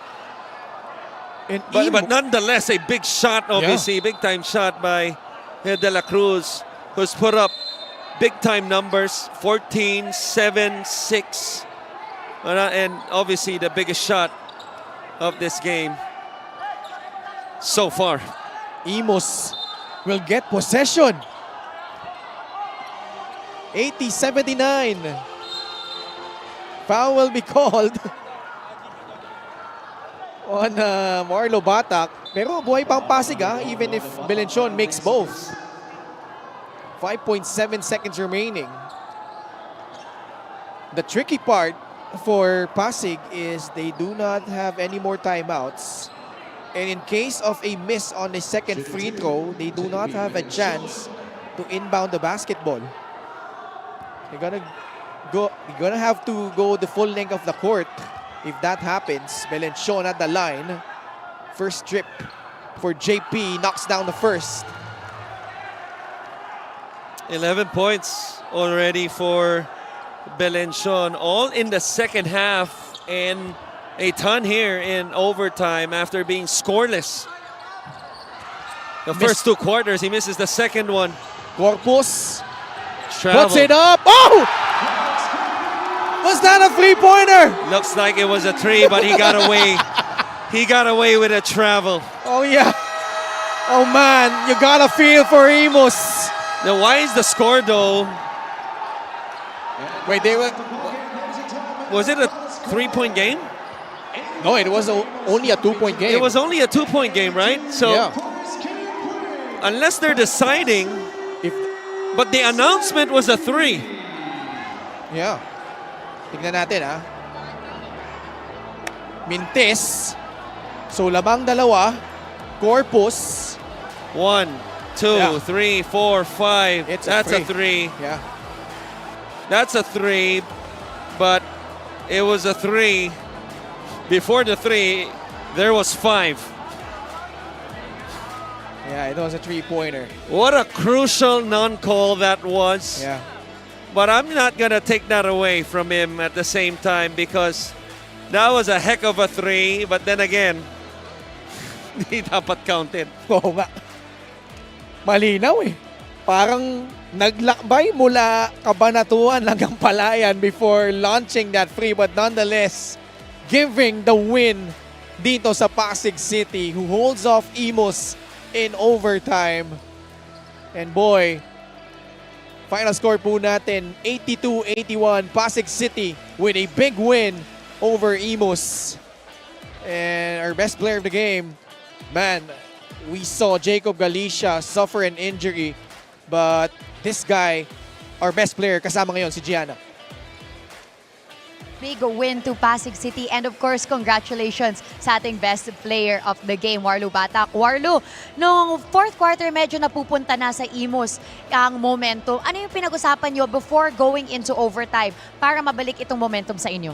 Speaker 3: And
Speaker 4: But nonetheless, a big shot, obviously, big time shot by De La Cruz, who's put up big time numbers, 14, 7, 6. And obviously the biggest shot of this game so far.
Speaker 3: Imus will get possession. 80-79. Foul will be called on Marlo Batak. Pero buhay pang Pasig even if Belenchon makes both. 5.7 seconds remaining. The tricky part for Pasig is they do not have any more timeouts. And in case of a miss on the second free throw, they do not have a chance to inbound the basketball. They're gonna have to go the full length of the court. If that happens, Belenchon at the line. First trip for JP, knocks down the first.
Speaker 4: 11 points already for Belenchon, all in the second half, and a ton here in overtime after being scoreless. The first 2 quarters, he misses the second one.
Speaker 3: Corpus
Speaker 4: Travel.
Speaker 3: puts it up. Oh! Was that a 3-pointer?
Speaker 4: Looks like it was a 3, but he got away. He got away with a travel.
Speaker 3: Oh, yeah. Oh, man. You gotta feel for Imus.
Speaker 4: Now, why is the score, though?
Speaker 3: Wait, they were...
Speaker 4: Was it a 3-point game?
Speaker 3: No, it was only a 2-point game.
Speaker 4: It was only a 2-point game, right? So,
Speaker 3: Yeah.
Speaker 4: unless they're deciding, but the announcement was a 3.
Speaker 3: Yeah. Tignan natin, Mintes. So, labang dalawa. Corpus.
Speaker 4: 1, 2,
Speaker 3: Yeah.
Speaker 4: 3, 4, 5.
Speaker 3: It's
Speaker 4: That's
Speaker 3: a
Speaker 4: a 3.
Speaker 3: Yeah.
Speaker 4: That's a 3, but it was a 3. Before the 3, there was 5.
Speaker 3: Yeah, it was a 3-pointer.
Speaker 4: What a crucial non-call that was.
Speaker 3: Yeah.
Speaker 4: But I'm not going to take that away from him at the same time because that was a heck of a 3. But then again, hindi dapat counted.
Speaker 3: Oo nga. Malinaw Parang naglakbay mula Kabanatuan hanggang Palayan before launching that free. But nonetheless, giving the win dito sa Pasig City, who holds off Imus in overtime. And boy, final score po natin, 82-81, Pasig City with a big win over Imus. And our best player of the game, man, we saw Jacob Galicia suffer an injury, but this guy, our best player, kasama ngayon si Gianna.
Speaker 6: Big win to Pasig City, and of course, congratulations sa ating best player of the game, Warlo Batak. Warlo, nung fourth quarter medyo napupunta na sa Imus ang momentum. Ano yung pinag-usapan nyo before going into overtime para mabalik itong momentum sa inyo?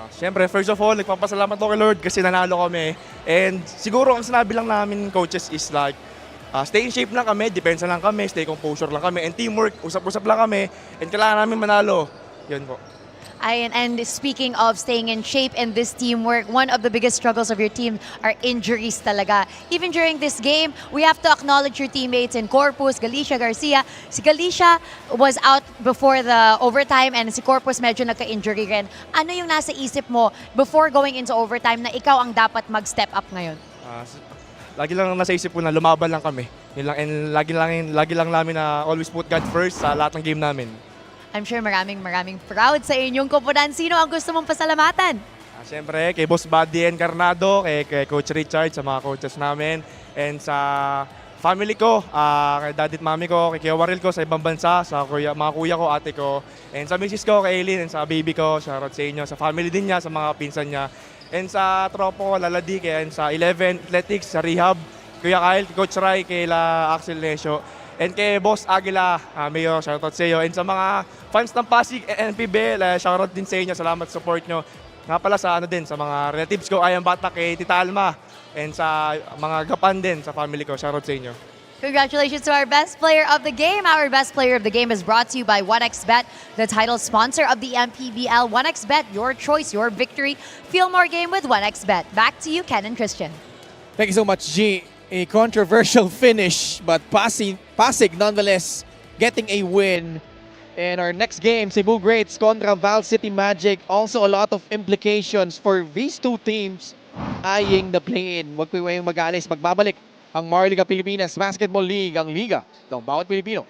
Speaker 10: Siyempre, first of all, nagpapasalamat ako kay Lord kasi nanalo kami. And siguro ang sinabi lang namin coaches is like, stay in shape lang kami, depensa lang kami, stay composure lang kami, and teamwork, usap-usap lang kami, and kailangan namin manalo. Yun po.
Speaker 6: And speaking of staying in shape and this teamwork, one of the biggest struggles of your team are injuries talaga. Even during this game, we have to acknowledge your teammates in Corpus, Galicia, Garcia. Si Galicia was out before the overtime and si Corpus medyo nagka-injury rin. Ano yung nasa isip mo before going into overtime na ikaw ang dapat mag-step up ngayon?
Speaker 10: Lagi lang nasa isip ko na lumaban lang kami. Yun lang, and lagi lang namin na always put God first sa lahat ng game namin.
Speaker 6: I'm sure maraming proud sa inyong koponan. Sino ang gusto mong pasalamatan?
Speaker 10: Siyempre, kay Boss Buddy Encarnado, kay Coach Richard, sa mga coaches namin, and sa family ko, kay daddy at mami ko, kay Kuya Waril ko sa ibang bansa, sa mga kuya ko, ate ko, and sa misis ko, kay Eileen, and sa baby ko, shoutout sa inyo, sa family din niya, sa mga pinsan niya, and sa tropo ko, Laladi, and sa 11 Athletics, sa Rehab, Kuya Kyle, Coach Rai, kay Axel Nesio, and kay Boss Aguila, Mayor, shoutout sa iyo. And sa mga fans ng Pasig MPBL, shoutout din sa inyo. Salamat sa support nyo. Nga pala sa sa mga relatives ko, Ayang Bata, kay Tita Alma. And sa mga gapan din, sa family ko, shoutout sa inyo.
Speaker 6: Congratulations to our best player of the game. Our best player of the game is brought to you by 1xBet, the title sponsor of the MPBL. 1xBet, your choice, your victory. Feel more game with 1xBet. Back to you, Ken and Christian.
Speaker 3: Thank you so much, G. A controversial finish, but Pasig nonetheless getting a win. And our next game, Cebu Greats contra Val City Magic. Also a lot of implications for these two teams eyeing the play-in. Huwag po kayong mag-alis. Magbabalik ang Marliga Pilipinas Basketball League, ang Liga ng bawat Pilipino.